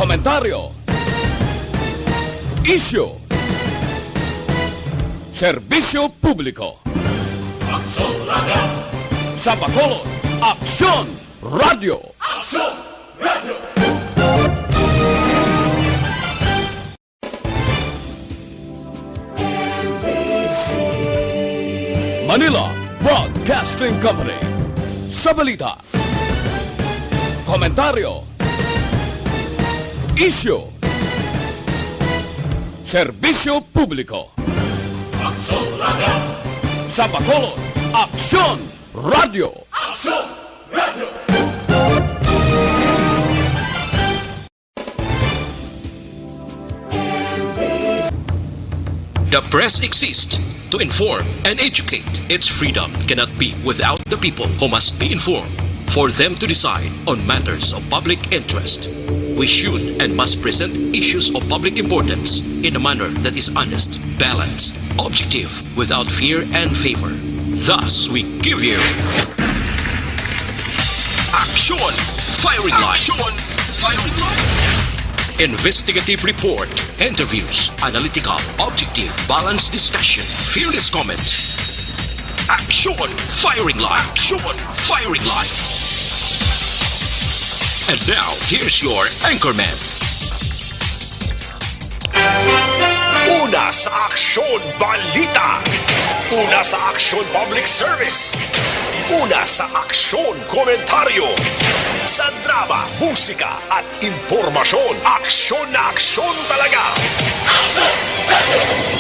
komentaryo, isyu, serbisyo publiko. Aksyon Radio! Sa Bacolod, Aksyon Radio! Aksyon Radio! Manila Broadcasting Company. Sa balita, komentaryo, isyu, serbisyo publiko. Aksyon Radio! Sa Bacolod, Aksyon Radio! Aksyon Radio! The press exists to inform and educate. Its freedom cannot be without the people who must be informed for them to decide on matters of public interest. We should and must present issues of public importance in a manner that is honest, balanced, objective, without fear and favor. Thus, we give you Action Firing Line. Action Firing Line. Investigative report, interviews, analytical, objective, balanced discussion, fearless comments. Action Firing Line. Action Firing Line. And now, here's your anchorman. Una sa Aksyon Balita. Una sa Aksyon Public Service. Una sa Aksyon Komentaryo. Sa drama, musika at impormasyon. Aksyon na aksyon talaga.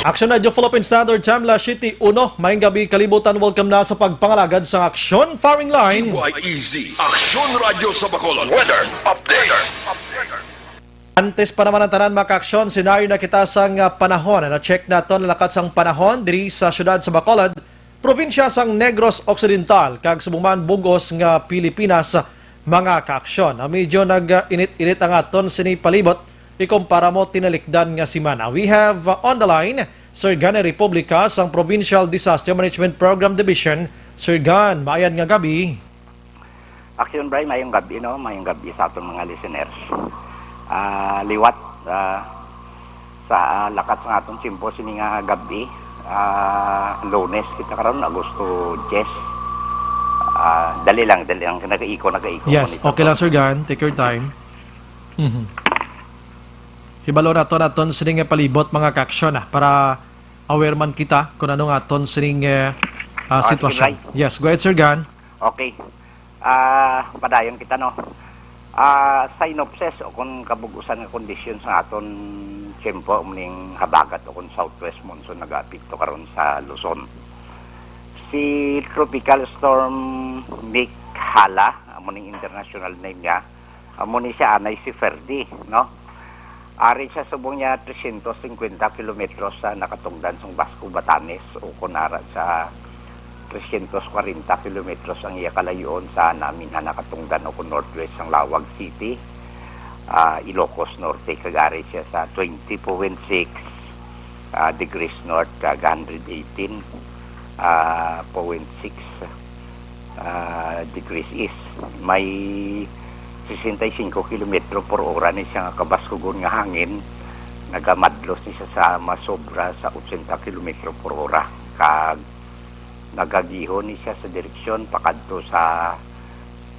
Aksyon Radio Philippine Standard Time, La City 1. Mayang gabi, kalibutan. Welcome na sa pagpangalagad sa Aksyon Firing Line. PYEZ, Aksyon Radio sa Bacolod. Weather Update. Antes pa naman ang tanan maka-aksyon, senaryo na kita sang panahon. Na-check naton lakat sang panahon diri sa syudad sa Bacolod, probinsya sang Negros Occidental, kag subuman bugos nga Pilipinas, mga ka-aksyon. Medyo nag-init-init ang aton sinipalibot, ikumpara mo tinalikdan nga simana. We have on the line, Sir Gan Republica sang Provincial Disaster Management Program Division. Sir Gan, maayan nga gabi. Aksyon Brian, mayong gabi, no? Mayong gabi sa atong mga listeners. Liwat sa lakat sa atong simpo sini nga gabi, Lunes kita karon Agosto 10. Dali lang nagaiko. Yes, okay lang Sir Gan, take your time. Hibalo naton sining palibot mga ka-aksyon para aware man kita kung anong aton sining sitwasyon. Yes, go ahead Sir Gan. Okay. Padayon kita no. Synopsis o kung kabugusan ng kondisyon sa aton tiyempo umling habagat o kung southwest monsoon nag-apekto karon sa Luzon. Si Tropical Storm Nick Hala, amuning international name niya, amunin siya anay si Ferdi, no? Ari siya subong niya 350 kilometros sa nakatungdan sa Basco, Batanes o kunara sa 340 kilometros ang iya kalayoon sa namin na nakatungdan o northwest ang Lawag City, Ilocos Norte, kagari siya sa 20.6 degrees north, 118.6 degrees east. May 65 kilometro por ora ni siya nga kabaskugon nga hangin, nagamadlos ni siya sa masobra sa 80 kilometro por ora, kag nagagihon ni siya sa direksyon pakadto sa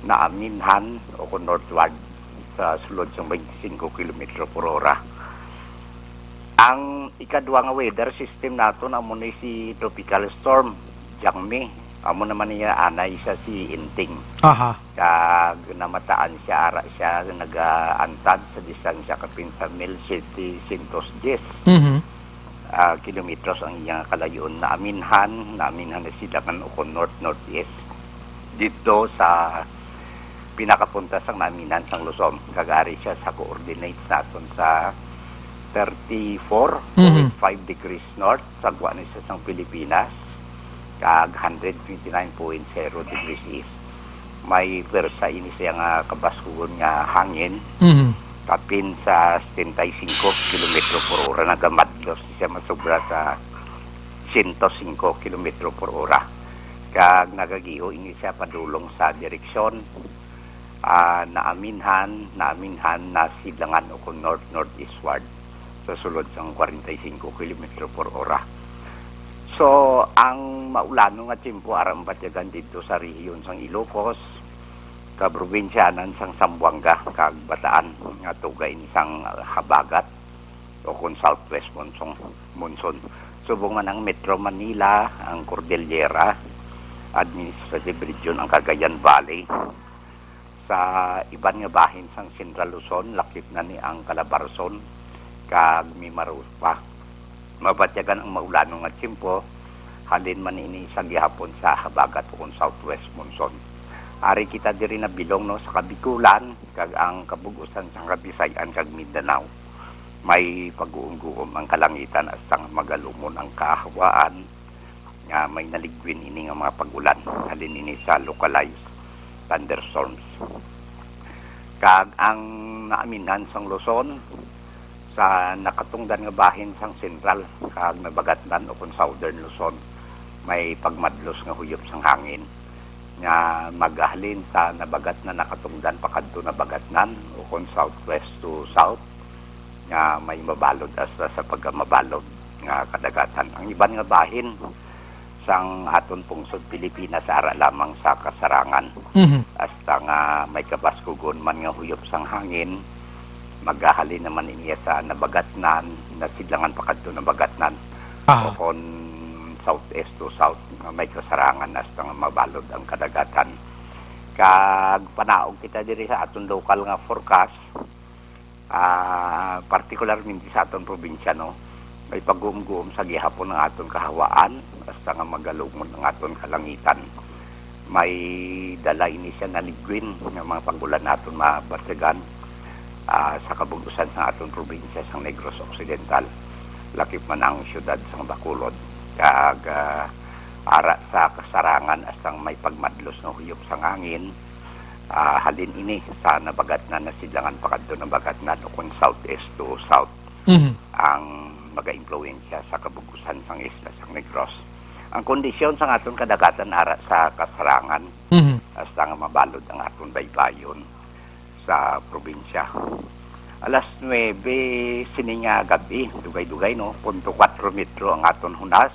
Naaminhan o kung northward sa sulod sa 25 km per ora. Ang ikadwa nga weather system nato amo ni si Tropical Storm Jangmi. Amo naman niya anay siya si Inting. Aha. Kag namataan siya, ara siya nagaantad sa distansya kapin sa 1,710 kilometros ang iyang kalayoon. Naaminhan na silakan o north-northeast dito sa pinakapunta sa Naaminhan sang Luzon. Kagari siya sa coordinates natin sa 34.5 degrees north, sagwa na siya sang Pilipinas, kag 129.0 degrees east. May persa ini siya nga kabaskugon nga hangin, kapin sa 75 km per ora, nagamadlos siya masubra sa 105 km per ora. Kag nagagiho ini siya padulong sa direksyon naaminhan na silangan o kung north-northeastward sa sulod ng 45 km per ora. So, ang maulano nga tiyempo aram batyagan dito sa rehiyon sang Ilocos, kaprobinsyanan sang Zamboanga, kag Bataan, nga tugay ni sang habagat o kung southwest monsoon. Subong man ang Metro Manila, ang Cordillera, administrative region ang Cagayan Valley. Sa iban nga bahin sang Central Luzon, lakip na ni ang Calabarzon, kag Mimaros pa. Mabatyagan ang maulano nga tiyempo, halin man ini sa gihapon sa habagat o kung southwest monsoon. Ari kita diri na bilong no sa Kabikulan, kag ang kabugusan sa Kabisayan kag Mindanao. May pag-uungguom ang kalangitan astang magalumon ang kahawaan nga may naligwin ini nga mga pagulan, halin ini sa localized thunderstorms. Kag ang naaminhan sang Luzon, sa nakatungdan nga bahin sang sentral kag nabagatnan o kung southern Luzon, may pagmadlos nga huyop sang hangin nga magahalin sa nabagat na nakatungdan pakadto nabagatnan o kung southwest to south nga may mabalod hasta sa pagkamabalod nga kadagatan. Ang iban nga bahin sang aton pungsod Pilipinas ara lamang sa kasarangan. Hasta nga may kabaskugon man nga huyop sang hangin, maghahalin naman niya sa nabagatnan, nasidlangan pakadto nabagatnan o kung southeast to south, may kasarangan hasta nga mabalod ang kadagatan. Kag panaog kita diri sa aton local nga forecast, particularmente sa aton probinsya, no, may pag-uum-guum sa gihapon ng aton kahawaan hasta nga magalumon ng aton kalangitan. May dala ini siya na ligwin ng mga pagulan naton mabatyagan sa kabugusan sa aton probinsya sa Negros Occidental, lakip man ang syudad sa Bacolod, kag ara sa kasarangan asang may pagmadlos na huyop sa hangin, halin ini sa nabagatnan na sidlangan pakadto nabagatnan o kung southeast to south ang maga-impluwensya sa kabugusan sa isla sa Negros. Ang kondisyon sa aton kadagatan ara sa kasarangan hasta nga mabalod ang aton baybayon sa probinsya. Alas 9 sininga gabi, dugay-dugay no, 0.4 metro ang aton hunas.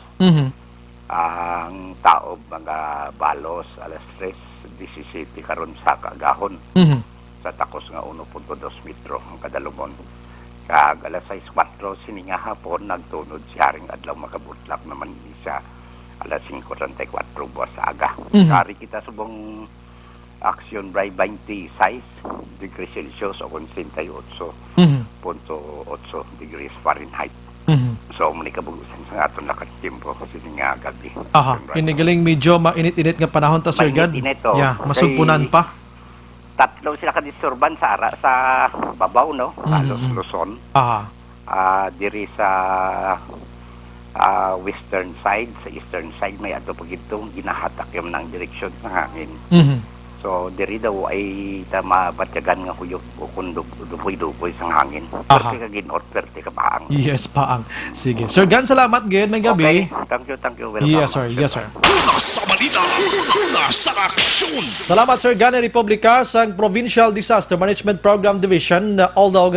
Ang taob mga balos alas 3:17 karon sa kagahon. Sa takos nga 1.2 metro ang kadalumon. Kag alas 6:04 sininga hapon nagtunod si Haring Adlaw makabutlak naman siya alas 5:34 buwas sa aga. Sari kita subong aksyon by 26 degrees Celsius o 68.8 degrees Fahrenheit. So, muli kabugusan sa aton nakatiyempo kasi nga gabi. Inigaling medyo mainit-init nga panahon ta, Sir Gad. Mainit-init, oh. Yeah, masugpunan pa. Tatlo sila kadisturban sa ara sa babaw, no? Halos Luzon. Diri sa western side, sa eastern side may ato pagitong ginahatak yung ng direksyon ng hangin. So, diri daw ay mabatyagan nga huyok o kung dupoy-dupoy sang hangin. Pwerte ka ginot, pwerte ka paang. Yes, paang. Sige. Sir Gan, salamat gid may gabi. Okay. Thank you. Welcome. Yes, sir. Yes, sir. Una sa balita, una sa aksyon. Salamat, Sir Gan, Republika sa Provincial Disaster Management Program Division na although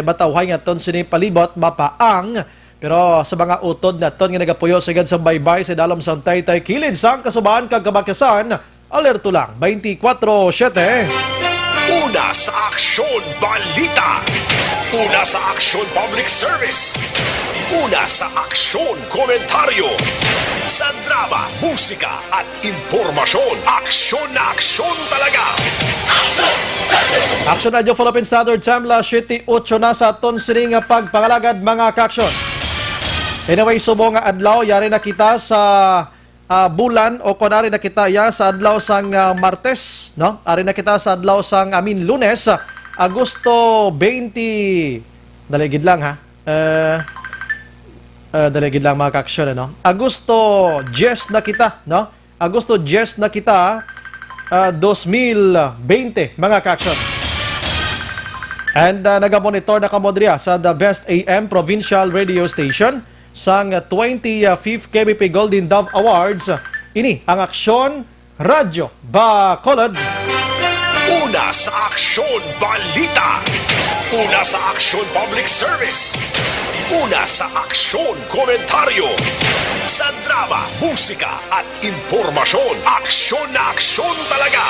batawhay nga ton sini palibot mapaang pero sa mga utod na ton nga nagapuyo sa gad sa baybay sa dalom sa Taytay kilid sang kasubaan kag kabakasan. Alerto lang, 24/7. Una sa aksyon balita. Una sa aksyon public service. Una sa aksyon komentaryo. Sa drama, musika at impormasyon. Aksyon na aksyon talaga. Action Radio Philippine Standard Time, la 7:08 na sa aton sini nga pagpangalagad mga ka-aksyon. Anyway, subo nga adlaw, yari na kita sa bulan o kunari na kita sa adlaw sang Martes, no? Ari na kita sa adlaw sang Lunes, Agosto 20. Daligid lang ha. Daligid lang mga ka-aksyon, no? Agosto 10 na kita, no? Agosto 10 na kita 2020 mga ka-aksyon. And nagamonitor na kamodriya sa The Best AM Provincial Radio Station sang 25th KBP Golden Dove Awards. Ini ang Aksyon Radio Bacolod. Una sa aksyon balita. Una sa aksyon public service. Una sa aksyon komentaryo. Sa drama, musika at impormasyon. Aksyon na aksyon talaga.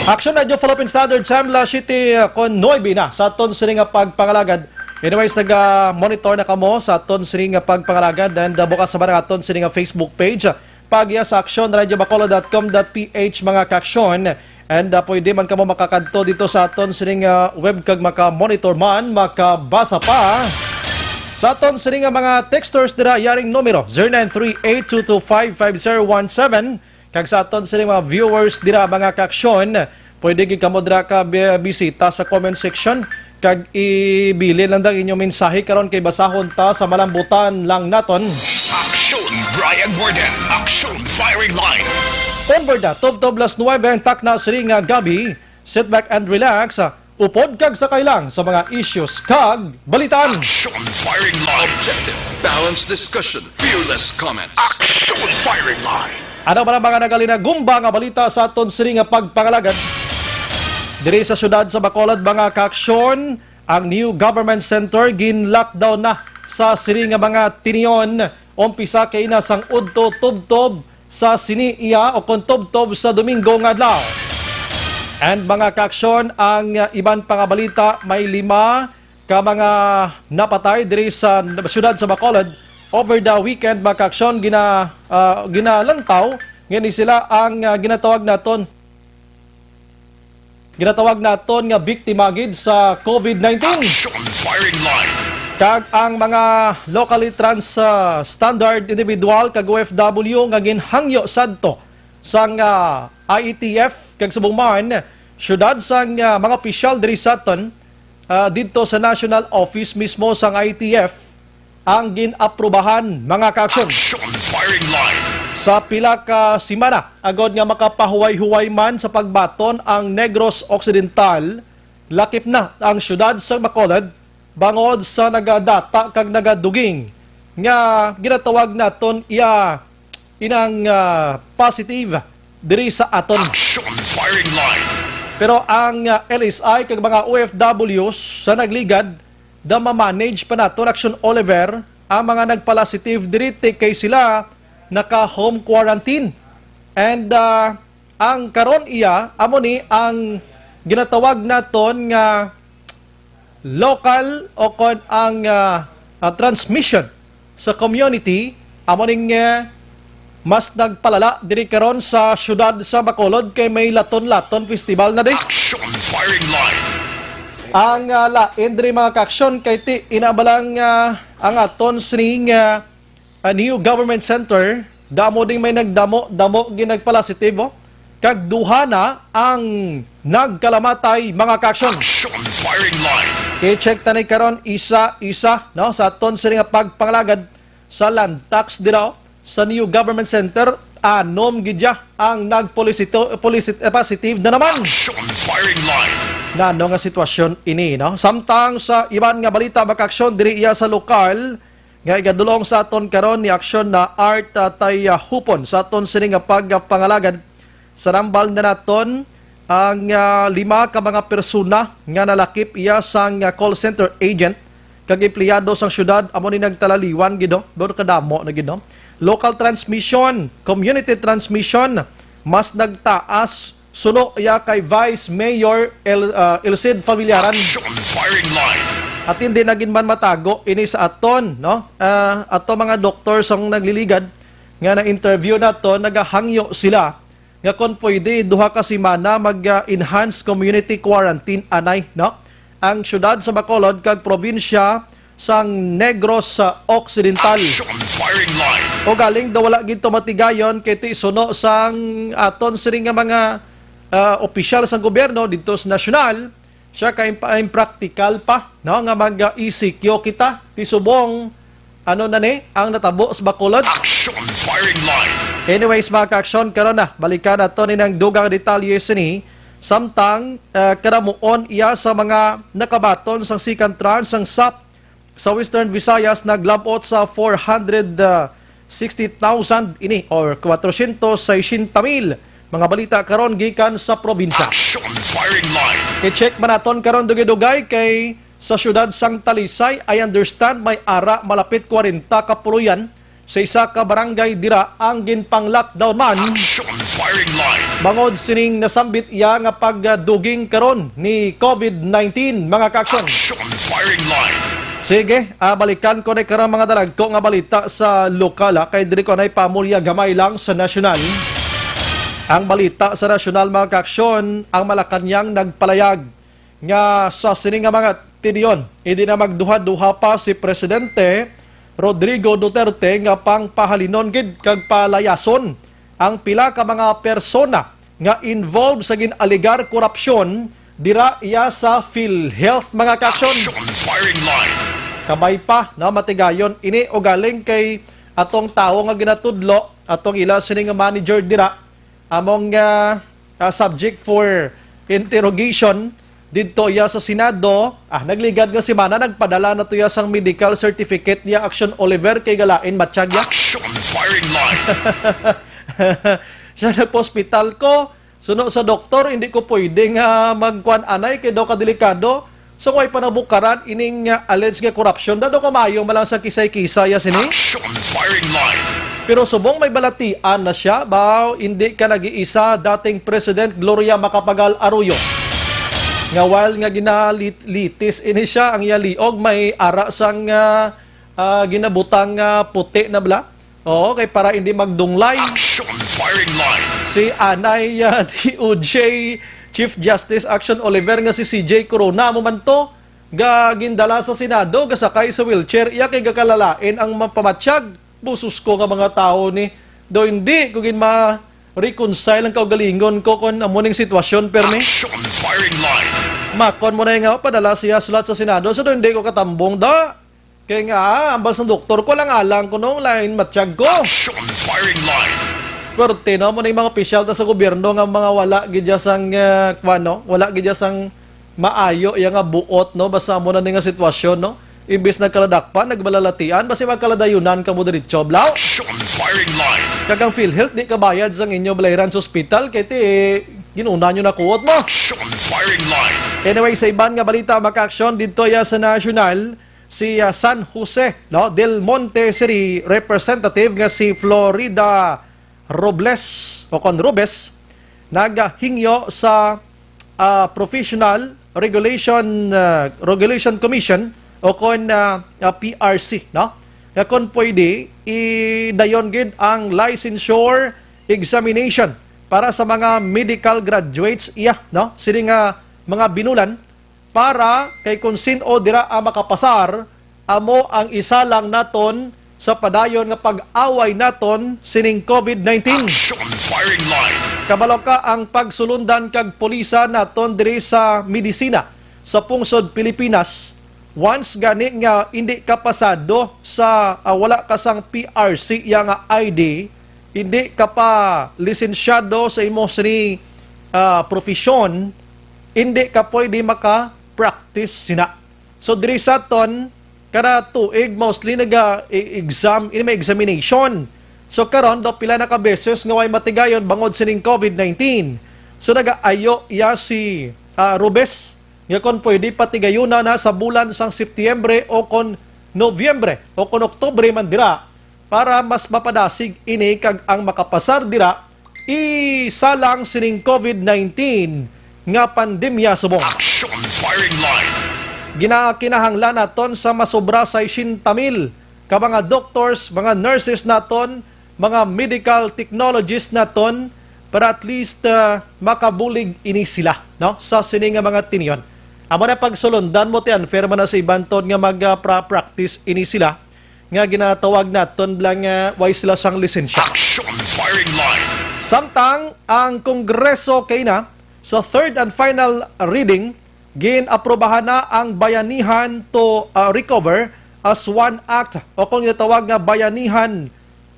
Action Radio Philippine Standard Time, La City, kon 9 na sa aton sining pagpangalagad. Anyways, nag-monitor na kamo sa aton sining pagpangalagad and bukas sa mga aton sining Facebook page. Pagya sa aksyon, radiobacolod.com.ph mga kaksyon. And pwede man kamo makakadto dito sa aton sining web kag maka-monitor man, makabasa pa. Sa aton sining mga texters dira yaring numero 0938-225-5017. Kag sa aton sining mga viewers dira mga kaksyon, pwede gid kamo dira ka bisita sa comment section kag ibili lang inyong mensahe karon kay basahon ta sa malambutan lang naton. Aksyon Brian Borden. Aksyon Firing Line. Onboard na, Tob las 9 ang takna siring gabi. Sit back and relax. Upod kag sakay lang sa mga issues kag balitan. Aksyon Firing Line. Objective, balanced discussion, fearless comments. Aksyon Firing Line. Ano ba mga nagalina-gumba nga balita sa aton siring pagpangalagad? Diri sa syudad sa Bacolod mga kaaksyon, ang new government center gin-lockdown na sa siring mga tiniyon. Umpisa kay na sang udto tubtob sa siniiya o kontobtob sa Domingo nga adlaw. And mga kaaksyon, ang iban pang balita, may 5 ka mga napatay diri sa syudad sa Bacolod. Over the weekend, mga kaaksyon, ginalantaw, ngayon sila ang ginatawag naton nga biktima gid sa COVID-19. Aksyon Firing Line. Kag ang mga locally trans-standard individual kag OFW nga ginhangyo sadto sang IETF kag subong syudad sang mga opisyal diri sa aton didto sa national office mismo sang IETF ang ginaprubahan mga kaaksyon. Aksyon Firing Line. Sa pila ka semana agod nga makapahuway-huway man sa pagbaton ang Negros Occidental, lakip na ang syudad sa Bacolod bangod sa nagadata kag nagaduging nga ginatawag naton inang positive diri sa aton. Aksyon Firing Line. Pero ang LSI kag mga OFWs sa nagligad da ma-manage pa naton Action Oliver ang mga nagpositive diri kay sila naka-home quarantine. And ang karon amo ni ang ginatawag naton nga local o kon ang transmission sa community amo ning mas nagpalala diri karon sa syudad sa Bacolod kay may laton-laton festival na di. Aksyon Firing Line. Ang lain diri mga kaaksyon kay ti inabalang ang aton sining new government center damo ding may nagdamo ginagpositive kag duha na ang nagkalamatay mga kaaksyon. Aksyon Firing Line. I-check tanay karon isa-isa no sa aton sining pagpangalagad sa land tax dira sa new government center anom gidya ang positive na naman. Aksyon Firing Line. Nano nga sitwasyon ini no. Samtang sa iban nga balita makaaksyon diri iya sa lokal nga igadulong sa aton karon ni aksyon na Art tay hupon sa aton sining pagpangalagad sa rambal na naton ang 5 ka mga persona nga nalakip iya sang call center agent kag empleyado sang syudad amo ni nagtalaliwan gid do kadamo na gid no. Local transmission, community transmission mas nagtaas suno iya kay Vice Mayor Elcid Familiaran. Aksyon Firing Line. At hindi naging man matago ini sa aton no ato mga doktor sang nagliligad nga na interview nato nagahangyo sila nga kon pwede duha ka semana mag-enhanced community quarantine anay no ang syudad sa Bacolod kag probinsya sang Negros Occidental. Aksyon Firing Line. O galing daw wala gid matigayon kay ti suno sang aton siring nga mga opisyal sang gobyerno dito sa nasyonal siya kay practical pa no nga mag-ECQ kita ti subong ano na ni ang natabo sa Bacolod. Aksyon Firing Line. Anyways, mga kaaksyon, karon na, balikan nato ni ng dugang detalye sini, samtang karamuon iya sa mga nakabaton sang second tranche sang SAP sa Western Visayas naglabot sa 460,000 ini or 460,000 Mga balita karon gikan sa probinsya. Action firing line. I-check man naton karon dugay-dugay kay sa syudad sang Talisay, I understand may ara malapit 40 ka puluyan sa isa ka barangay dira ang ginpang-lockdown man. Action firing line. Bangod sining nasambit iya nga pagduging karon ni COVID-19 mga kaaksyon. Action firing line. Sige, balikan ko na karang mga dalagko nga balita sa lokal kay diri ko na pamulya gamay lang sa nasyonal. Ang balita sa nasyonal mga kaaksyon, ang Malacañang nagpalayag nga sa sining nga mga tiniyon. Hindi na magduha-duha pa si Presidente Rodrigo Duterte nga pang pahalinon gid kag palayason ang pila ka mga persona nga involved sa ginaligar korupsyon dira iya sa PhilHealth mga kaaksyon. Action firing line. Kabay pa na matigayon ini o galing kay atong tao nga ginatudlo atong ila sining nga manager dira among subject for interrogation didto iya sa Senado. Nagligad nga si Mana nagpadala na tuya sang medical certificate niya Action Oliver kay Galain Matsyagya. Action firing line. Siya nagpa-hospital ko, suno sa doktor, hindi ko pwede nga magkuan anay kay daw kadelikado. So kung ay panabukaran, ining alleged nga corruption, dado kamayong malang sa kisay-kisay sini. Action firing line. Pero subong may balatian na siya, hindi ka nag-iisa dating President Gloria Macapagal Arroyo. Nga while nga ginalitis ini siya, ang yaliog may ara sang ginabutang puti na bla. Oo, kay para hindi magdunglay. Action firing line. Si Anay DOJ Chief Justice Action Oliver nga si CJ Corona mo man to gindala sa Senado gasakay sa wheelchair iya kay gakalalain ang mapamatsyag busus ko nga mga tao ni do hindi ko gin ma-reconcile ang kaugalingon ko kon amuning sitwasyon permi. Action firing line. Makon mo na nga padala siya sulat sa Senado so do hindi ko katambong da kay nga ambal sa doktor ko lang alang ko nung lain matsyag ko. Action firing line. Pero tino mo na yung mga opisyal sa gobyerno nga mga wala gidya sang wala gidya sang maayo iya nga buot no basta mo na nga sitwasyon no imbes nagkaladakpan nagbalalatian basta magkaladayunan ka mo diretso blaw. Action firing line. Kagang PhilHealth di ka bayad sang inyo Balayran Hospital kay ti ginuna nyo na kuot mo. Action firing line. Anyway, sa iban nga balita maka-aksyon dito ya sa national si San Jose no Del Monte City representative nga si Florida Robles o Conrobes naghingyo sa Professional Regulation Commission o kon PRC no kung pwede idayon gid ang licensure examination para sa mga medical graduates no sini nga mga binulan para kay kung sino dira ang makapasar amo ang isa lang naton sa padayon nga pag-away naton sining COVID-19. Action firing line. Kabalo ka ang pagsulundan kag pulisa naton diri sa medisina sa pungsod Pilipinas. Once gani nga hindi ka pasado sa wala ka sang PRC ya nga ID, hindi ka pa lisensyado sa imo sini profesyon, hindi ka pwede maka-practice sina. So diri sa ton kada tuig mostly may examination. So karon do pila na ka beses nga way matigayon bangod sining COVID-19. So nagaayo iya si Rubes nga kon pwede patigayuna na sa bulan sang Setyembre o kon Nobyembre o kon Oktubre man dira para mas mapadasig ini kag ang makapasar dira isalang sining COVID-19 nga pandemya subong. Action firing line. Ginakinahanglan naton sa masobra sa 60,000 ka mga doctors, mga nurses naton, mga medical technologists naton para at least makabulig ini sila no sa sining nga mga tiniyon. Amo na pagsulundan mo ti unfair man na sa ibanton nga mag-practice ini sila nga ginatawag naton blang way sila sang lisensya. Action firing line. Samtang ang Kongreso kay na sa third and final reading ginaprobahan na ang Bayanihan to Recover as One Act o kung itawag nga Bayanihan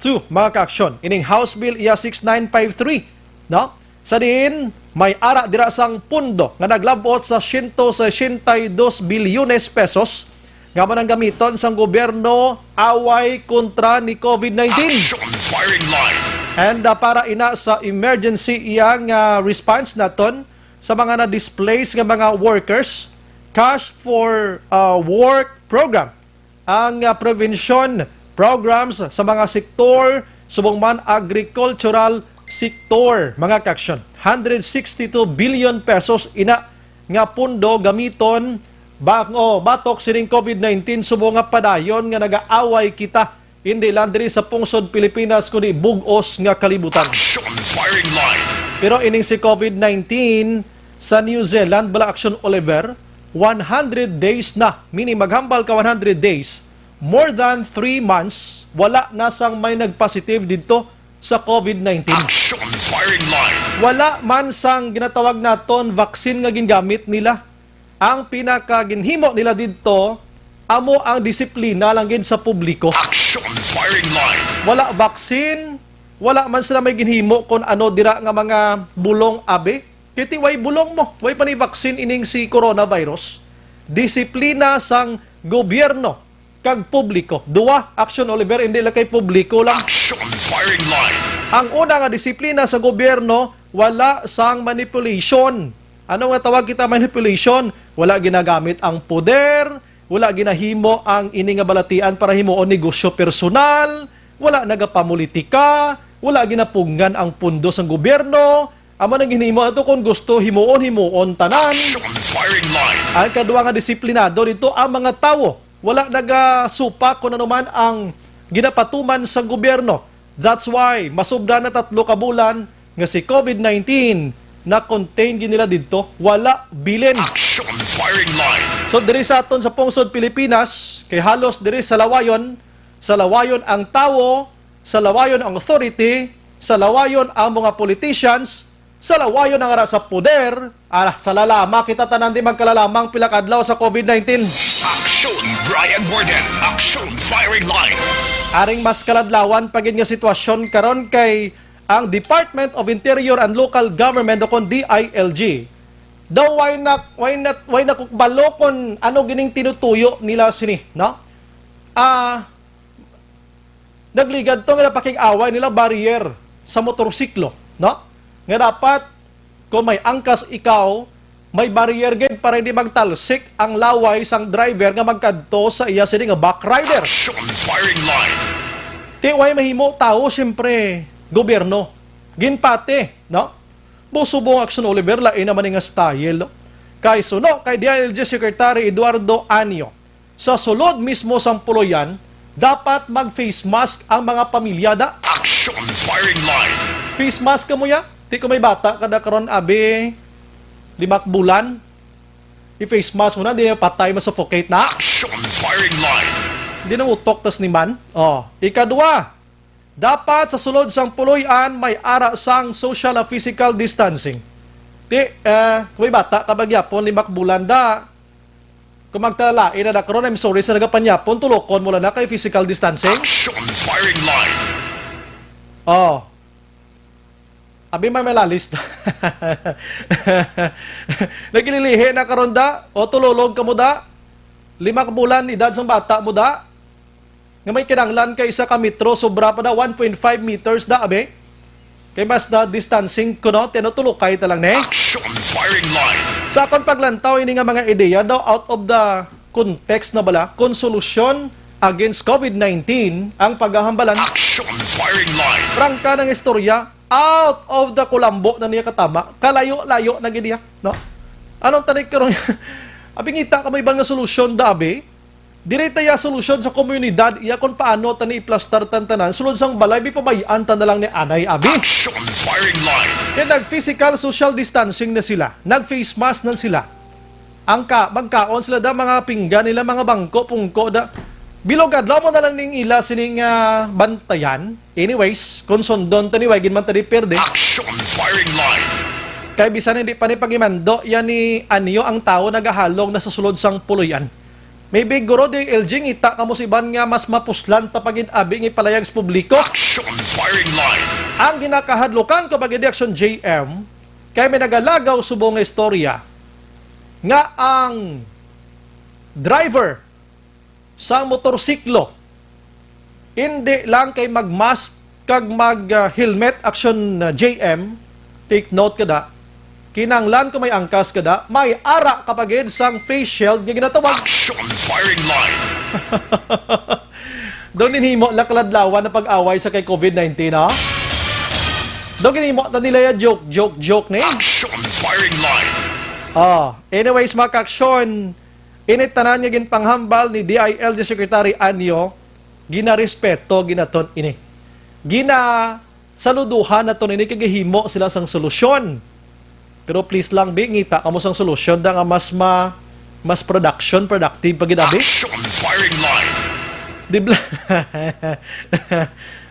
2 mga kaaksyon. Ining House Bill iya 6953 no? Sa din may ara dira sang pundo nga naglabot sa 162 bilyones pesos nga man ang gamiton sang gobyerno away kontra ni COVID-19. Action firing line. And para ina sa emergency iyang response naton sa mga na-displace nga mga workers, cash for work program. Ang prevention programs sa mga sektor, subong man agricultural sector, mga kaksyon. 162 billion pesos ina nga pundo gamiton batok sining COVID-19 subong nga padayon nga nagaaway kita hindi lang diri sa pungsod Pilipinas kundi bugos nga kalibutan. Action firing line. Pero ining si COVID-19 sa New Zealand, bala Action Oliver, 100 days na, meaning maghambal ka 100 days, more than 3 months, wala na sang may nagpositive dito sa COVID-19. Action firing line. Wala man sang ginatawag naton vaccine nga gingamit nila. Ang pinakaginhimo nila dito, amo ang disiplina lang gid sa publiko. Action firing line. Wala vaccine, wala man sila may ginhimo kung ano dira nga mga bulong abe. Kiti way bulong mo, way pa ni vaccine ining si coronavirus. Disiplina sang gobyerno kag publiko. Duwa, Action Oliver, hindi lang kay publiko lang. Action firing line. Ang una nga disiplina sa gobyerno, wala sang manipulation. Ano nga tawag kita manipulation? Wala ginagamit ang poder, wala ginahimo ang ini nga balatian para himuon negosyo personal, wala nagapamulitika, wala ginapungan ang pundo sa gobyerno. Amo nang ginhimo ato kung gusto himuon tanan. Action firing line. Ang kadua nga disiplinado dito ang mga tawo. Wala nagasupa kung ano man ang ginapatuman sa gobyerno. That's why masobra na 3 ka bulan nga si COVID-19 na contain nila dito, wala bilin. Action firing line. So diri sa aton sa pungsod Pilipinas, kay halos diri sa lawayon ang tawo, sa lawayon ang authority, sa lawayon ang mga politicians, sa lawayon ang ara sa poder, sa lalama kita tanan di magkalalamang pila ka adlaw sa COVID-19. Action Brian Borden. Action firing line. Aring mas kaladlawan pagin nga sitwasyon karon kay ang Department of Interior and Local Government o kon DILG. Daw why na kukbalo kon ano gining tinutuyo nila sini, no? Nagligad to nga pakig-away nila barrier sa motorsiklo, no? Nga dapat kung may angkas ikaw, may barrier gid para hindi magtalsik ang laway sang driver nga magkadto sa iya sini nga back rider. Action firing line. Ti way mahimo tao siyempre gobyerno. Ginpate, no? Busubong Action Oliver lain naman nga style, no? Kay suno kay DILG Secretary Eduardo Anio. Sa sulod mismo sang puloyan, dapat mag-face mask ang mga pamilyada. Action firing line. Face mask ka mo ya? Ti ko may bata kada karon abi 5 bulan. I-face mask mo na, di na patay masuffocate na. Action firing line. Di na utok tas ni man. Ikadua, dapat sa sulod sang puloy-an may ara sang social and physical distancing. Kung may bata, kabagyapon, 5 bulan da, kung magtalain na karon, I'm sorry sa nagapanyapon, tulokon mo lang na kay physical distancing. Action firing line. Abi may melalist. Nagililihi na karon da, o tulolog ka mo da, 5 bulan, edad sang bata mo da, nga may kinanglan kay isa ka metro, sobra pa da, 1.5 meters da, abi. Kay mas na distancing ko, no? Tinutulokay talang ne. Action firing line. Sa akong paglantaw, ini nga mga ideya daw out of the context na bala, konsolusyon against COVID-19 ang paghahambalan. Action firing line. Prangka ng istorya, out of the kulambo na niya katama, kalayo-layo na giniya, no? Anong tanik karong abi ngita ka may ibang nga solusyon dabi? Direta ya solusyon sa komunidad iya kung paano tani i-plaster tantanan sulod sang balay bi pabayaan tan na lang ni anay abi. Action firing line. Kaya nag-physical social distancing na sila, nag-face mask na sila. Magkaon sila da mga pinggan nila, mga bangko, pungko da. Bilogad, mo na lang ning ila sining bantayan. Anyways, kung sundon tani wagin man tani perde. Action firing line. Kaya bisan hindi pa ni pagimando, yan ni Anyo ang tao nagahalong na sa sulod sang puloyan. Maybe guro di LG ngita kamo si iban nga mas mapuslan tapagin abi ng palayag sa publiko. Action firing line. Ang ginakahadlokan ko pag Action JM, kaya may nagalagaw subong nga istorya nga ang driver sa motorsiklo hindi lang kay magmask kag mag-helmet action JM, take note kada, kinanglan ko may angkas kada, may ara kapagid sang face shield nga ginatawag. Action firing line. Doon inhimo lakladlawan na pag-away sa kay COVID-19, ha? Doon inhimo ta nila ya joke ni. Action firing line. Anyways, mga kaaksyon, init tanan nga ginpanghambal ni DILG Secretary Anyo, ginarespeto ginaton ini. Saluduhan na to ini kagahimo sila sang solusyon. Pero please lang ngita kamo sang solusyon da nga mas productive pag ginabi. Action firing line.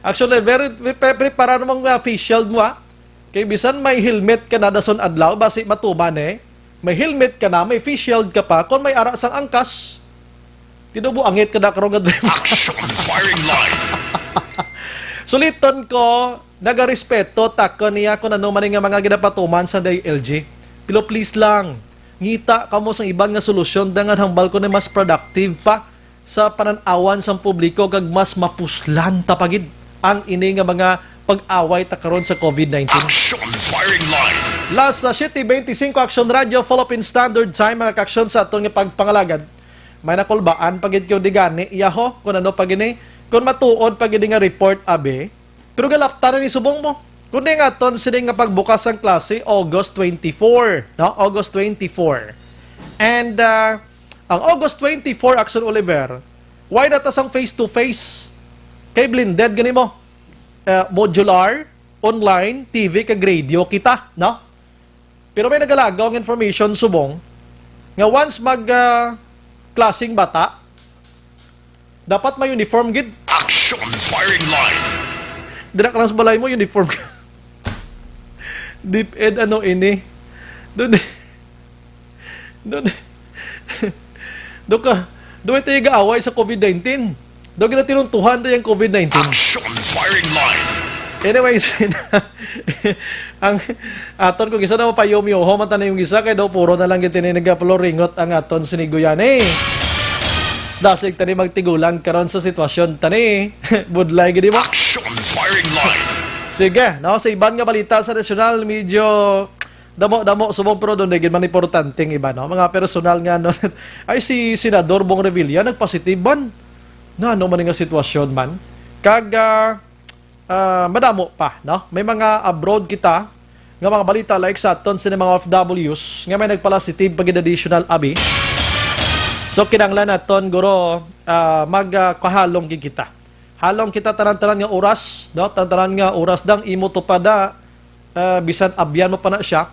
Actually, very para namang face shield mo, ha? Kay bisan may helmet ka na dason adlaw basi matuman may helmet ka na, may face shield ka pa, kung may ara sang angkas, tinubuangit ka na karong Action firing line. Suliton ko, nagarespeto takon niya kung ano man nga mga ginapatuman sa DILG. Pero please lang, ngita kamo sang ibang nga solusyon dangan hambal ko na mas productive pa sa pananawan sang publiko kag mas mapuslan tapagid ang ini nga mga pag-away ta karon sa COVID-19. Action firing line. Last sa 7:25 Action Radio Philippine Standard Time mga kaaksyon sa aton nga pagpangalagad. May nakulbaan pagid ko digani iyaho kung ano pagini kung matuod pagid nga report abe. Pero galaptan ni subong mo. Kundi nga ton sila nga pagbukas ang klase August 24, no? August 24. And ang August 24 Action Oliver, why not asang face to face? Kay blended gani mo. Modular, online, TV kag radio kita, no? Pero may nagalagaw ang information subong nga once klaseng bata dapat may uniform gid. Action firing line. Dira ka balay mo uniform ka. Deep ed ano ini. Doon tayo gaaway sa COVID-19. Doon na tinuntuhan tayo yung COVID-19. Action firing line. Anyways, ang aton kung isa na mapayom-yo, mata na yung isa, kaya daw puro na lang yung tinigapaloringot ang aton siniguyan Dasig tani magtigulang karon sa sitwasyon tani. Budlay gini mo. Action firing line. Sige, no, sa ibang nga balita sa nasyonal, medyo damo subong pero doon man importanteng iba, no? Mga personal nga no. Ay si Senador Bong Revilla nagpositive ban. Na ano man nga sitwasyon man. Kag madamo pa, no? May mga abroad kita nga mga balita like sa aton sa mga OFWs nga may nagpositive pag additional abi. So kinanglan naton guro magkahalong kita. Halong kita tanan-tanan nga oras, no? Tanan nga oras dang imo tupada bisan abyan mo pa na siya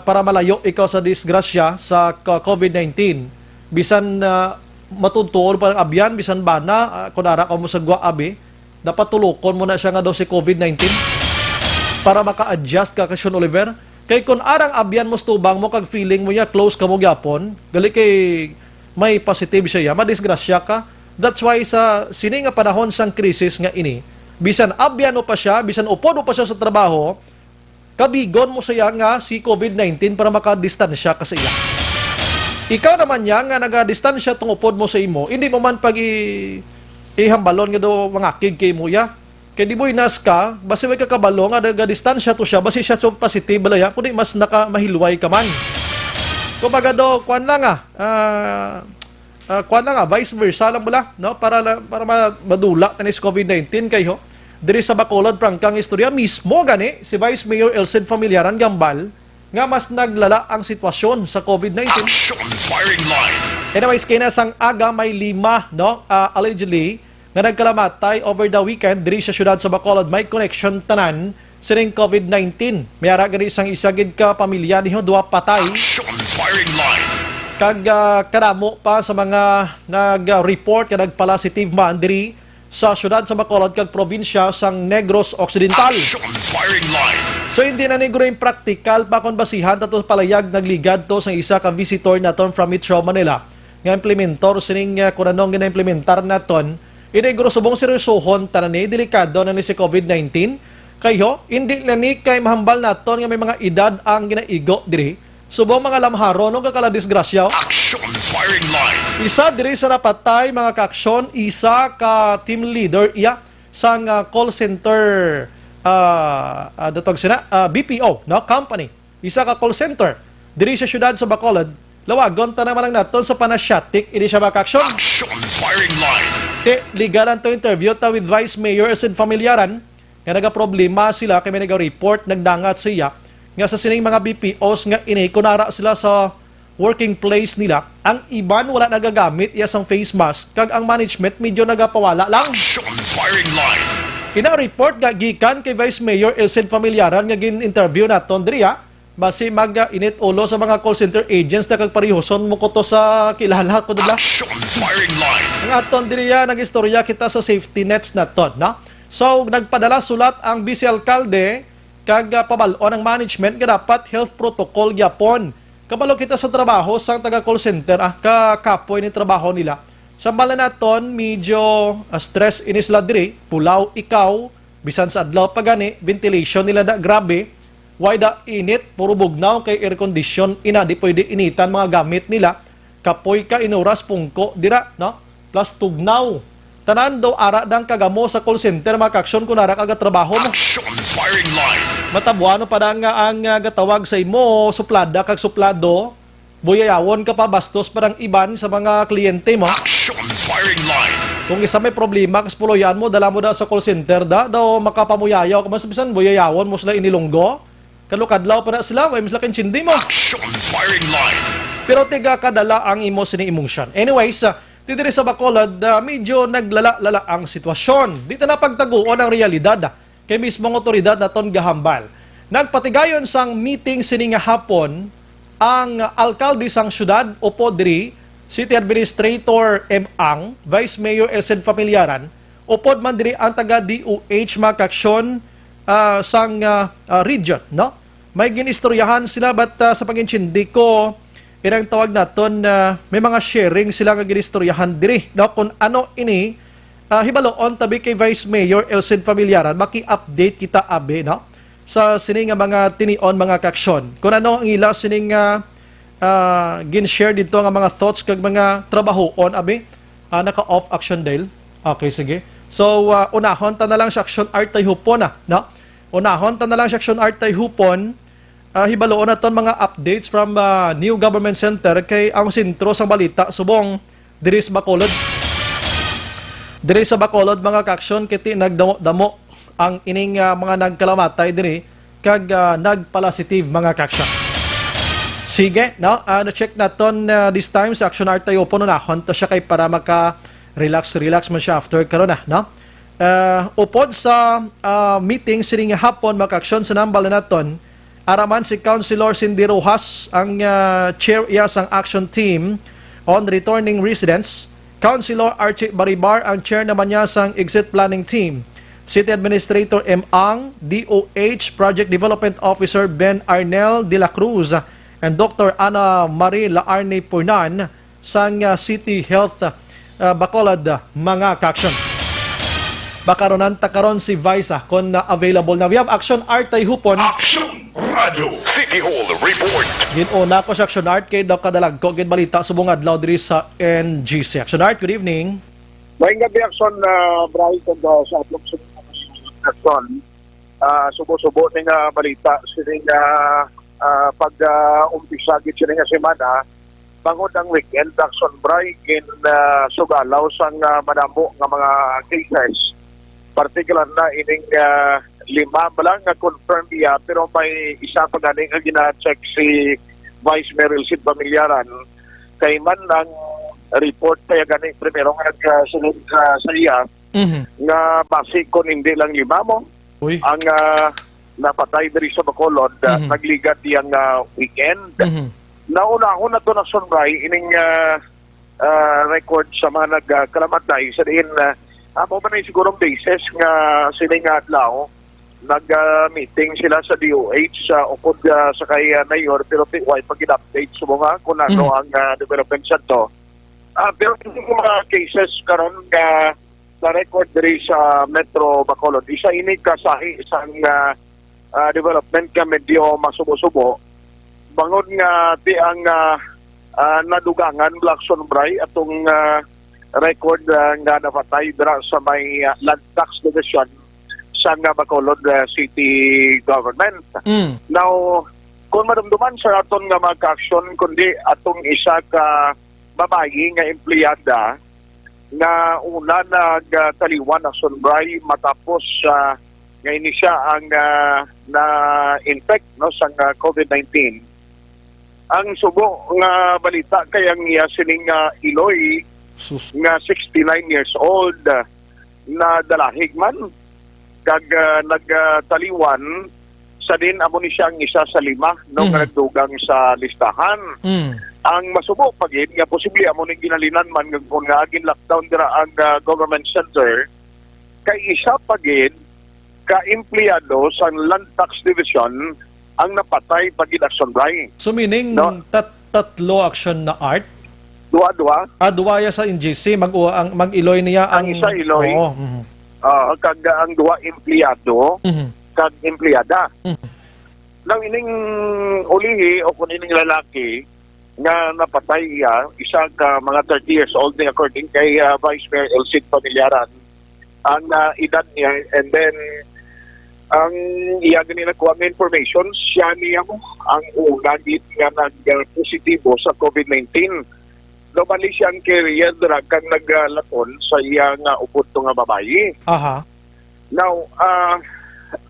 para malayo ikaw sa disgrasya sa COVID-19. Bisan matuntuon pa ang abyan, bisan bana kunara ka mo sa gwa abi, dapat tulukon mo na siya nga daw si COVID-19 para maka-adjust ka Kasyon Oliver. Kay kung arang abyan mo stubang mo kag feeling mo ya close ka mo gyapon, gali kay may positive siya, madisgrasya ka. That's why sa sini nga panahon sang krisis nga ini, bisan abyan mo pa siya, bisan upod mo pa siya sa trabaho, kabigon mo siya nga si COVID-19 para makadistansya ka sa iya. Ikaw naman niya nga nagadistansya tong upod mo sa imo, hindi mo man ihambalon nga do mga kig mo ya. Kaya di mo inas ka, basi may kakabalo nga nagadistansya to siya, basi siya so positive balaya, kundi mas nakamahilway ka man. Kumbaga do, kuan lang vice versa lang mula, no? Para madula tanis COVID-19 kayo. Diri sa Bacolod, prangkang istorya mismo gani si Vice Mayor Elcid Familiaran Gambal nga mas naglala ang sitwasyon sa COVID-19. Action firing line. Anyways, kinasang aga may 5, no? Allegedly nga nagkalamatay over the weekend diri sa syudad sa Bacolod, may connection tanan sining COVID-19. May ara gani isang isagid ka pamilya niho duha patay. Action firing line. Kag karamo pa sa mga nag-report nga nagpositive man diri sa syudad sa Bacolod kag probinsya sang Negros Occidental. Action firing line. So hindi na negro yung practical pa kung basihan tato palayag nagligad to sa isa ka visitor naton from Metro Manila nga implementor sining kung anong gina-implementar naton. Inegro subong seryosohon tanani delikado na ni si COVID-19 kayo hindi na ni kay mahambal naton nga may mga edad ang ginaigo diri. Subong mga lamharon o kakala disgrasya. Action firing line. Isa diri sa napatay mga kaaksyon, isa ka team leader iya sang call center BPO no company. Isa ka call center diri sa syudad sa Bacolod. Lawagon ta naman lang naton sa panasyatik ini siya maka-aksyon. Action firing line. Ligaran to interview ta with Vice Mayor Elcid Familiaran nga nagaproblema sila kay may naga-report nagdangat siya nga sa sining mga BPOs nga ini kunara sila sa working place nila, ang iban wala nagagamit iya sang face mask kag ang management medyo nagapawala lang. Action firing line. Ina-report nga gikan kay Vice Mayor Elcid Familiaran nga gin-interview naton diriya basi mag-init ulo sa mga call center agents na kagparihoson mo ko to sa kilala ko dula. Action firing line. Ang aton diriya nag-istorya kita sa safety nets naton, no? So nagpadala sulat ang vice alkalde kag pabalon ang management nga dapat health protocol gyapon. Kabalo kita sa trabaho sa taga call center kakapoy ni trabaho nila. Sa bala naton medyo stress inis la diri, pulaw ikaw bisan sa adlaw pagani ventilation nila da grabe. Why da init puro bugnaw kay air condition ina di pwede initan mga gamit nila. Kapoy ka inuras pungko dira no? Plus tugnaw. Tanan daw ara dang kagamo sa call center maka-aksyon kun ara kaga trabaho mo. Action firing line. Matabuano pa ang gatawag sa imo suplada kag suplado buyayawon ka pa bastos parang iban sa mga kliyente mo. Action firing line. Kung isa may problema kas puloyan mo dala mo da sa call center daw makapamuyayaw ka bisan buyayawon mo sila inilunggo kalukadlaw pa na sila way misla kinchindi mo. Action firing line. Pero tiga kadala ang imo sini emotion. Anyways, dito sa Bacolod medyo naglala-lala ang sitwasyon. Dito na pagtaguon ang realidad kay mismong otoridad naton gahambal. Nagpatigayon sang meeting sini nga hapon ang alkalde sang syudad upo diri City Administrator M. Ang, Vice Mayor Elcid Familiaran, upod man diri ang taga DOH maka-aksyon sang region, no? May ginistoryahan sila but sa pag-intindi ko irang tawag naton may mga sharing sila nga ginistoryahan diri, no? Kung ano ini hibaloon tabi kay Vice Mayor Elcid Familiaran maki-update kita abe no sa sining mga tinion mga kaksyon kung ano ang ila sining gin-share dito nga mga thoughts kag mga trabahoon abe naka-off action dahil okay sige so unahon ta na lang sa action art tay hupon no unahon ta na lang sa action art tay hupon hibaloon naton mga updates from New Government Center kay ang sentro sang balita subong diri sa Bacolod. Diri sa Bacolod mga kaksyon kiti nagdamo ang ining mga nagkalamatay diri kag nagpositive mga kaksyon. Sige, no? Na-check naton this time sa action art tayo po nunahon to siya kay para maka-relax man siya after karon no? Upod sa meeting sining hapon mga kaksyon sa nambal naton araman si Councilor Cindy Rojas ang chair iya sang action team on returning residents. Councilor Archie Baribar ang chair naman niya sang exit planning team. City Administrator M. Ang, DOH Project Development Officer Ben Arnel de la Cruz, and Dr. Ana Marie Laarne Purnan sang City Health Bacolod mga kaksyon. Bakaronan takaron si Vice kung available na. We have action art tay hupon. Action Radio City Hall report. Ginuna ko sa action art kay daw kadalag ko gin balita subong adlaw diri sa NGC. Action art, good evening. May nga reaction na Brighton sa atlong action. Subo-subo ni nga balita sining pag-umpisa gid sining semana bangod ang weekend action Brighton sugalaw sang madamo nga mga cases. Particular na ining 5 lang nga confirmed iya pero may isa pa ganing nga gina-check si Vice Mayor Elcid Familiaran kay man ang report kaya ganing primero nga nagsunod sa iya nga base kon hindi lang 5 mo ang napatay diri sa Bacolod nagligat iyang weekend. Nauna-una to na sunray ining record sa mga nagkalamatay sa diin mo ba na sigurong basis nga sining adlaw nag-meeting sila sa DOH sa upod sa kay Mayor pero why pag-update sa mga kung ano ang development sa to. Pero yung mga cases karon nga na-record diri sa Metro Bacolod isa ini kasahi isang development ka medyo masubo-subo bangon nga di ang nadugangan Black Sunbray atong record nga napatay dira sa may land tax division sa Bacolod City Government. Now, kung madumduman sa aton nga magka-aksyon, kundi atong isa ka babayi nga empleyada nga una nagtaliwan ang sunbray matapos nga ini siya ang na-infect no, sa COVID-19. Ang subo nga balita kay ang iya sining Iloy nga 69 years old na dalahig man kag nagtaliwan sa din amo ni siya ang isa sa 5 no nga nagdugang sa listahan. Ang masubo pagid nga posible amo ni ginalinan man kung nga agin lockdown dira ang government center kay isa pagid ka empleyado sa land tax division ang napatay pagid action bray. So meaning No? tatlo action na art? Duwa-duwa. Duwaya sa NGC, mag-Iloy niya Ang isa Iloy. Oo. Kag ang duwa empleyado kag empleyada. Nang ining ulihi o kung ining lalaki nga napatay isa ka mga 30 years old ni according kay Vice Mayor Elcid Pamillaran ang edad niya, and then ang iya ganina ko ang information siya niya mo ang una gid nga nag-positibo sa COVID-19. Normally siya ang carrier dira kang naglaton sa iya nga upod nga babayi. Aha. Now,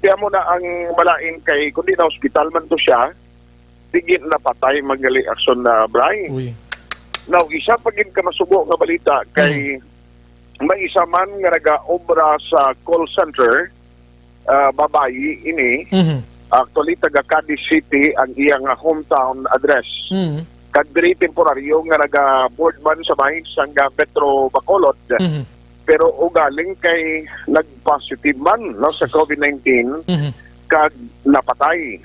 tiyan mo na ang malain kay kundi na hospital man to siya, tigit na patay magali aksyon na Bray. Uy. Now, isa pagin ka masubo nga balita kay may isa man nga nag-obra sa call center, babayi ini, actually taga Cadiz City ang iyang hometown address. Kag diri temporaryo nga naga-board man sa bahin sa Metro Bacolod. Pero ugaling kay nag-positive man no, sa COVID-19 kag napatay.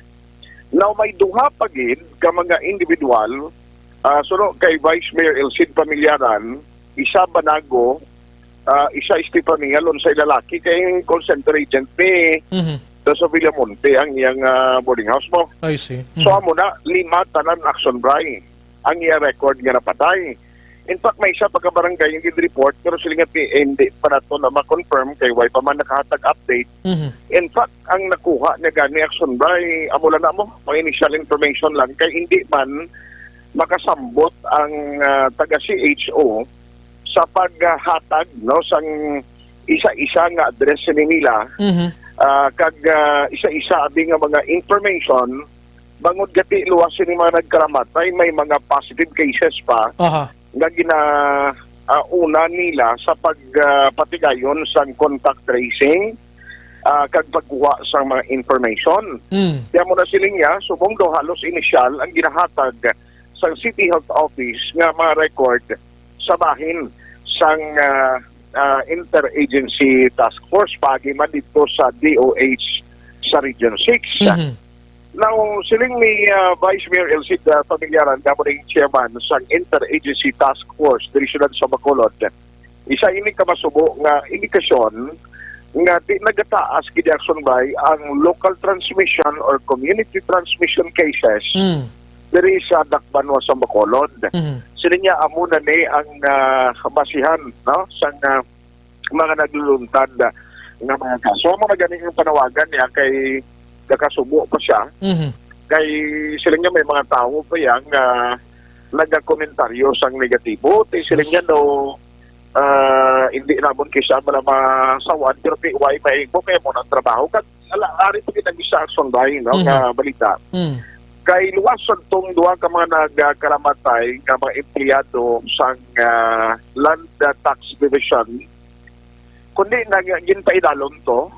Now may duha pagid ka mga individual suno kay Vice Mayor Elcid Pamillaran, isa Banago, isa Estefania lon sa lalaki kay call center agent ni sa Villamonte ang iyang boarding house mo. I see. So amo na 5 tanan action bray ang iya record nga napatay. In fact, may isa pagka-barangay yung report pero sila nga hindi pa na ito na ma-confirm kay why pa man nakahatag update. In fact, ang nakuha niya gani action bray, amula na mo, mga initial information lang kay hindi man makasambot ang taga-CHO sa paghatag no, sang isa-isa nga address nila kag isa-isa abing nga mga information bangod gati luwas ni mga nagkaramatay may mga positive cases pa nga una nila sa pagpatigayon sa contact tracing kag pagkuha sa mga information. Kaya mo na siling niya, subong do halos initial ang ginahatag sa City Health Office nga mga record sa bahin sang Interagency Task Force pagi man dito sa DOH sa Region 6. Now, siling ni Vice Mayor Elcid Pamillaran, kamuning chairman sa Interagency Task Force division sa Bacolod, isa ini kamasubo nga indikasyon nga di nagataas gid action by ang local transmission or community transmission cases diri sa Dakbanwa sa Bacolod. Sila niya amuna ni ang basihan no sa mga nagluluntad nga mga kaso. Mo na ganing yung panawagan niya kay kakasubo pa siya. Kay sila niya may mga tao pa yan nga nagkomentaryo sang negatibo. Sila niya no hindi namon kisa bala masawan pero why may mo kaya mo ng trabaho kag ari pa ginag-isa action by no nga balita. Kay luwason tong duha ka mga nagkaramatay nga mga empleyado sang Land Tax Division kundi ginpaidalon to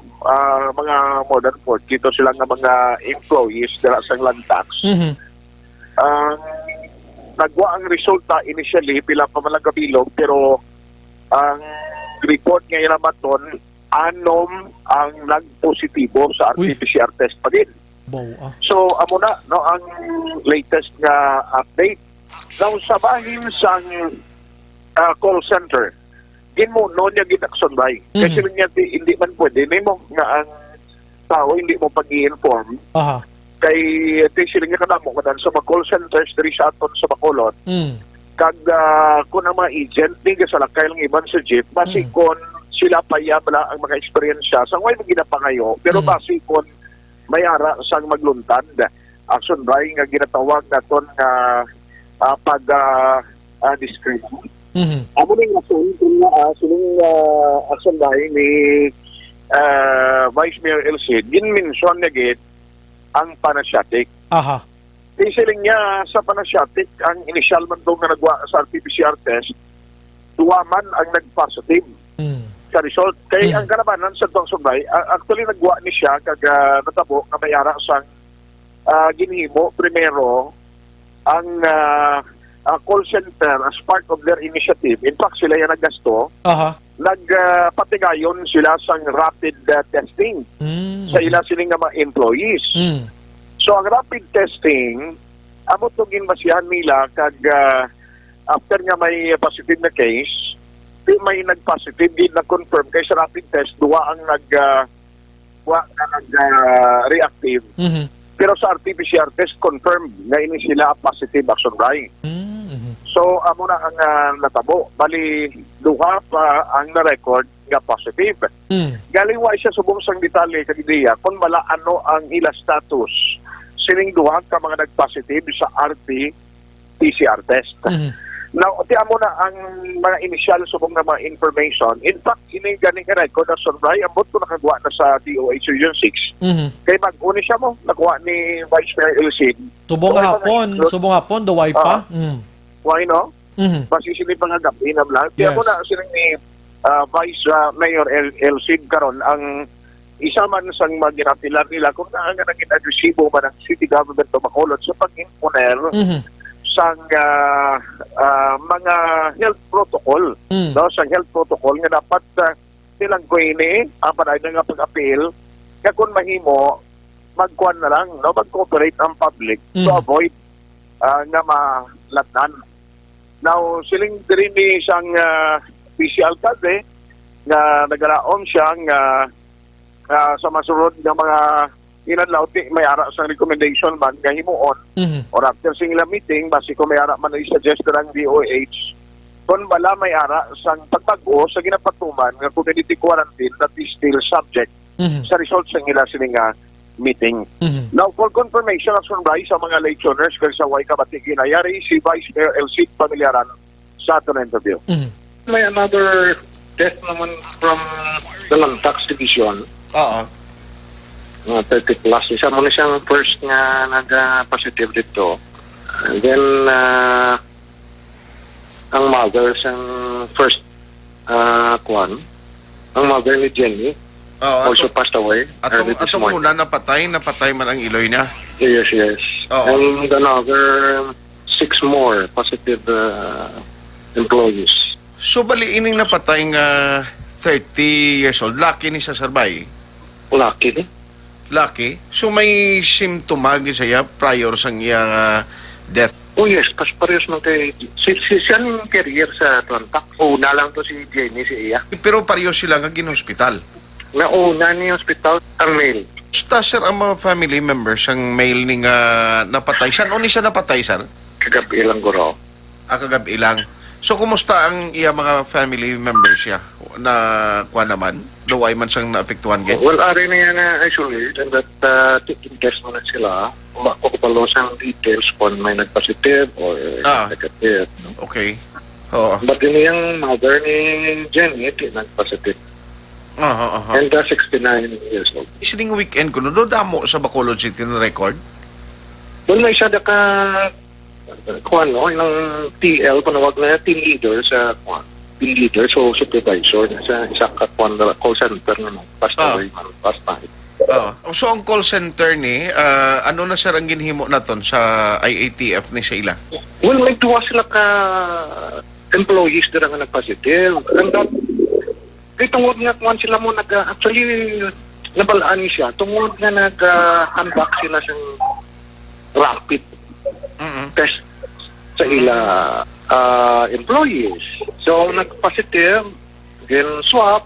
mga more than 40 to sila nga mga employees dira sa land tax. Nagwa ang resulta initially pila pa man lang kabilog pero ang report ngayon naman 6 ang nagpositibo sa RT-PCR test pa din. So amo na no ang latest nga update. Now sa bahin sang call center mo no niya gitaksyon bay. Kasi niya hindi man pwede mo nga ang tao hindi mo pag-i-inform. Kay sila nga kadamo kadan sa mga call centers diri sa aton sa Bacolod. kag kung ang mga agent di sa lakay lang iban sa jeep basi kon sila payabla ang mga eksperyensya sa way ginapangayo pero basi kon mayara sang magluntad action buying nga ginatawag naton nga pag discretion. Amo ning action sining action buying ni Vice Mayor Elcid gin-mention na gid ang panasyatic. Aha. Isiling niya sa panasyatic, ang initial man daw nga nagwa sa RT-PCR test, duwa man ang nag-positive sa result. Kaya ang kalabanan sa itong sumbay, actually nagwa ni siya kag natabo na mayara sang ginhimo primero ang call center as part of their initiative. In fact, sila yung naggasto. Nagpatigayon sila sang rapid testing sa ila siling nga mga employees. So ang rapid testing, amo to ginbasihan nila kag after nga may positive na case, may nag-positive din na-confirm kay sa rapid test, duwa ang nag-reactive. Pero sa RT-PCR test, confirmed na ini sila positive action right. So amo na ang natabo. Bali, duha pa ang na-record nga positive. Galiwa siya subong sang detalye kag ideya kung bala ano ang ila status sining duha ka mga nag-positive sa RT-PCR test. Now, tiyan mo na ang mga initial subong na mga information. In fact, ini ganing record na sunray, ambot ko nakagawa na sa DOH Region 6. Kaya mag-uni siya mo, nakuha ni Vice Mayor Elcid. Subong hapon, duway pa. Why no? Basi sila pangagabi na lang. Tiyan mo na silang ni Vice Mayor Elcid karon ang isa man sang maginapilar nila kung nga naging-agresibo man ang city government o Bacolod sa pag-imponer sang mga health protocol. No? Sang health protocol nga dapat silang kuini ang panay nga pag-appeal kaya kung mahimo magkuhan na lang, no? Mag-cooperate ang public to avoid nga malatnan. Now, siling din ni isang PC alcalde nga nagalaom siya nga sa masunod ng mga inadlaw may ara sa recommendation man nga himuon or after singla meeting basi ko may ara man i-suggest ng DOH kung bala may ara sang pagbago sa ginapatuman nga community quarantine that is still subject sa results ng ila sininga meeting. Now for confirmation of sunrise sa mga listeners kag sa way kabati ginayari si Vice Mayor Elcid Pamilyaran sa aton interview. May another death naman from the Tax Division. 30 plus. Isa mo na siyang first nga nag-positive dito. And then, ang mother siyang first ang mother ni Jenny also passed away. Atong muna napatay man ang iloy niya. Yes. And another 6 more positive employees. So, bali ining napatay nga 30 years old. Lucky ni sa Sarbay? Lucky? So may symptomag siya prior sa iyang death? Oh yes, parehas man kay siya ng career sa Tlantak. Una lang to si Jenny, si Iya. Pero parehas sila nga gin-hospital? Nauna ni hospital ang male. Basta sir, ang mga family members ang male ni nga napatay. Saan o ni siya napatay, sir? Kagabi lang guro. Kagabi lang. So kumusta ang iya mga family members siya? Na kuha naman? Luway man siyang naapektuhan ganyan? Well, ari na yan isolate and that taking test mo na sila. Makukupalo siyang details kung may nag-positive or negative. No? Okay. Oo. But yun yung mother ni Jenny, nag-positive. And 69 years old. Isiling weekend ko, no damo sa Bacolod City na record? Well, may siya kuhan, no? Yung TL, panawag na team leader sa team leader, so supervisor sa isa kakuan na call center na past away man, past time. So ang call center ni, ano na siya ang ginhimo naton sa IATF ni sa ila? Well, may duwa sila ka employees na nga nag-positive. And that, kay tungod nga kuhan sila mo actually nabalaan ni siya, tungod nga nag-unbox sila sa rapid test sa ila employees. So, nag-positive, then swab,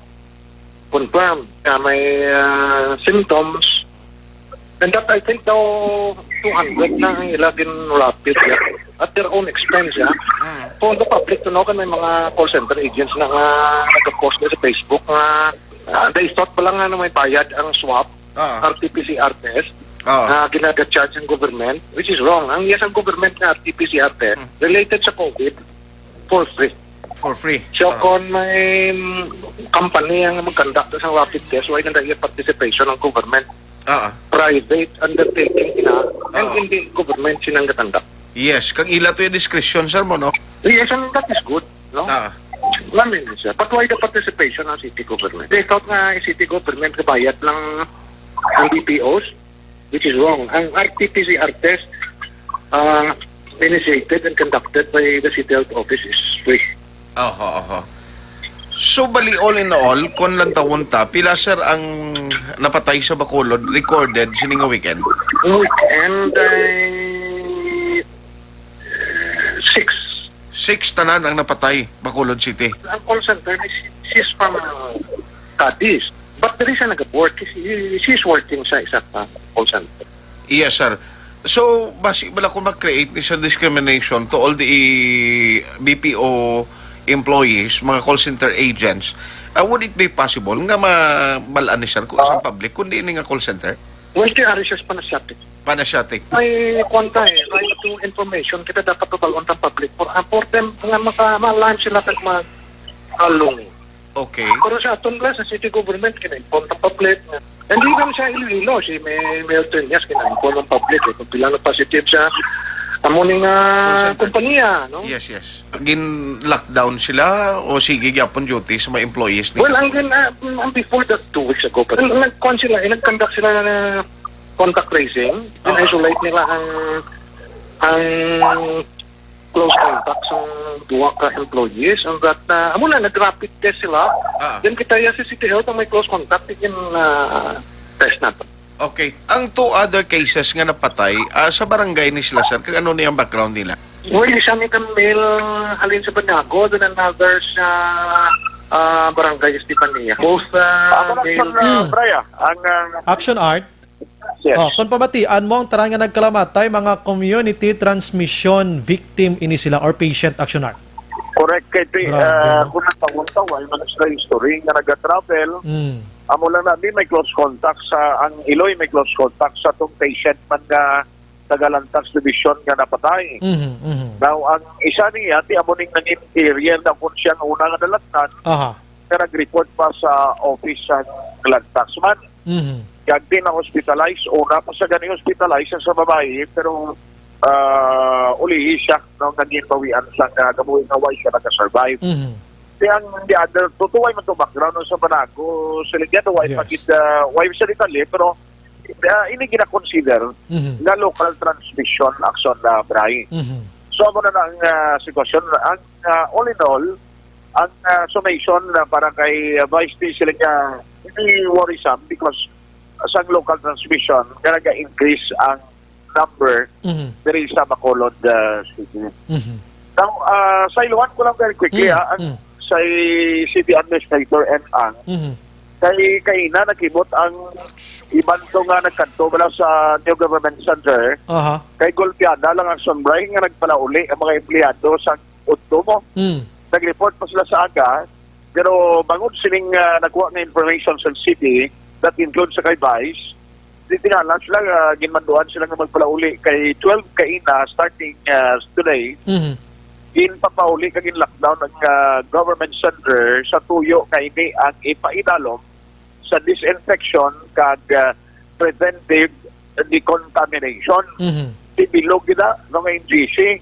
confirm na may symptoms. And that I think daw 200 na ang ilagin rapid. at their own expense, for the public to know kan may mga call center agents na nag-post na sa Facebook na they thought pala nga na may bayad ang swab, RT-PCR test, ginaga-charge ng government, which is wrong. Ang ang government na RT-PCR test related sa COVID for free. For free. So kung may company ang mag-conduct sa rapid test, why nang dahil participation ng government? Private undertaking and hindi government sinang conduct. Yes, kag ila to yung discretion, sir mo, no? Yes, and that is good, no? Lamin siya. But why the participation ng city government? They thought nga city government kabayad lang ang BPOs, which is wrong. Ang RT-PCR test initiated and conducted by the City Health Office is free. So, bali all in all, kung lang tawon ta, pila sir ang napatay sa Bacolod, recorded sining weekend? Weekend, 6 tanan ang napatay, Bacolod City. Ang call center, she's from Cadiz. But there is a nag-work. She's working sa isang call center. Yes, sir. So, basi bala kung mag-create ni sa discrimination to all the BPO employees, mga call center agents, would it be possible nga mabalaan ni sir kung sa public, kundi ini nga call center? Well, kaya siya Panasyatic. May kwanta right to information, kita dapat tubalon ng public for them nga maka-alam sila kag mag-along. Okay. Pero sa atong sa city government, kina-inform ng public. Hindi naman siya Iloilo, si Milton Yas, kina-inform ng public. Kung pila na positive siya, amuning kumpanya, no? Yes. Gin-lockdown sila o sige gyapon duty sa mga employees nila? Well, before that 2 weeks ago, nag-conduct sila na contact tracing, isolate nila ang close contacts ng duwa ka employees, and that nag-rapid test sila, then kita sa City Health ang may close contact, yung test natin. Okay. Ang 2 other cases nga napatay, sa barangay ni sila, sir, kung ano niyang background nila? Well, isa may kamil halin sa Banago, then another sa barangay Estefania. Both Action Art. Yes. Kung pamatian mo ang tarang nga nagkalamatay, mga community transmission victim ini sila or patient Action Art. Correct. Kaya kung nagpawang-tawal, man sila history nga nag-travel, amo lang na may close contact ang Iloy, may close contact sa itong patient man nga Tagalantas Division nga napatay. Now, ang isa niya, amo ning nanging area na kung siyang una nga nalatnan, na nag-report pa sa office ng Lantaxman. Kaya din na hospitalize, una pa sa ganing hospitalize sa babae, pero ulihi siya nung naging bawian sa gabuhin na way siya nag-survive. Kaya ang the other, tutuway man ito background sa Banago, sila yan, way sa Italy, pero ini gina-consider na local transmission action na Bray. So, ano na ang sitwasyon, all in all, ang summation na parang kay Vice P sila niya hindi worrisome because sa local transmission, nag-increase ang number diri sa Bacolod City. Now, sa iluhan ko lang very quickly, ang sa City Administrator and ang kay na nakibot ang iban to nga nagkanto bala sa New Government Center, kay Golpiada lang ang Sunbray nga nagpalauli ang mga empleyado sa Udto mo. Nag-report pa sila sa aga, pero bangod siling nakuha ng information sa city, that includes sa kay Vice, tinala sila, ginmanduan sila nga magpalauli kay 12 kaina starting today, ginpapauli kagin lockdown ng government center sa tuyo nga ini ang ipaidalom sa disinfection kag preventive decontamination. Ibilog gina ng NGC.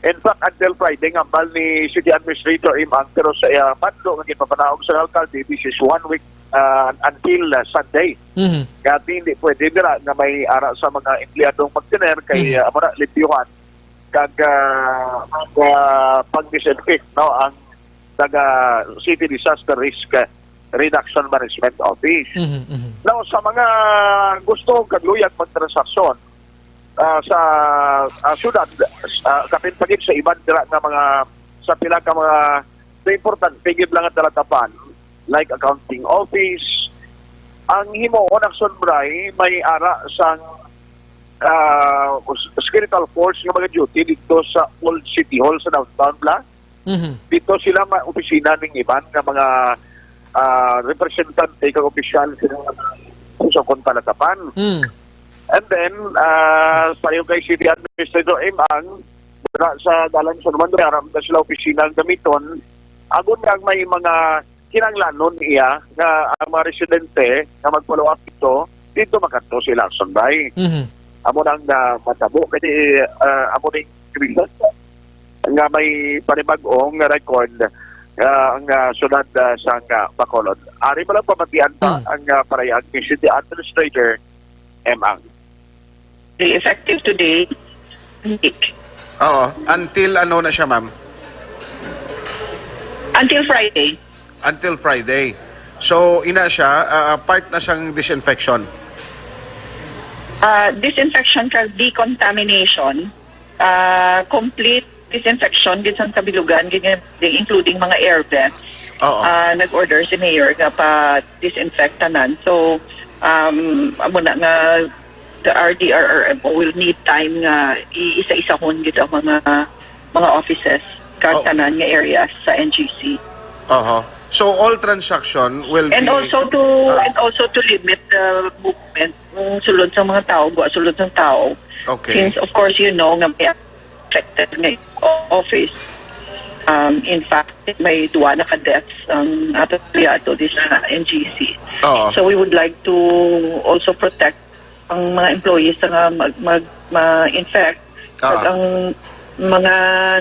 In fact, until Friday, ngambal ni City Administrator Imang, pero sa Madlo, nga ginpapanahog sa alkalde, this is 1 week until Sunday. Kaya hindi pwede nila na may ara sa mga empleyadong magtiner kay amara litiyuhan kag pag-disinfect ang City Disaster Risk Reduction Management Office. Now, sa mga gusto kagluyag magtransaksyon sa syudad, kapin pagin sa iban dira nga mga sa pila ka mga important tigib lang ang talatapan like accounting office, ang himuon ng Sunbray may ara sang skeletal force ng mga duty dito sa Old City Hall sa downtown Bla. Dito sila opisina ng iban ng mga representante kag opisyal sa kontalatapan. And then, pareho kay City Administrator Emang, sa dalan sa naman, aram na sila opisina ng gamiton, agon kang may mga kinanglanon iya na ang mga residente na mag-follow up dito makato sila action by. Amo nang matabo, kasi amo ning krisis nga may panibag-ong record ang sunod sa Bacolod. Ari mo lang pamatian pa ang parayag ni City Administrator Emang. Effective today, Oo. Until ano na siya, ma'am? until Friday. Until Friday. So, ina siya, part na siyang disinfection. Disinfection kag decontamination, complete disinfection din sa kabilugan, including mga air vents. Oo. Nag-order si Mayor nga pa disinfectanan. So, amo na nga the RDRRMO will need time nga iisa-isahon gid ang mga offices kag tanan nga areas sa NGC. So all transaction will and be also to limit the movement ng sulod sa mga tao, sulod ng tao. Okay. Since of course you know nga may affected nga office. In fact, may duwa na ka-deaths ang ato di sa NGC. So we would like to also protect ang mga employees nga mag-infect at ang mga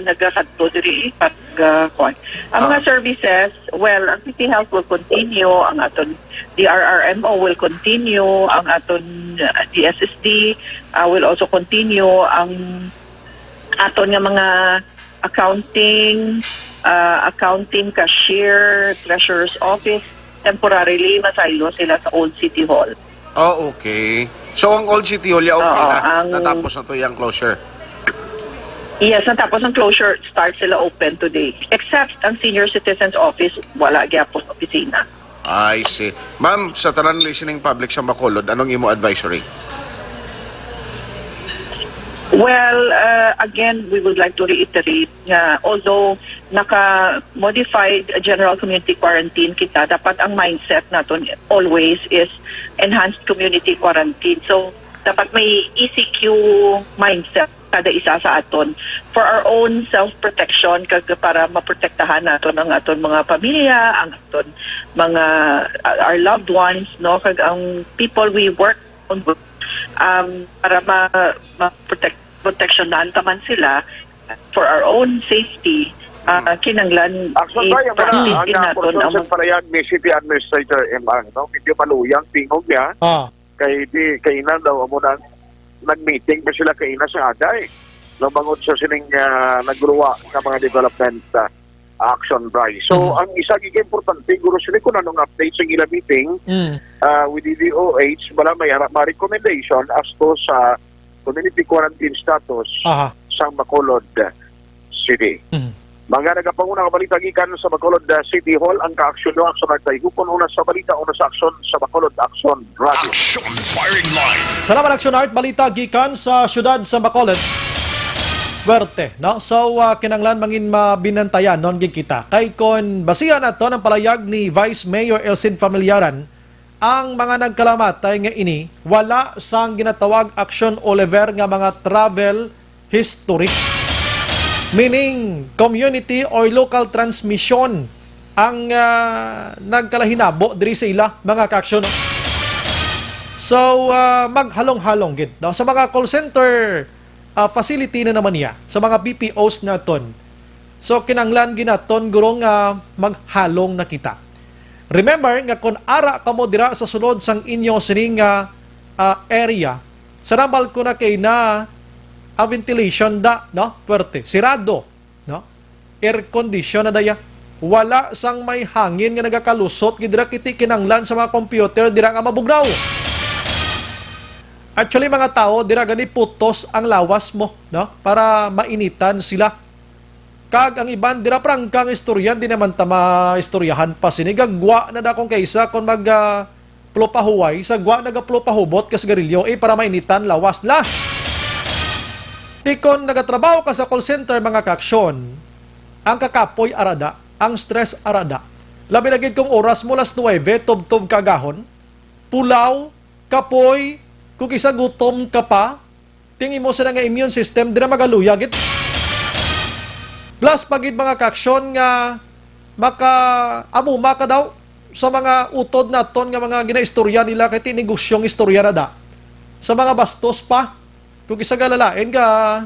nagkakadto diri ang mga services, well, ang City Health will continue, ang aton DRRMO will continue, ang aton DSSD will also continue, ang aton nga mga accounting, cashier, treasurer's office, temporarily masaylo sila sa Old City Hall. Okay. So, ang Old City Hall, okay na? Natapos na to yung closure? Yes, natapos ang closure, start sila open today. Except ang Senior Citizens Office, wala gyapon opisina. I see. Ma'am, sa tanan listening public sa Bacolod, anong imo advisory? Well, again, we would like to reiterate nga although naka-modified general community quarantine kita, dapat ang mindset natin always is enhanced community quarantine. So, dapat may ECQ mindset kada isa sa aton for our own self-protection kag para maprotektahan naton ang aton mga pamilya, ang aton mga our loved ones, no, kag ang people we work on para proteksyonan taman sila for our own safety. Kinanglan i-practice din naton ang parayag ni City Administrator Emang, no, medyo maluyang tingog niya. Kay ina daw amo nang nag-meeting pa sila kaina sa aday. Nabangod sa sining nagruwa ng mga development action drive. So, ang isa giging importante, guro sila kung anong update sa ila meeting with the DOH, wala may recommendation as to sa community quarantine status sa Bacolod City. Mga nagapanguna balita gikan sa Bacolod City Hall, ang ka-aksyon no aksyon ay hukon una sa balita, una sa aksyon sa Bacolod Action Radio. Action Firing Line. Salamat Action Art, balita gikan sa syudad sa Bacolod. Werte, no? So kinanglan mangin mabinantayan non gid kita. Kay kon basihan ato ng palayag ni Vice Mayor Elcid Familiaran, ang mga nagkalamatay nga ini wala sang ginatawag action Oliver nga mga travel history. Meaning, community or local transmission ang nagkalahinabo diri sa ila, mga kaaksyon. No? So, maghalong-halong gid. No? Sa mga call center facility na naman niya, sa mga BPOs naton. So, kinanglan ginaton gurong maghalong na kita. Remember, nga kung ara ka mo dira sa sulod sang inyo sining area, sa nambal ko na kay na ventilation da, no? Puwerte. Sirado, no? Air condition na daya. Wala sang may hangin nga nagakalusot, gidira kiti kinanglan sa mga computer, dira nga mabugnaw. Actually, mga tao, dira gani putos ang lawas mo, no? Para mainitan sila. Kag ang iban, dira prangkang istoryan, di naman tama istoryahan pa sinigagwa na dakong kaysa kung plopahuway, sa gwa nagapplopahubot kas garilyo, para mainitan lawas la. Tikon nagatrabaho ka sa call center mga kaaksyon, ang kakapoy arada, ang stress arada. Labi na gid kung oras mo las 9, tub-tub kagahon, pulaw, kapoy, kung isa gutom ka pa, tingin mo sa nga immune system, di na magaluyagit. Plus, pagid mga kaaksyon nga, maka-amuma ka daw sa mga utod naton nga mga ginaistorya nila kay tinigosyong istorya na da. Sa mga bastos pa, kung isa galalain ka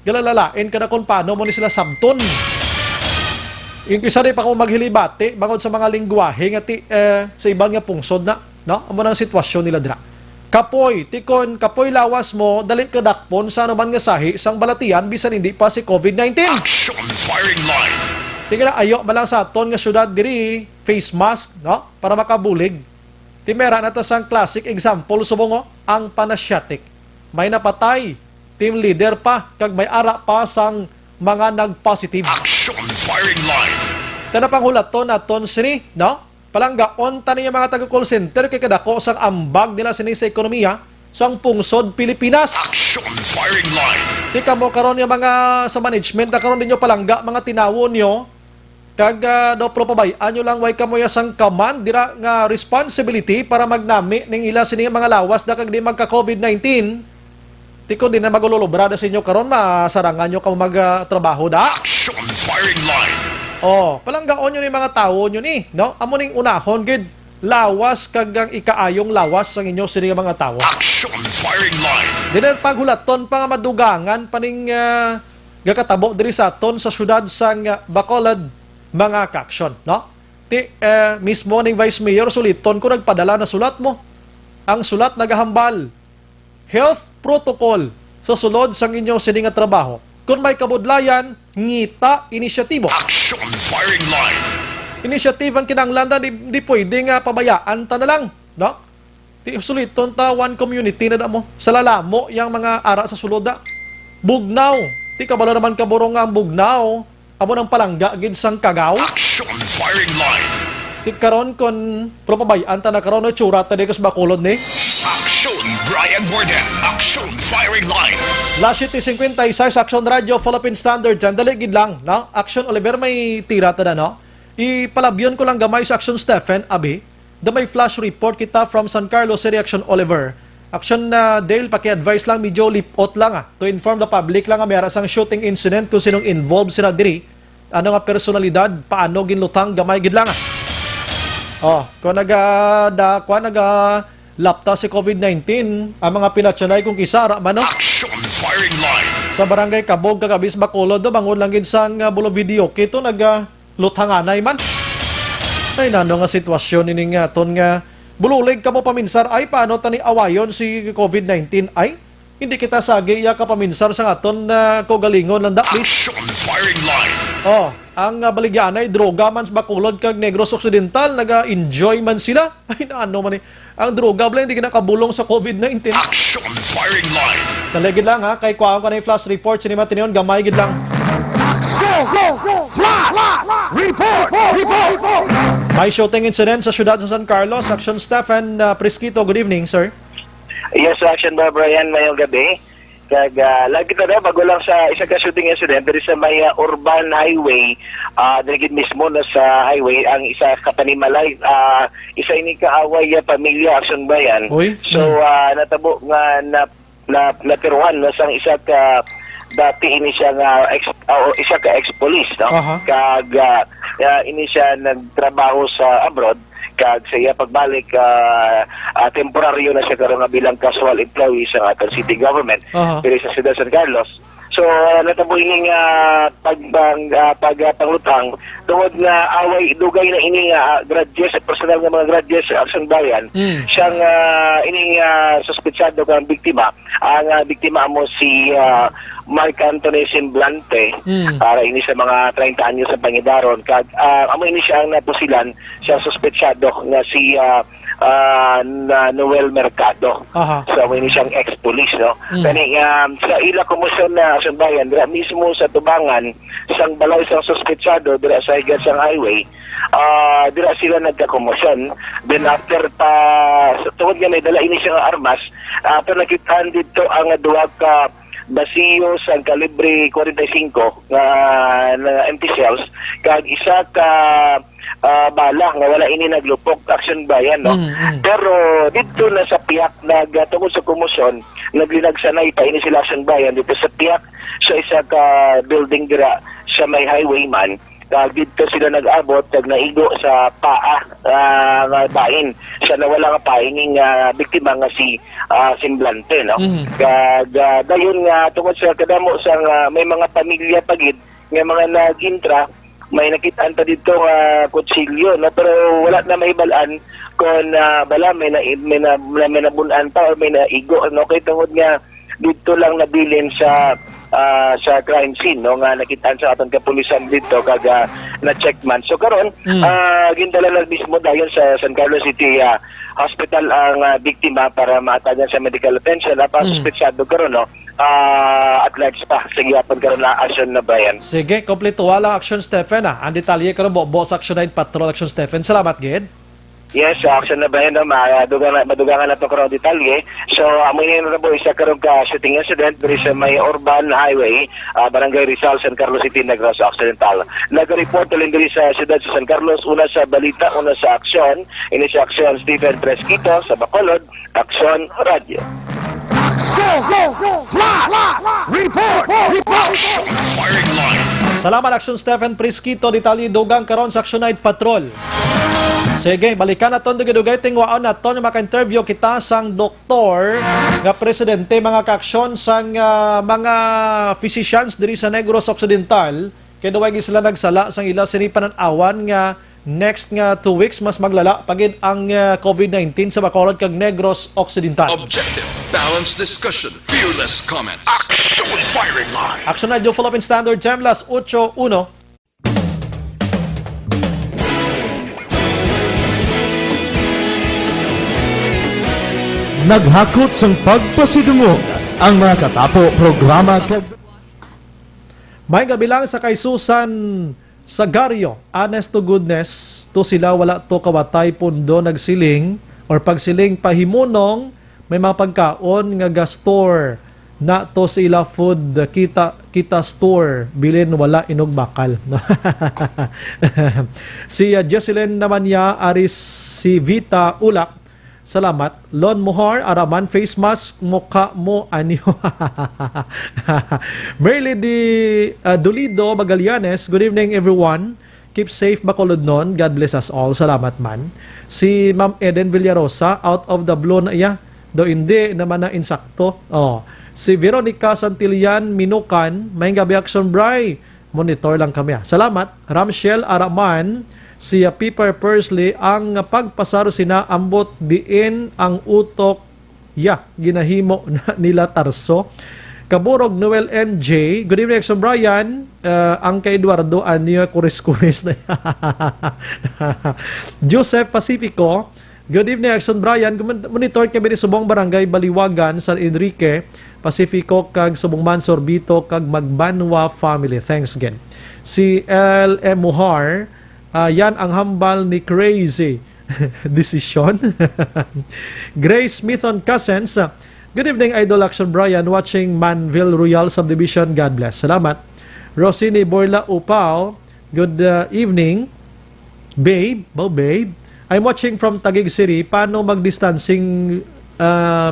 na kung paano mo ni sila sabton. Yung isa rin pa kung maghilibate, bangod sa mga lingwahe nga sa ibang nga pungsod na, no? Amo nang sitwasyon nila dira. Kapoy, tikon, kapoy lawas mo, dali ka dakpon sa naman nga sahi, sang balatian, bisan hindi pa si COVID-19. Action firing line. Tingnan na, ayo malang sa aton nga syudad diri, face mask, no? Para makabulig. Timera na ito sang classic example, subongo, ang Panasiatic. May napatay, team leader pa, kag may ara pa sang mga nag-positive. Action firing line. Tanapanghulat to naton sini, no? Palanggaon tani yung mga taga-call center kay kadako sang ambag nila sini sa ekonomiya sang pungsod Pilipinas. Action firing line. Tika mo karon yung mga sa management na karon ninyo palangga mga tinawon nyo kag do propabayaan nyo lang way kamoya sang kaman dira nga responsibility para magnami ning ila sini mga lawas da kag di magka COVID-19. Tiko din na magulolobrada sa inyo karon masarangan nyo ka magtrabaho da. Action firing line. Oh, palanggaon nyo ni mga tao nyo ni, no? Amo ning unahon gid lawas kag ang ikaayong lawas ang inyo sini mga tao. Action firing line. Dinel paghulaton pa nga madugangan paning gakatabo diri sa aton sa syudad sang Bacolod mga kaaksyon, no? Mismo ning Vice Mayor suliton ko nagpadala na sulat mo. Ang sulat nagahambal. Health protocol sa sulod sang inyo sini nga trabaho. Kung may kabudlayan, ngita inisyatibo. Action firing line. Initiative ang kinanglan di pwede nga pabayaan ta na lang, no? Suliton ta one community na mo. Sa lalamo yang mga ara sa sulod da. Bugnaw. Ti kabalo naman kaborong nga ang bugnaw. Amo nang palangga gid sang Kagaw. Action firing line. Ti karon kon propabayaan ta na karon no tsura ta di kas Bacolod ni. Action Brian Borden. Action firing line. Last 56 Action Radio Philippine Standard dyan. Dali gid lang, no? Action Oliver may tira ta na, no? Ipalabyon ko lang gamay sa Action Stephen Abi. Da may flash report kita from San Carlos City Action Oliver. Action Dale, paki-advise lang, medyo lipot lang to inform the public lang mayara sang shooting incident kung sinong involved sila diri. Ano nga personalidad, paano ginlutang gamay gid lang. Oh, kung lapta si COVID-19, ang mga pinatsanay kung kisara man, no? Action firing line. Sa barangay Kabog, Kakabis, Bacolod, bangon lang gid sang bulo video. Kito luthanganay man. Ay, nano nga sitwasyon ini nga ton nga bululig ka mo paminsar ay paano tani awayon si COVID-19 ay hindi kita sagi ya ka paminsar sa aton na kogalingon lang da please. Action firing line. Oh, ang baligyan ay droga man sa Bacolod kag Negros Occidental naga-enjoy man sila. Ay naano man ang droga bala hindi kinakabulong sa COVID-19. Action firing line. Taligid lang ha kay kuha ko na flash report sinima tiniyon gamay gid lang. May shooting incident sa syudad sa San Carlos. Action Stephen Presquito, good evening, sir. Yes, Action Brian, mayong gabi. Kag lagi na bago lang sa isa ka shooting incident diri sa may urban highway, diri mismo na sa highway ang isa ka Panimalay, isa ini kaaway pamilya Action Brian. So natabo nga natiruhan na sang isa ka dati ini siya nga isa ka ex-police, no? Kag ini siya nagtrabaho sa abroad kag siya pagbalik temporaryo na siya karon nga bilang casual employee sa ating city government diri sa Ciudad San Carlos. So natabo ini nga pagpanglutang tungod nga away dugay na ini nga graduates personal nga mga graduates sa Action Bayan siyang ini suspetsado kang biktima. Ang biktima mo si Mark Anthony Semblante para ini sa mga 30 anyo sa Pangidaron kag amo ini siya ang napusilan siya suspetsado nga si Noel Mercado. So ini siyang ex-police, no? Kani sa ila komisyon na Action Bayan dira mismo sa tubangan sang balay sang suspetsado dira sa higat sang highway dira sila nagka-komosyon. Then after tungod nga may dala ini siyang armas after nakitaan dito ang duwa ka basiyo sa kalibre 45 na empty shells kag isa ka bala nga wala ini naglupok Action Bayan, no? Pero dito na sa piyak tungod sa kumusyon naglinagsanay pa ini sila Action Bayan dito sa piyak sa isa ka building dira sa may highwayman. Dito sila nag-abot, naigo sa paa nga bain. Siya na wala nga painging biktima nga si Simblante, no? Dayon nga, tungkol sa kadamo sa may mga pamilya pagid, may mga nag-intra, may nakitaan ta dito nga kutsilyo, no? Pero wala na mahibalaan kung bala may nabunan pa o may naigo, no? Kaya tungkol nga, dito lang nabilin sa crime scene, no, nga nakitaan sa aton kapulisan dito kaga na check man. So karon gindala lang mismo dayon sa San Carlos City Hospital ang biktima para maatagan sa medical attention. Suspetsado karon, no, at large pa sa gihapon karon na Action na Bayan. Sige, kompleto wala Action Stephen ang detalye karon boss Action 9 Patrol Action Stephen. Salamat gid. Yes, Action na Bayan, no, madugangan na ito karon detalye. So, amoy na po isa karon ka shooting incident diri sa may Urban Highway, Barangay Rizal, San Carlos City, Negros Occidental. Nag-report ulit diri sa siyudad sa San Carlos, una sa balita, una sa aksyon. Ini sa aksyon Stephen Fresquito sa Bacolod, Action Radio. Salamat Action Stephen Fresquito, detalye dugang karon sa Action Night Patrol. Sige, balikan naton dugay-dugay tingwaon naton maka-interview kita sang doktor nga presidente mga kaaksyon sang mga physicians diri sa Negros Occidental kay duway sila nagsala sang ila sinipanan awan nga next nga 2 weeks mas maglala pagid ang COVID-19 sa Bacolod kag Negros Occidental. Objective, balanced discussion, fearless comments. Action firing line. Action Radio Philippine Standard Time las 8:01. Naghakot sang pagpasidungog ang mga katapo programa kag may gabi lang sa kay Susan Sagario, honest to goodness, to sila wala to kawatay pundo nagsiling or pagsiling pahimunong may mga pagkaon nga gastor na to sila food kita store bilin wala inog bakal. Si Jocelyn naman niya aris si Vita Ulak. Salamat. Lon Mohar, Araman, face mask, mukha mo, anyo. Merly Dolido, Magallanes, good evening everyone. Keep safe, Bacolod non. God bless us all. Salamat man. Si Ma'am Eden Villarosa, out of the blue na iya. Do hindi naman na insakto. Oh. Si Veronica Santillan, Minukan, may gabi Action Bray. Monitor lang kami. Salamat. Ramshel Araman, si Piper Persley, ang pagpasar sina ambot diin ang utok ginahimo na nila Tarso. Kaburog Noel NJ, good evening Action Brian, ang kay Eduardo anyo kuris-kuris na Joseph Pacifico, good evening Action Brian, monitor kami ni Subong Barangay Baliwagan, San Enrique, Pacifico kag Subong Man Sorbito kag Magbanwa family. Thanks again. Si L.M. Muhar, yan ang hambal ni Crazy Decision. Grace Smithon Cousins, good evening Idol Action Brian, watching Manville Royal Subdivision. God bless. Salamat. Rosini Borla Upao, good evening. Babe, babe. I'm watching from Taguig City. Paano mag-distancing,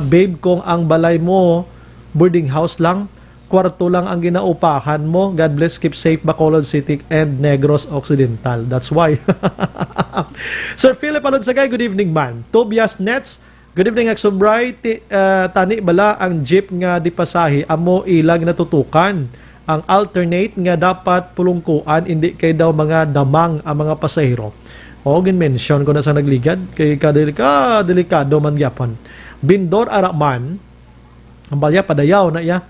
babe, kung ang balay mo boarding house lang? Kwarto lang ang ginaupahan mo. God bless, keep safe, Bacolod City and Negros Occidental. That's why. Sir Philip Alonsagay, good evening man. Tobias Nets, good evening Action Bright. Tani bala ang jeep nga dipasahi, amo ilag natutukan. Ang alternate nga dapat pulungkuan, hindi kay daw mga damang ang mga pasahero. O, gin-mention ko na sa nagligad, kay delikado man gyapon. Bindor Araman, ang balya padayaw na iya.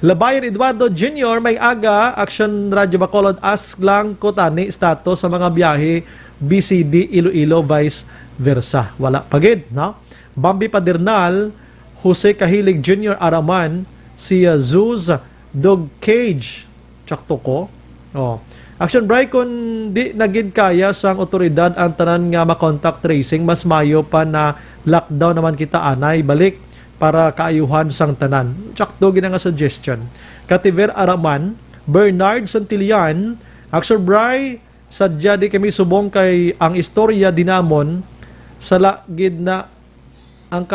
Labayan Eduardo Jr. may aga Action Radio Bacolod, ask lang ko tani status sa mga biyahe BCD Iloilo vice versa. Wala pagid, no? Bambi Padernal, Jose Kahilig Jr. Araman, si Zuz Dog Cage, tsakto ko. Oh. Action Bright, kung di nagid kaya sang otoridad ang tanan nga ma-contact tracing, mas mayo pa na lockdown naman kita anay balik para kaayuhan sang tanan. Tsakto gina nga suggestion. Kativer Araman, Bernard Santillan, Axel Bray, sadya di kami subong kay ang istorya dinamon sa lagid na ang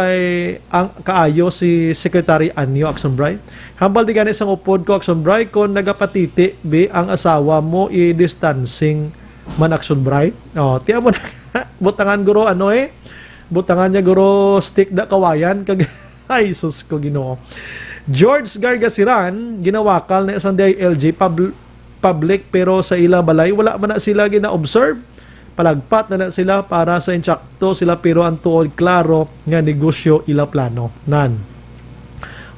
kaayo si Secretary Anyo Axel Bray. Hambal di gani sang upod ko Axel Bray kung nagapatiti bi ang asawa mo i-distancing man Axel Bray. Tiya mo na butangan guro butangan niya guro stick da kawayan kag ay sus ko Ginoo. George Gargasiran ginawakal na isang DILG public pero sa ila balay wala man na sila gina-observe. Palagpat na sila para sa insyakto sila pero ang tuod klaro nga negosyo ila plano. Nan.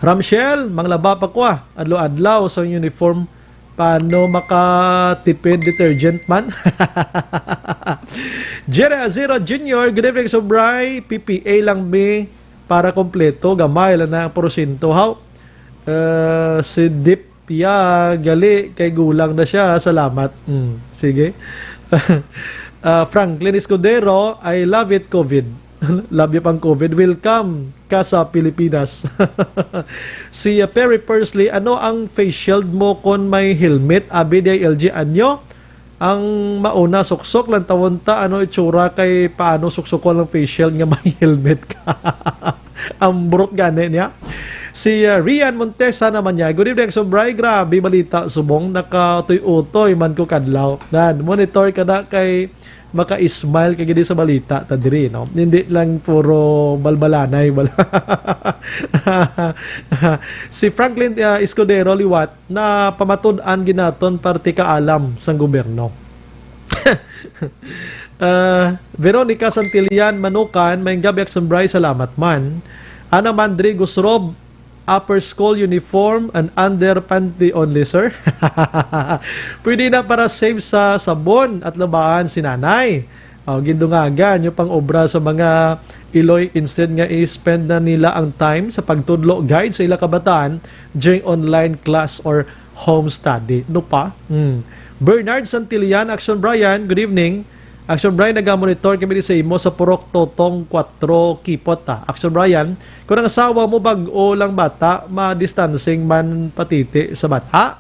Ramshel, manglaba pa ko adlaw-adlaw sa uniform paano makatipid detergent man. Jerry Azero Jr., good evening Sobray, PPA lang mi para kompleto, gamay lang na ang porsyento. How? Si Dipya, gali, kay gulang na siya, salamat. Sige. Franklin Escudero, I love it COVID. Love you pang COVID. Welcome ka sa Pilipinas. Si Perry Persley, ano ang face shield mo kung may helmet? Abi di LG anyo? Ang mauna suksok lang tawon-ta ano itsura kay paano suksokon ng face shield nga may helmet ka. Ang burot gani niya. Si Rian Montesa naman niya. Good evening, Sobray. Grabe balita subong nakatoy-utoy man ko kadlaw. Nan monitor kada kay maka-smile kay gidi sa balita ta diri no. Hindi lang puro balbalanay Si Franklin Escudero liwat na pamatud-an ginaton parte kaalam sang gobyerno. Veronica Santillan Manukan, may gabi ak Sobray, salamat man. Ana Mandri Gusrob, upper school uniform and under panty only, sir. Pwede na para save sa sabon at labahan si nanay. Gindungagan yung pang obra sa mga Iloy instead nga i-spend na nila ang time sa pagtudlo guide sa ila kabataan during online class or home study. No pa? Bernard Santillan, Action Brian, good evening. Action Brian, nag-monitor kami sa imo sa Purok Totong 4 Kipot. Action Brian, kung ang asawa mo bag-o lang bata, ma-distancing man patiti sa bata.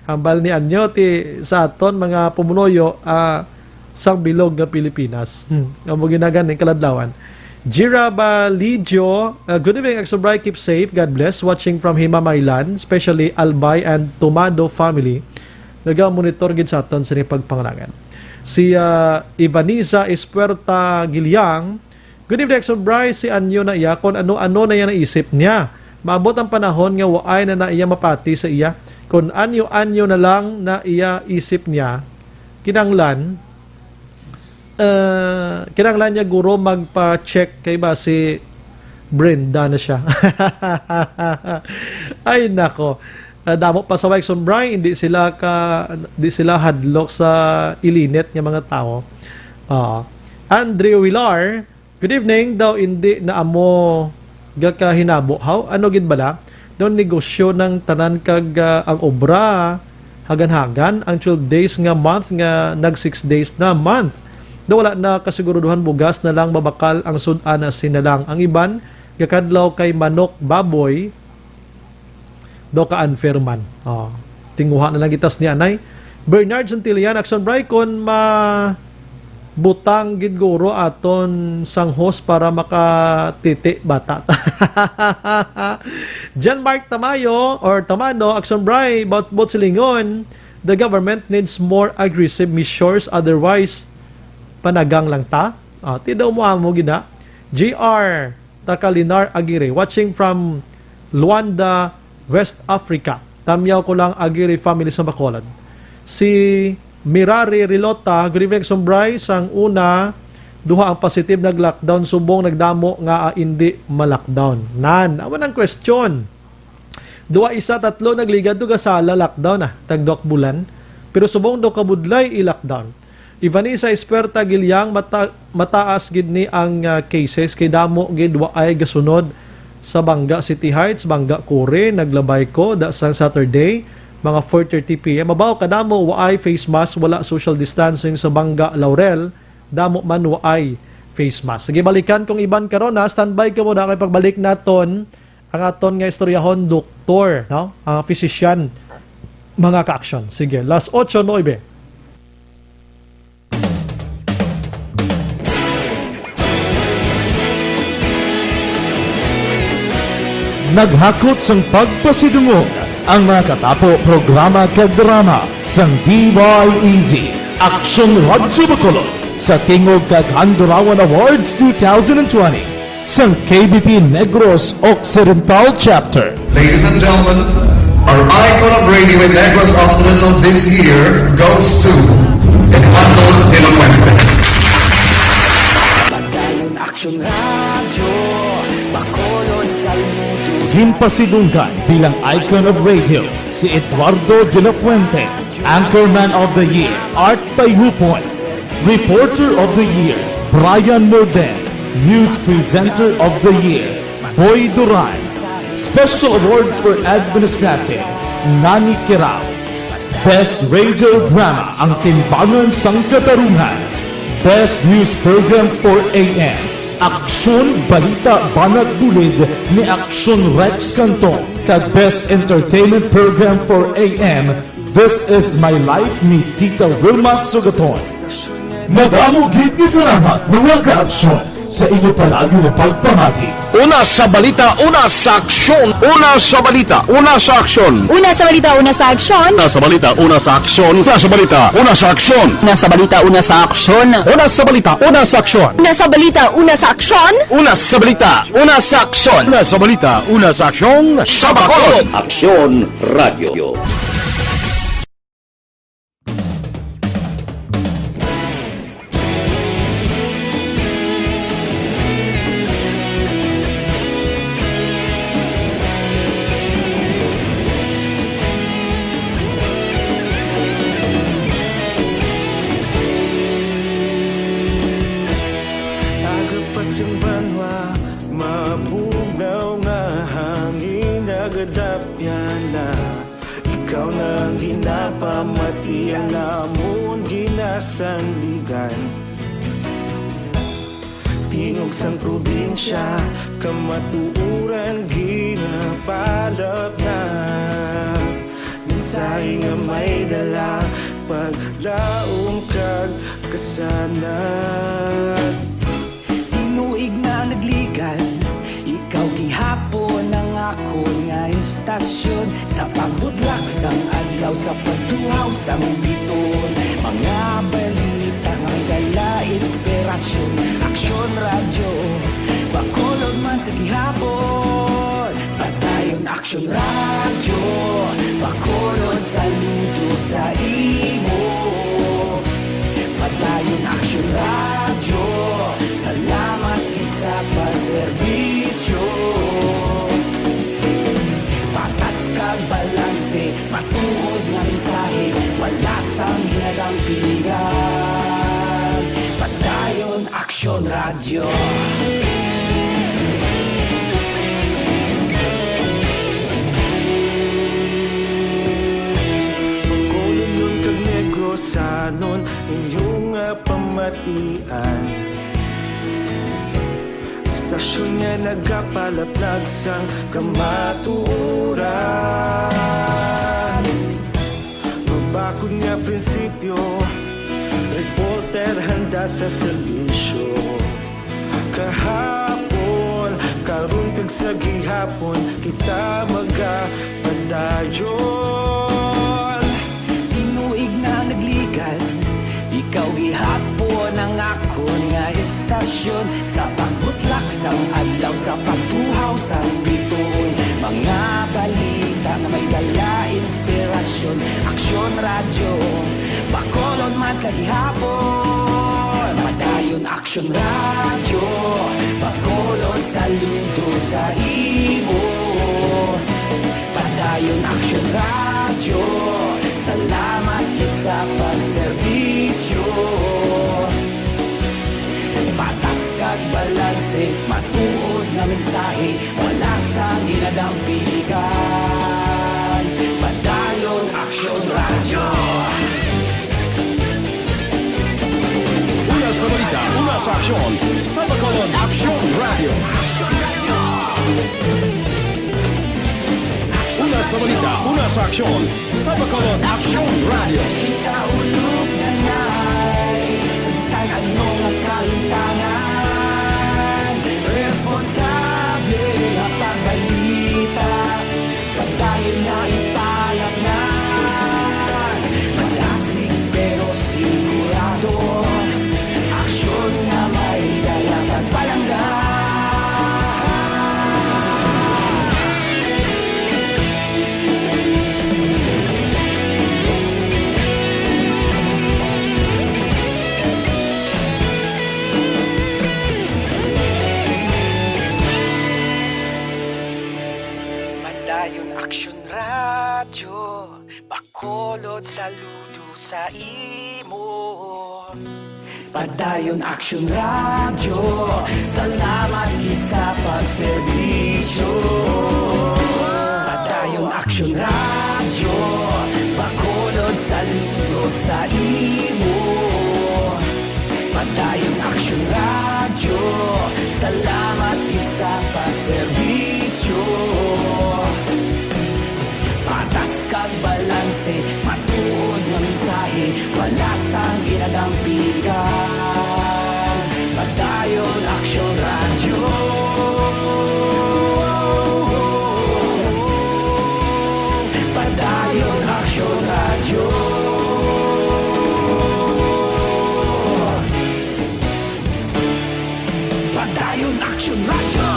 Hambal ni Anyo, sa aton mga pumunoyo, sang bilog ng Pilipinas. Ang mo ginaganing kaladlawan. Jira Baligio, good evening, Action Brian, keep safe, God bless, watching from Himamaylan, especially Albay and Tumado family. Nag-monitor gid sa aton sa pagpangalangan. Si Ivaniza Espuerta Gilyang, good evening, Sobray, si Anyo na iya, kung ano-ano na iya naisip niya. Maabot ang panahon nga waay na iya mapati sa iya. Kung anyo-anyo na lang na iya isip niya, kinanglan niya guro magpa-check kay ba si Brenda na siya. Ay nako. Damo pa sa Wixon Bray, hindi sila hadlok sa ilinet ng mga tao. Andrew Villar, good evening daw, hindi na amo gakahinabo. How? Ano gid bala? Doon negosyo ng tanan kag ang obra hagan-hagan ang 12 days nga month nga nag 6 days na month. Do wala na kasiguruduhan bugas na lang babakal ang sud-ana sinalang. Ang iban gakadlaw kay manok baboy do ka unfair man. Tinguha na lang itas ni anay. Bernard Santillan, Action Bray, kon butang gid guro aton sang host para makatiti bata. John Mark Tamayo or Tamano, Action Bray, both silingon, the government needs more aggressive measures, otherwise panagang lang ta. Tidaw mo amo gina. JR Takalinar Aguirre, watching from Luanda, West Africa. Tamyaw ko lang Aguirre family sa Bacolod. Si Mirari Rilota, good evening, Sombray, sang una, duha ang positive nag-lockdown, subong nagdamo nga hindi ma-lockdown. Awan ang question. Duha isa tatlo nagligad do gasala lockdown tagdok bulan, pero subong do kabudlay i-lockdown. Ivanisa Espuerta Gilyang, mataas gid ni ang cases kay damo gid waay gasunod sa Banga City Heights, Banga Kure, naglabay ko sang Saturday, mga 4:30 PM. Mabaw kadamo waay face mask, wala social distancing sa Banga Laurel, damo man waay face mask. Sige, balikan kung iban karon na standby ka mo na kay pagbalik naton ang aton nga istoryahon doktor, no? Ang physician mga ka-action. Sige, last 8:09. Naghakot sang pagpasidungog ang mga katapo programa kag drama sang DYEZ Aksyon Radyo Bacolod sa Tingog kag Handurawan Awards 2020 sang KBP Negros Occidental Chapter. Ladies and gentlemen, our icon of radio in Negros Occidental this year goes to Eduardo de la Fuente. Pagdayon Aksyon Radyo Bacolod saludo. Himpasidunggan bilang icon of radio si Eduardo de la Fuente, Anchorman of the Year, Art Tayhupoy, Reporter of the Year, Brian Morden, News Presenter of the Year, Boy Duran, Special Awards for Administrative, Nani Kirao, Best Radio Drama ang Timbangan sang Katarungan, Best News Program for AM, Aksyon Balita Banat Bulid ni Aksyon Rex Canton, kag Best Entertainment Program for AM, This Is My Life ni Tita Wilma Sugaton. Madamo gid ni salamat mga ka-aksyon sa inyo palagi na pagpamati. Una sa balita, una sa aksyon. Una sa balita, una sa aksyon. Una sa balita, una sa aksyon. Una sa balita, una sa aksyon. Una sa balita, una sa aksyon. Una sa balita, una sa aksyon. Una sa balita, una sa aksyon. Una sa balita, una sa aksyon. Una sa balita, una sa aksyon. Una sa balita, una sa aksyon. Sa Bacolod. Aksyon Radio. Tingog sang probinsya, kamatuuran ginapalap na. Minsay nga may dala, paglaom kag kasanat. Tinuig na nagligan, ikaw gihapon ang ako nga istasyon. Sa pagbudlak sang adlaw, sa pagtuhaw sang biton. Mga balita nga dala inspirasyon. Aksyon Radyo Bacolod man sa gihapon. Padayon Aksyon Radyo Bacolod saludo sa imo. Padayon Aksyon Radyo, salamat isa pa serbisyo. Patas kag balanse, matuod nga mensahe, wala sang ginadang piligan. Padayon Aksyon Radyo. Bacolod nun kag Negrosanon, inyong pamatian. Istasyon nga nagapalaplag sang kamatuuran. Mabakod nga prinsipyo, reporter handa sa serbisyo. Kahapon, karon kag sa gihapon, kita magapadayon. Tinuig na nagligan, ikaw gihapon ang ako nga istasyon. Sa pagbutlak sang adlaw, sa pagtuhaw sang biton. Mga balita na may dala inspirasyon. Aksyon Radyo Bacolod man sa gihapon. Padayon Aksyon Radyo Bacolod saludo sa imo. Padayon Aksyon Radyo, salamat sa pagserbisyo. Patas kag balanse, matuod na mensahe, wala sang ginadang piligan. Padayon Aksyon Radyo. Una sa balita, una sa sa aksyon sa Bacolod Action Radio. Una sa balita, una sa aksyon sa Bacolod Action Radio. Ikaulog na na'y sagsag anong ang kalintangan. Responsable na pagbalita, pagdahil na ipalak na. Malasig pero sigurado, aksyon na may dalang at palanggan. Aksyon Radyo, Bacolod, saludo sa imo. Padayon Aksyon Radyo, salamat gid sa pagserbisyo. Padayon Aksyon Radyo, Bacolod, saludo sa imo. Padayon Aksyon Radyo, salamat gid sa pagserbisyo. Patas kag balanse, matuod nga mensahe, wala sang ginadampigan. Padayon Aksyon Radyo. Padayon Aksyon Radyo. Padayon Aksyon Radyo.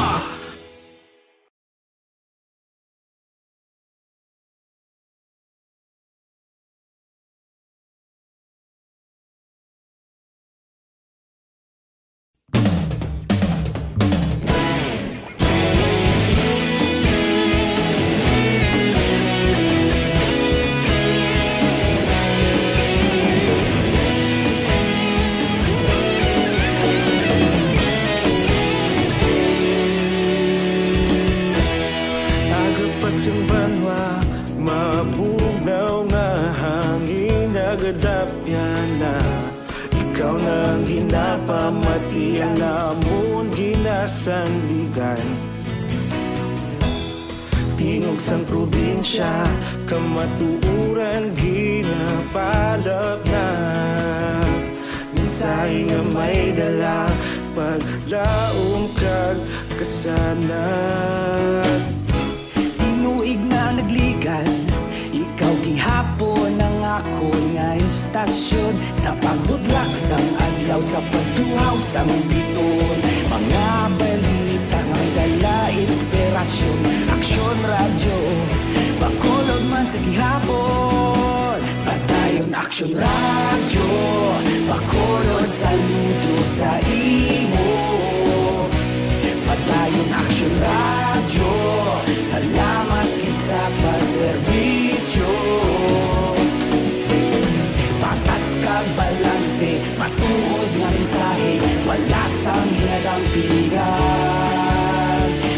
Sandigan tingog sang probinsya, kamatuuran ginapalap na. Mensahe nga may dala, paglaom kag kasanat. Tinuig na nagligan, ikaw gihapon ang ako nga istasyon. Sa pagdudlak sang adlaw, sa pagduhaw sang biton. Mga balita may dala inspirasyon. Aksyon Radyo, Bacolod man sa gihapon. Padayon Aksyon Radyo, Bacolod, saludo sa imo. Padayon Aksyon Radyo, salamat kisa pagserbisyo. Patas kag balanse, matuod nga mensahe, wala sang ginadampigan.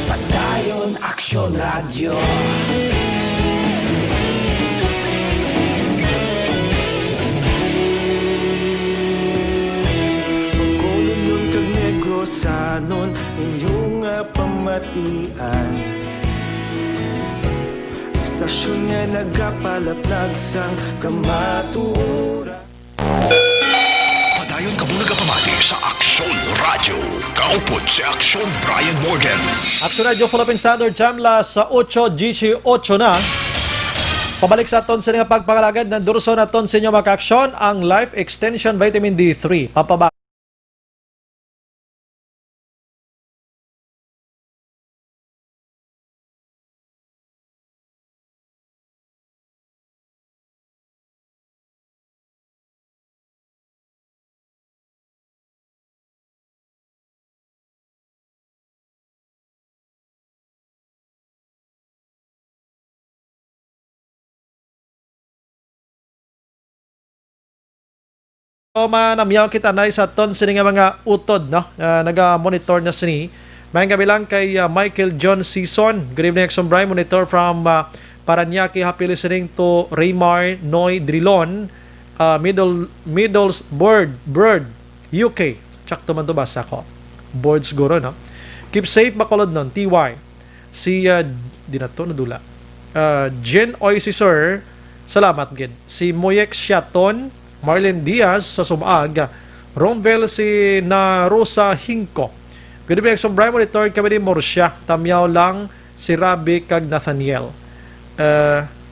Padayon Aksyon Radyo. Bacolod nun kag Negrosanon, inyong pamatian. Stasyon nga nagapalaplag sang kamatuoran. Padayon kabulaga pamati sa Aksyon Radio. Kaupod si Aksyon Brian Morgan. Aksyon Radio Philippine Standard Time sa 8:18 na. Pabalik sa aton sa nga pagpangalagad ng durso na aton sa inyo maka-aksyon ang Life Extension Vitamin D3. Papaba. Manamyaw kita na sa ton sini nga mga utod no naga-monitor na sini. May kabilang kay Michael John Season. Good evening, Action Brian. Monitor from Paranaque. Happy listening to Raymar Noy Drilon, Middlesbrough, UK. Tsakto man to basa ko. Board siguro, no? Keep safe, Bacolod nun. TY. Si, di na to, nadula. Jen Oy si Sir, salamat, gid. Si Moyek Siaton, Marlene Diaz sa Sumag, Romvel si na Rosa Hinko. Good evening, Sombray Monitor, kami ni Morsya. Tamyaw lang si Rabi kag Nathaniel.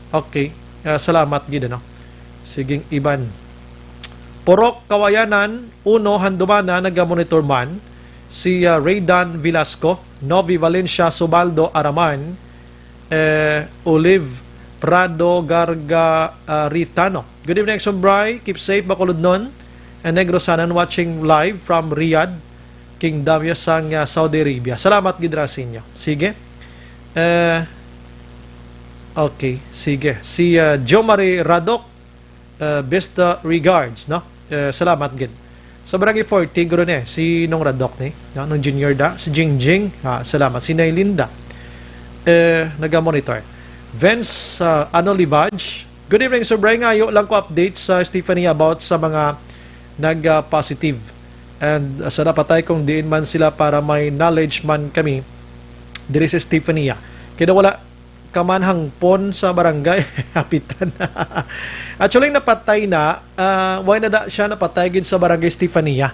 Okay. Salamat, gid, no? Siging iban. Porok Kawayanan, Uno Handumana, naga-monitor man. Si Raydan Velasco, Novi Valencia Subaldo Araman, Olive Prado Gargaritano. Good evening, Sombray. Keep safe, Bacolod nun. And Negro Sanan watching live from Riyadh, Kingdom sang Saudi Arabia. Salamat, gid ra sa inyo. Sige. Okay, sige. Si Jo Marie Radok, best regards, no? Salamat, gid. Sa Barangay 40, guro ni, si nung Radok ni, no? Nung junior da, si Jingjing, salamat. Si Nailinda, naga-monitor. Vince Libaj, good evening, Sir Brian. Ngayon lang ko update sa Stephanie about sa mga nag-positive. And sa napatay kung diin man sila para may knowledge man kami, diri sa Stephanie. Kaya wala kamanhang pon sa barangay, hapitan. Actually, napatay na, why na da siya napatay gid sa barangay Stefania.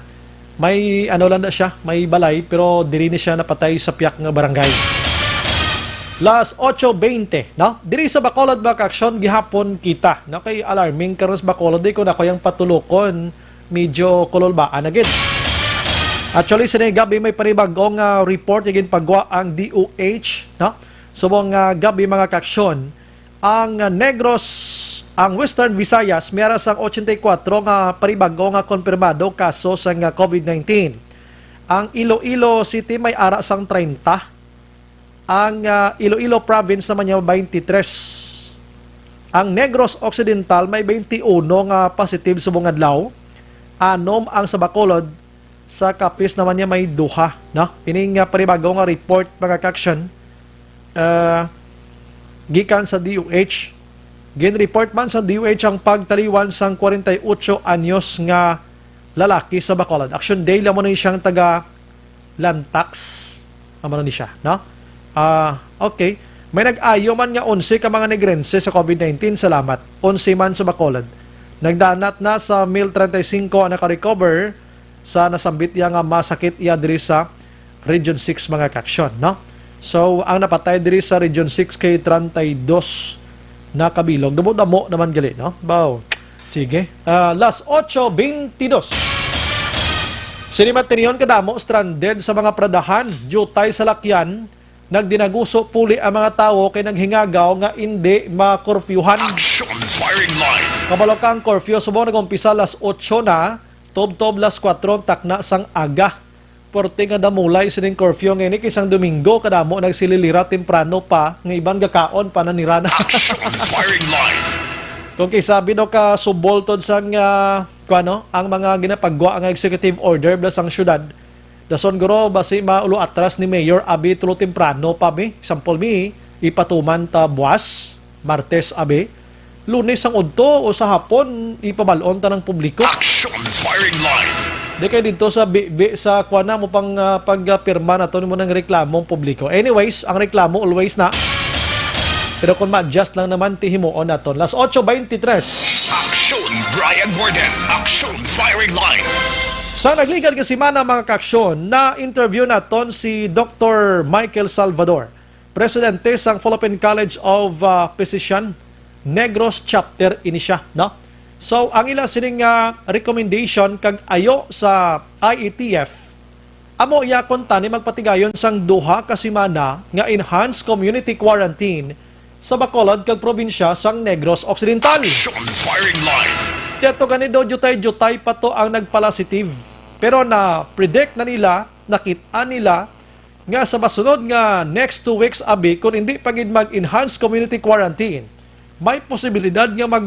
May ano lang da siya, may balay, pero diri ni siya napatay sa piyak nga barangay. Las 8:20, no? Diri sa Bacolod Bakaksyon gihapon kita. No, kay alarming karon sa Bacolod, di ko na koyang patulokon, medyo kulolbaan agad. Actually, sa gabi may panibagong report igin pagwa ang DOH, no? Subong gabi mga kaksyon, ang Negros, ang Western Visayas, mayroon sang 84 nga paribago nga konfirmado kaso sa COVID-19. Ang Iloilo City may ara sang 30. Ang Iloilo Province naman niya 23. Ang Negros Occidental may 21 nga positive subong adlaw. Anom ang sa Bacolod, sa Capiz naman niya may 2, no? Ining paribago nga report mga kaksyon. Gikan sa DOH, gin-report man sa DOH ang pagtaliwan sang 48 anyos nga lalaki sa Bacolod. Action day lamon ni siyang taga Lantax, amano ni siya, no? Okay, may nag-ayo man nga 11 ka mga negrense sa COVID-19, salamat. 11 man sa Bacolod. Nagdanat na sa 1035 ang naka-recover sa nasambit iya nga masakit iya diri sa Region 6 mga kaksyon, no? So, ang napatay diri sa Region 6 kay 32 na kabilog. Damo-damo naman gali, no? Bow. Sige. Las 8:22. Sinimatinion kadamo stranded sa mga pradahan. Jutay sa lakyan. Nagdinaguso puli ang mga tao kay naghingagaw nga hindi makurfyuhan. Action firing line. Kabalokang curfew. Subong nag-umpisa las 8 na. Tob-tob las 4 takna sang aga. Porte nga damulay sining curfew ngayon isang Domingo kadamo nagsililira temprano pa ng ibang gakaon pa nanirana. Action firing line. Kung sabi no ka suboltod sang ang mga ginapagwa ang executive order blas ang syudad. Dason guro basi maulo atras ni Mayor abi tulo temprano pa mi. Example mi ipatuman ta buwas, Martes abi, Lunes ang udto o sa hapon ipabalon ta ng publiko. Action firing line. Di kayo dito sa sa kuwana mo pang pagpirma na to mo ng reklamong publiko. Anyways, ang reklamo always na. Pero kung ma-adjust lang naman tihimoon na to. Las 8:23. Action Brian Morden. Action firing line. Sa nagligad kasi mana mga kaksyon, na interview naton si Dr. Michael Salvador, presidente sang Philippine College of Physicians, Negros Chapter ini siya, no? So, ang ila sining recommendation kag ayo sa IETF, amo iya konta ni magpatigayon sang duha ka semana nga enhanced community quarantine sa Bacolod kag probinsya sang Negros Occidental. Action firing line. Teto ganido jutay-jutay pa to ang nagpositive. Pero na predict na nila, nakita nila nga sa masunod nga next 2 weeks abi kung hindi pagid mag-enhanced community quarantine, may posibilidad nga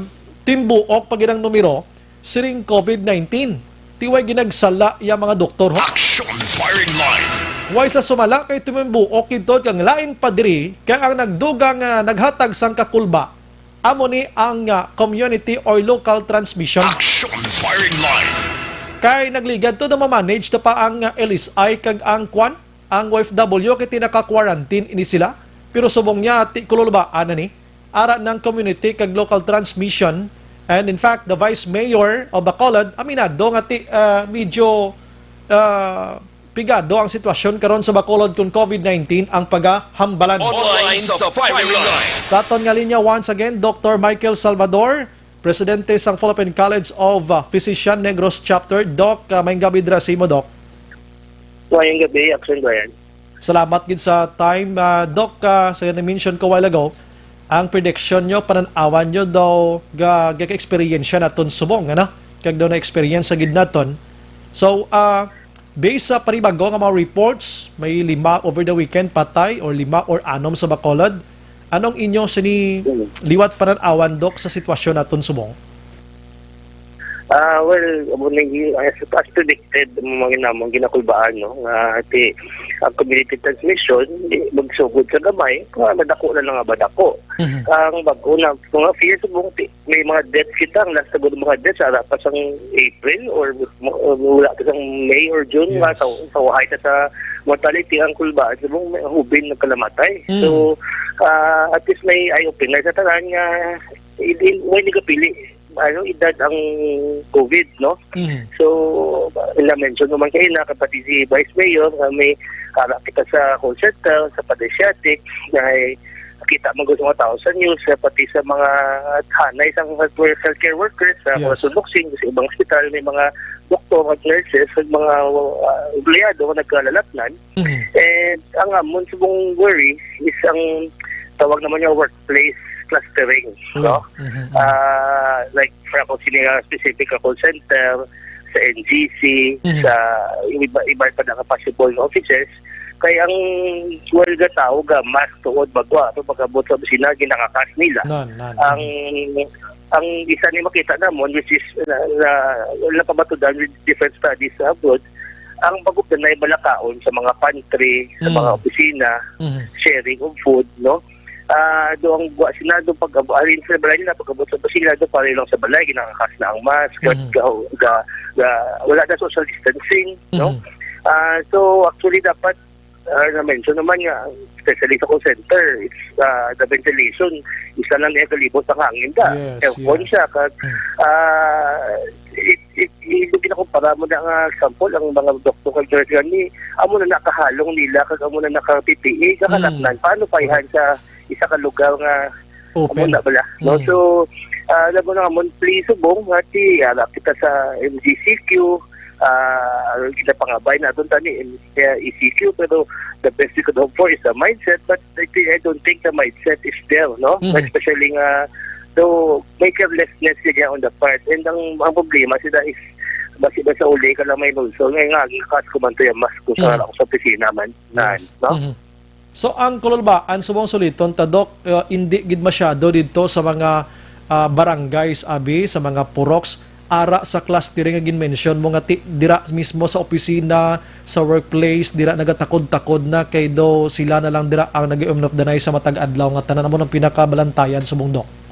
timbuok pag inang numero siring COVID-19. Tiway ginagsala yung mga doktor. Action firing line. Wais la sumala kay timbuok ito kang lain padiri kaya ang nagdugang naghatag sang kakulba amo ni ang community or local transmission. Action firing line. Kay nagligad to na ma-manage to pa ang LSI kag ang kwan, ang OFW kay tinaka-quarantine ini sila. Pero subong niya ti kululba ana ni ara ng community kag local transmission. And in fact, the Vice Mayor of Bacolod aminado nga ti medyo pigado ang sitwasyon karon sa Bacolod kung COVID-19 ang pagahambalan. Online sa firing line. Sa aton nga linya once again, Dr. Michael Salvador, Presidente sang Philippine College of Physician Negros Chapter. Doc, mayong gabi dira sa imo, Doc. Mayong gabi, Action Brian. Salamat gid sa time. Doc, sa na-mention ko while ago, ang prediction nyo, pananawan nyo daw ga-experience naton subong, ano? Kag daw na-experience sa gid naton. So, based sa panibago nga mga reports, may 5 over the weekend patay or 5 or 6 sa Bacolod. Anong inyo liwat pananawan, Dok, sa sitwasyon naton subong? Well, as predicted, mga namang ginakulbaan, no? Ang community transmission, magsugod sa gamay, madako na lang badako. Ang bago na, mga fears subong, may mga deaths kita, ang last na mga deaths, ara pa sang April or wala pa sang May or June, sa wahay sa mortality ang kulbaan, subong may hubin na kalamatay. So, at least may eye-opener sa tanan nga, hindi ka pili edad ang COVID, no? So, na-mention naman kayo na kapatid si Vice Mayor, may harap kita sa call center, sa Padesiatic, na kita mo gusto mga tao sa news, pati sa mga hanay sa healthcare workers, sa mga sunluksing, sa ibang hospital, may mga doktor at nurses, at mga empleyado na nagkalalatnan. And ang amon subong worry is ang tawag naman yung workplace clustering, no? Like for ako sila specific call center, sa NGC, sa iba pa na possible offices, kaya ang huwalga tao ga mas tuod bagwa ito pagkabot sa opisina ginakakas nila. Ang isa ni makita namon, which is napabatudan with different studies abroad, ang bago na ibalakaon sa mga pantry, sa mga opisina, sharing of food, no? Doang buwa sila doon pag-abalin sa balay nila, pag-abot sa sila doon para lang sa balay, ginakakas na ang mask, wala na social distancing, no? So actually dapat na-mention naman nga, especially sa call center, it's the ventilation, isa lang niya kalibot ang hangin ka. Aircon siya. Hindi pinakumpara mo na nga example, ang mga doktor kag George ni, amo na nakahalong nila, kag amo na naka-PPE, kakalaknan. Paano pa ihan sa isa ka lugar nga amo na bala? No? So, lago na amon, please subong, harap kita sa MGCQ, kita pangabay na doon tani ECQ, pero the best you could hope for is the mindset, but I don't think the mindset is there, no? Especially nga so may carelessness siya on the part, and ang problema sila is basi ba sa uli ka lang may nulso ngayon nga gikas ko man to yung mask ko sa opisina man no? So ang kululbaan subong suliton ta, Dok, hindi gid masyado dito sa mga barangays abi, sa mga puroks, ara sa clustering nga gin-mention mo nga dira mismo sa opisina, sa workplace, dira nagatakod-takod na kay do sila na lang dira ang nag-iumnop danay sa matag adlaw nga tanan mo ng pinakabalantayan subong, Dok.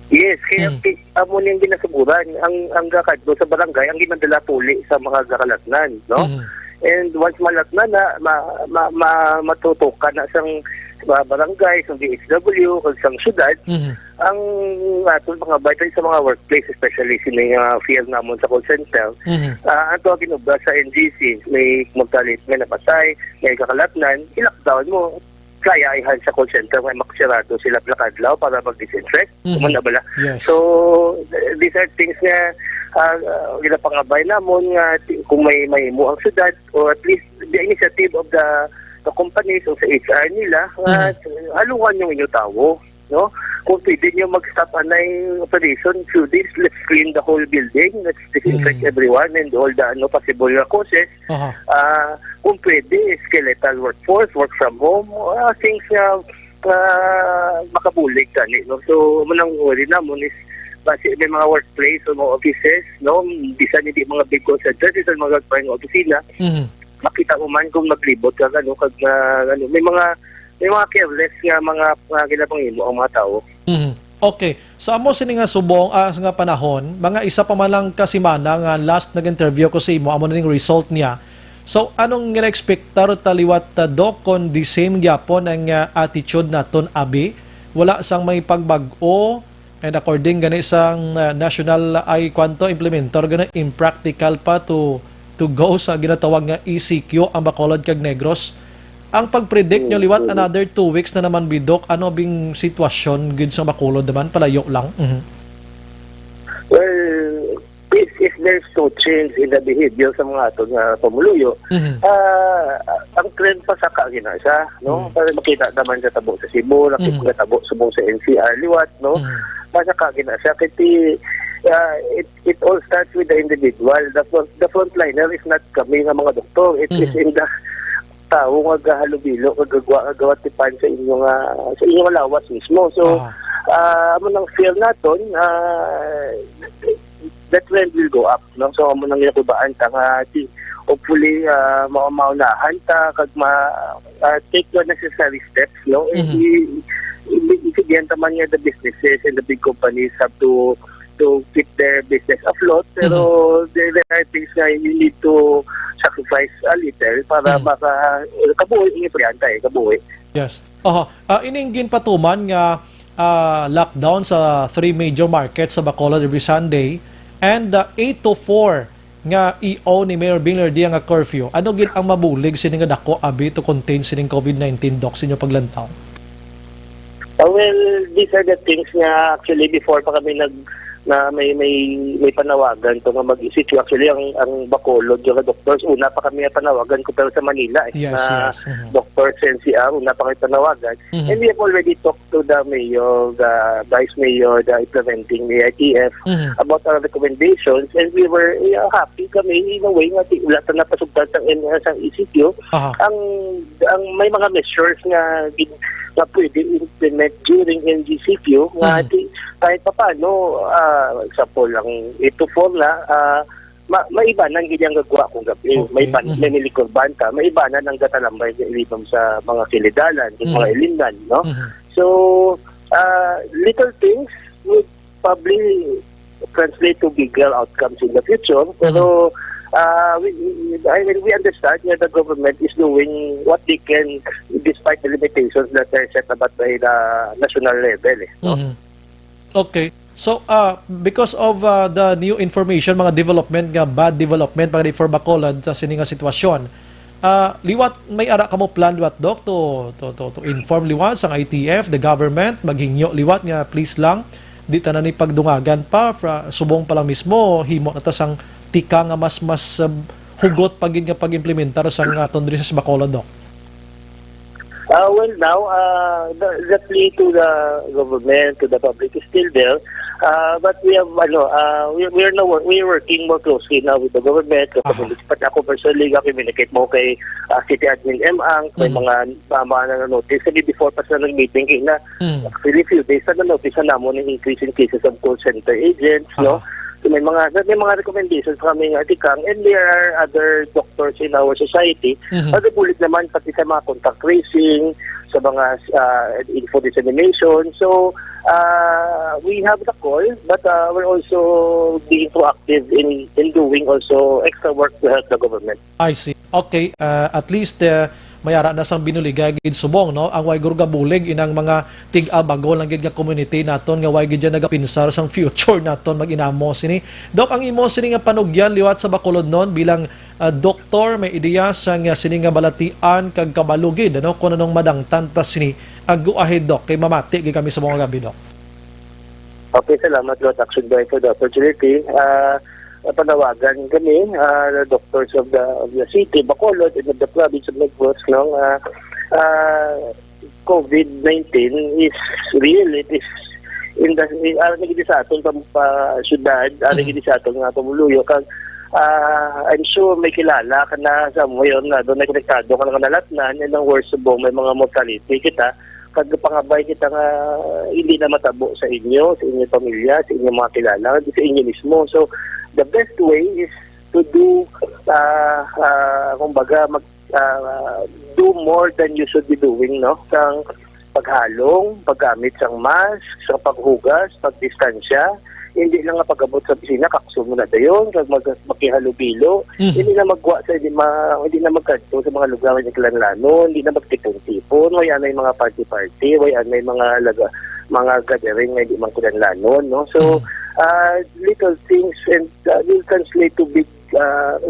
Yes, kaya amo niyang ginasuguran ang gakadto sa barangay ang ginadala puli sa mga gakalatnan, no? And once malatnan na matutukan na sang barangay, sa DHW, sa syudad, ang aton mga bayan sa mga workplace, especially sining field namon sa call center, ang tawag ginubra sa NGC, may mortality, may napatay, may kakalatnan, i-lockdown mo, kaya ihan sa call center, may makasirado sila plakadlaw para mag-disinfect, bala. So, these are things na ginapangabay namon nga kung may mo ang syudad, or at least the initiative of the companies o sa HR nila, halungan yung inyong tao, no? Kung pwede nyo mag-stop anay operation, through this, let's clean the whole building, let's disinfect everyone and all the possible causes. Kung pwede, skeletal workforce, work from home, things na makabulig tani, no? So, manang worry namon is basi may mga workplace o mga offices, no? Bisan hindi mga big call centers, bisan mga parang opisina, makita mo man kung maglibot ka may mga careless nga mga ginapangimo ang mga tao. Okay. So amo sini nga subong nga panahon, mga isa pa man lang kasimana nga last nag-interview ko sa imo, amo na ning result niya. So anong gina-expectar taliwat Dok kon the same gyapon ang attitude naton abi? Wala sang may pagbag-o and according gani sang national ay kwanto implementor gani impractical pa to go sa ginatawag nga ECQ ang Bacolod kag Negros. Ang pag-predict nyo liwat another 2 weeks na naman bidok, ano bing sitwasyon gid sa Bacolod naman, palayo lang? Well, if there's no change in the behavior sa mga ato nga pamuluyo, ang trend pa sa kagina siya, no? Para makita naman sa tabo sa Cebu, nakita tabo subong sa NCR liwat, no? Basta kagina siya kiti it all starts with the individual. The frontliner is not kami nga mga doktor, it is in the tao nga gahalubilo gagawa tipan sa inyong lawas mismo. So amo nang fear naton that trend will go up, no? So amo nang ginakubaan ta nga hopefully maunahan ta kag take the necessary steps, no? Ibigyan taman nga the businesses and the big companies have to keep their business afloat, pero there are things na you need to sacrifice a little para kabuhi kabuhi. Yes. Ininggin patuman nga lockdown sa 3 major markets sa Bacolod every Sunday and 8 to 4 nga EO ni Mayor Bing Lardia nga curfew. Ano gid ang mabulig sining nga dako abi to contain sining COVID-19 Dok sa inyo paglantaw? Well, these are the things nga actually before pa kami may panawagan to nga mag-issue. Actually ang Bacolod yung doctors una pa kami panawagan ko pero sa Manila doctors NCR una pa kami panawagan, and we have already talked to the mayor, the vice mayor, the implementing the ITF about our recommendations, and we were happy kami in a way nga wala ta napasugtan sa ECQ. Ang may mga measures nga pwede implement during NGCQ nga kahit pa paano, example lang, 8 to 4 na, maiba nang ganyang gagawa kung gabi. May nilikod banta, maiba na nang gatalambay ilibam sa mga kilidalan, mga ilindan, no? So, little things would probably translate to bigger outcomes in the future, pero we understand that the government is doing what they can despite the limitations that are set about by the national level. No? Okay. So, because of the new information, mga development, bad development for Bacolod sa sininga sitwasyon, liwat, may ara ka mo plan liwat, Dok, to inform liwat sa ITF, the government, maghingyo liwat nga please lang, di ta na ni pagdungagan pa, subong pa lang mismo, himo na ta sang tika nga mas hugot pagin nga pag-implementar sa aton diri sa Bacolod, Dok. Well, now, the plea to the government, to the public is still there. But we have, we're working more closely now with the government. Pati ako personally, communicate mo kay City Admin M.Ang, may mga na-notice. Kasi before pa sa nag-meeting, na actually few days na na-notice na mo ng increase in cases of call center agents, no? So may mga recommendations kami nga atikang, and there are other doctors in our society. Pagbulit naman pati sa mga contact tracing, sa mga info dissemination. So we have the call, but we're also being proactive in doing also extra work to help the government. I see. Okay, at least mayara na sang binuligay gid subong, no? Ang way gurga bulig inang mga tig-abago lang gid nga community naton nga way gid nagapinsar sang future naton mag-inamo sini. Dok, ang imo sini nga panugyan liwat sa Bacolod non bilang doktor, may ideya sang sini nga balatian kag kabalugid, ano, kun anong madangtan ta sini. Go ahead, Dok, kay mamati gid kami sa mga gabi, Dok. Okay, salamat Lord Action Boy for the opportunity. Panawagan kami, the doctors of the city, Bacolod, and of the province of Negros, COVID-19 is real. It is in the nagidi sa aton syudad, nagidi sa aton nga pamuluyo kag I'm sure may kilala ka na sa ngayon na doon konektado ka nga nalatnan, and ang worst of all, may mga mortality kita kag pangabay kita nga hindi na matabo sa inyong pamilya, sa inyong mga kilala, sa inyo mismo. So the best way is to do kumbaga do more than you should be doing, no? paghalong, paggamit ng mask, sa paghugas, pagdistansya, hindi lang nga pag-abot sa pisina, kakso mo na dayon, makihalubilo, hindi na magwa sa, hindi na magkanto sa mga lugar ng klanlanon, hindi na magtipon-tipon, wayan may mga party-party, wayan may mga gathering na hindi man klanlanon, no? So, little things and will translate to big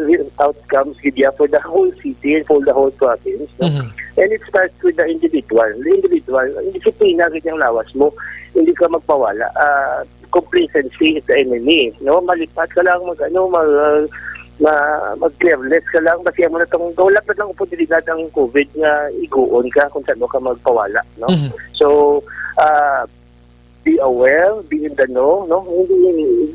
real outcomes for the whole city and for the whole province. No? And it starts with the individual. The individual, disiplina rin yung lawas mo, hindi ka magpawala. Complacency is the enemy. No? Malipat ka lang, mag-careless ka lang, basiya mo na itong gawalap na lang oportunidad ng COVID nga iguon ka kung saan mo ka magpawala. No? So, be aware, be in the know, no?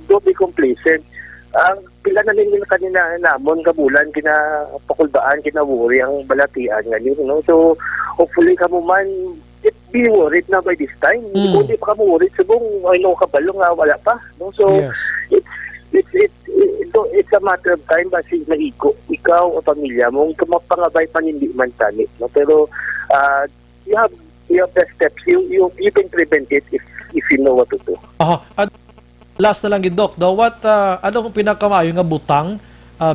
Don't be complacent. Ang pila na rin kanina namon kabulan, kinapakulbaan, kinawuri ang balatian ngayon, no? So, hopefully ka mo man, be worried na by this time. Kung di pa ka mo worried, subong, ay no, kabalo nga, wala pa, no? So, it's a matter of time kasi maiko, ikaw o pamilya mo, mapangabay pa hindi man tani, no? Pero, you have the steps, you can prevent it if you know what to do. Last na lang gid Doc, what ano kung pinakamayo nga butang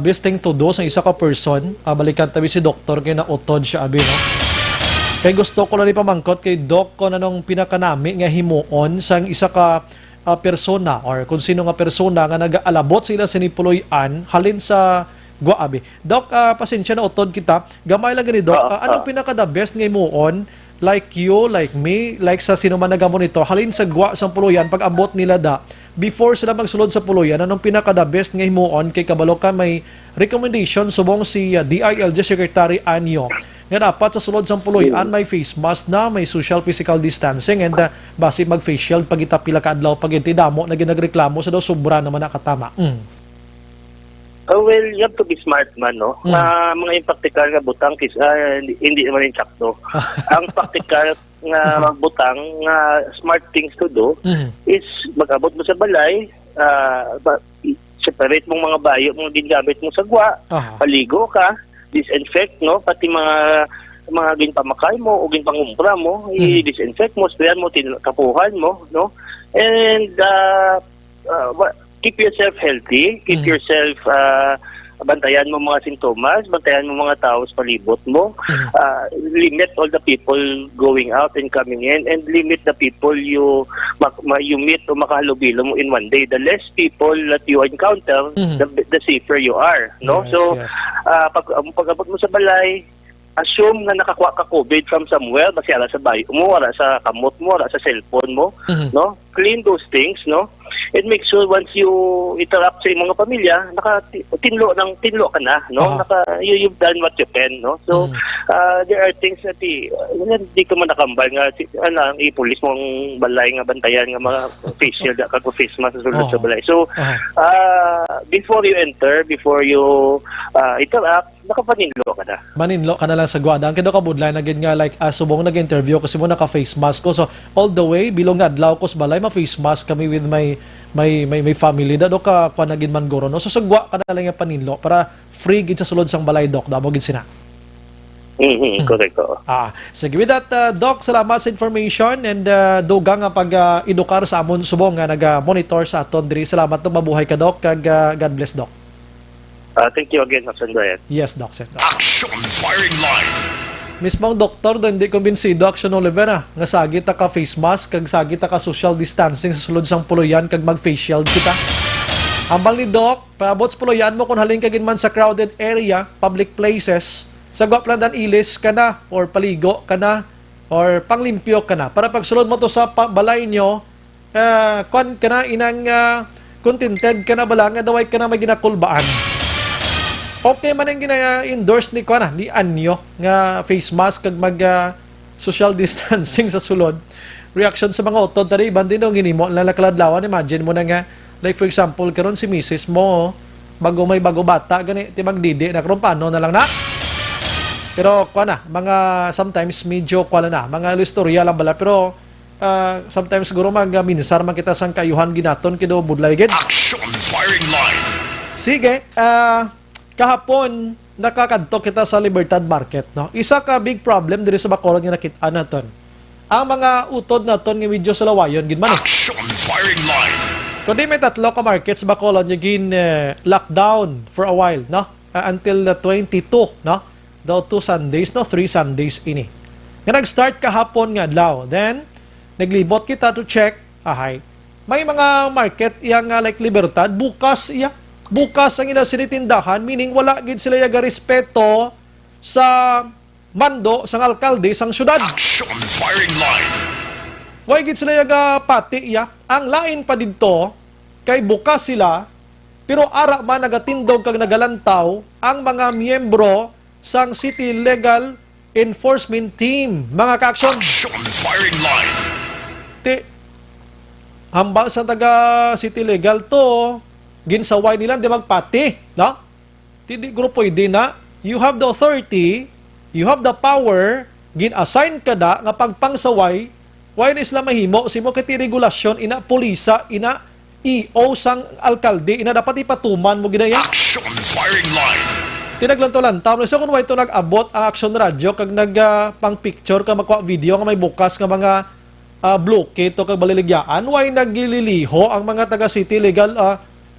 best thing to do sa isa ka person, balikan tabi si doktor kay na utod siya abi, no? Kay gusto ko lang ipamangkot kay Doc kung anong pinakanami nga himuon sang isa ka persona or kung sino nga persona nga nagaalabot sila sinipuloy-an halin sa guabi. Doc, pasensya na utod kita. Gamay lang gani Doc, anong pinaka the best nga himuon like you, like me, like sa sino man nagamonito halin sa gwa sang puluyan pag abot nila da before sila magsulod sa puluyan, anong pinaka the best nga himuon kay kabalo ka may recommendation subong si DILG Secretary Anyo nga dapat sa sulod sa puluyan may face mask na, may social physical distancing and basi mag face shield pag itapila ka adlaw pag damo na ginagreklamo sa daw sobra naman nakatama. Well, you have to be smart man, no? Mga yung practical nga butang, hindi naman yung sakto. Ang practical nga butang, nga smart things to do, is mag-abot mo sa balay, separate mong mga bayo mong gingamit mo sa gwa, paligo ka, disinfect, no? Pati mga ginpamakay mo o ginpangumpra mo, i-disinfect mo, sprayan mo, kapuhan mo, no? And, keep yourself healthy, keep yourself, bantayan mo mga sintomas, bantayan mo mga tao sa palibot mo, limit all the people going out and coming in, and limit the people you meet o makahalubilo mo in one day. The less people that you encounter, the safer you are, no? So, pag abot mo sa balay, assume na nakakuha ka COVID from somewhere, basi ala sa bayo mo, ala sa kamot mo, ala sa cellphone mo, no? Clean those things, no? And make sure once you interact sa mga pamilya, tinlo ka na, no? You've done what you can, no? So, there are things that hindi ka man nakambal nga, ipulis mo ang balay nga bantayan nga mga face shield, face mask sa sulod sa balay. So, before you enter, before you interact, nakapaninlo ka na. Maninlo ka na lang sa gwada. Ang kino kabudlay na gid nga like subong nag-interview kasi mo naka-face mask ko. So all the way bilong adlaw ko sa balay ma-face mask kami with my family da do ka panagin man goro, no. So sa gwa ka na lang nga paninlo para free gid sa sulod sang balay Doc. Damo gid sina. Correct. Sige, with that, Doc, salamat sa information and dugang nga pag-edukar sa amon subong nga nag-monitor sa aton diri. Salamat to, mabuhay ka Doc, kag God bless Doc. Thank you again, Dr. Brian. Yes, Doc. Action Firing Line. Mismong doktor doon, hindi kumbinsido, Action Olivera, nga sagit ka face mask, kag sagit ka social distancing sa sulod sang puluyan, kag mag-face shield kita. Ambang ni Doc, paabot sa puluyan mo kung haling kagin man sa crowded area, public places, sa Guaplandan Ilis ka na, or paligo ka na, or panglimpyo ka na. Para pag sulod mo to sa balay nyo, kwan ka na, inang contented ka na bala, nga daway ka na may ginakulbaan. Okay man ang gina-endorse ni Anyo nga face mask kag mag social distancing sa sulod. Reaction sa mga utod tadi bandi no ginimo lalakladlawan, imagine mo na nga like for example karon si Mrs. mo bago bata gani ti magdidi na karon paano na lang na. Pero mga sometimes medyo na mga istorya lang bala pero sometimes siguro minsar man kita sang kayuhan ginaton kido budlay gid. Action Firing Line. Sige, kahapon, nakakadto kita sa Libertad Market, no? Isa ka big problem diri sa Bacolod nga nakita naton. ang mga utod naton nga medyo sa lawayon gid man. Action firing line. Kundi may tatlo ka markets Bacolod yung gin lockdown for a while, no? Until the 22, no? Daw 2 Sundays, no? 3 Sundays ini. Nga nag-start kahapon nga adlaw. Then, naglibot kita to check, may mga market yang like Libertad, bukas ang ila sinitindahan, meaning wala gid sila yaga respeto sa mando, sang alkalde, sang syudad. Action firing line. Why gid sila yaga pati, Ang lain pa dito, kay bukas sila, pero ara man nagatindog kag nagalantaw ang mga miyembro sang City Legal Enforcement Team. Mga ka-action. Action firing line. Hamba sa taga City Legal to, ginsaway nila di magpati, no? Hindi grupo pwede na. You have the authority, you have the power, gin-assign ka da nga pagpangsaway, why na sila mahimo, simo kiti regulasyon, ina polisa, ina EO sang alkalde, ina dapat ipatuman mo ginaya. Action firing line. Tinaglanto-lantam. So kung ito nag-abot ang Action Radio, kag nag-pang-picture ka, magkuha video nga may bukas nga mga blockade o kag baliligyaan, why nagililiho ang mga taga-City Legal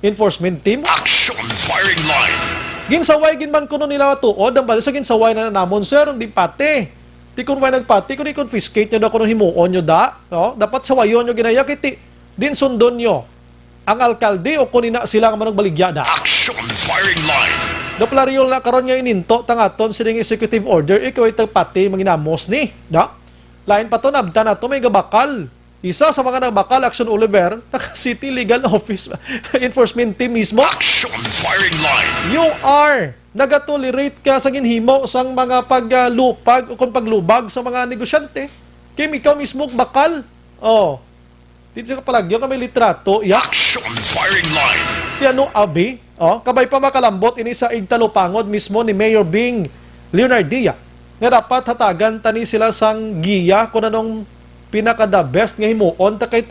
Enforcement Team? Action firing line. Ginsaway ginman kuno nila tuod ang bali sa ginsaway na namon sir hindi pati. Ti kun way nagpati kun i-confiscate nyo da kuno himuon nyo da, no? Dapat sawayon nyo ginaya kiti din sundon nyo ang alkalde o kunina sila nga managbaligya da. Action firing line. Doplaryol na karon nga ininto tangaton sining executive order ikaw ito pati manginamos ni, da? Lain pa to nabta na to may gabakal. Isa sa mga nagbakal, Action Oliver, City Legal Office Enforcement Team mismo. Action firing line. You are nagatolerate ka sa ginhimo sang mga paglupag o kung paglubag sa mga negosyante. Kaya ikaw mismo bakal. Dito ka palagyo ka may litrato. Action firing line. Ano abi? Kabay pa makalambot ini sa igtalupangod mismo ni Mayor Bing Leonardia. Nga dapat hatagan tani sila sang giya kung anong pinaka-the best nga himuon ta kay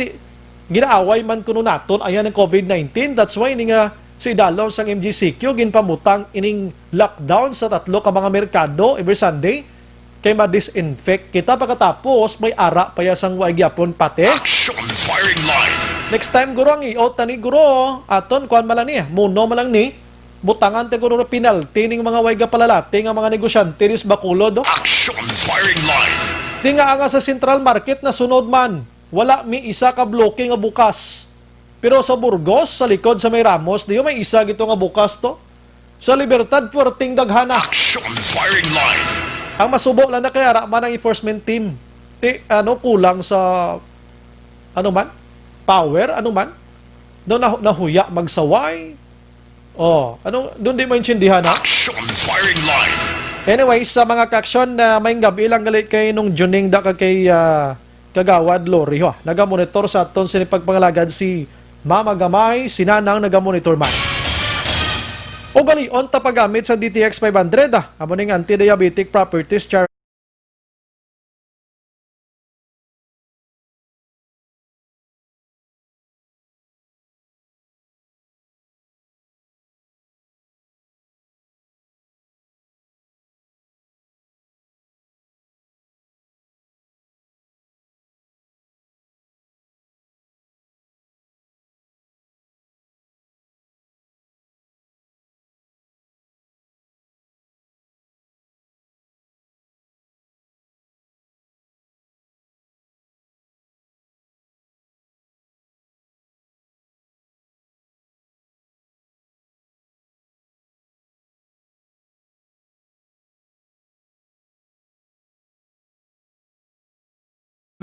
ginaaway man kuno naton ayan ang COVID-19. That's why ini nga si Idalom sang MGCQ ginpamutang ining lockdown sa 3 ka mga merkado every Sunday kay ma-disinfect kita pagkatapos may ara pa sang way gyapon pati. Action firing line. Next time guro ang iot tani guro aton kuan malang ni muno malang ni butangan te guro penalty ning mga way gapalalati nga mga negosyante ris Bacolod. Action firing line. Di nga sa Central Market na sunod man, wala mi isa ka bloke nga bukas. Pero sa Burgos, sa likod sa may Ramos, di may isa gito nga bukas to. Sa Libertad, puwerting daghana. Action firing line. Ang masubo lang na kaya raman ang enforcement team. Kulang sa power, doon nahuya, magsaway. Doon di maintindihan na. Action firing line. Anyway, sa mga kaksyon na may gabi lang galit kay nung Juning da kay Kagawad Lori, nagamonitor sa aton sinipagpangalagad si Mama Gamay, sinanang nagamonitor man. O galion ta paggamit sa DTX 500, amo ning anti-diabetic properties char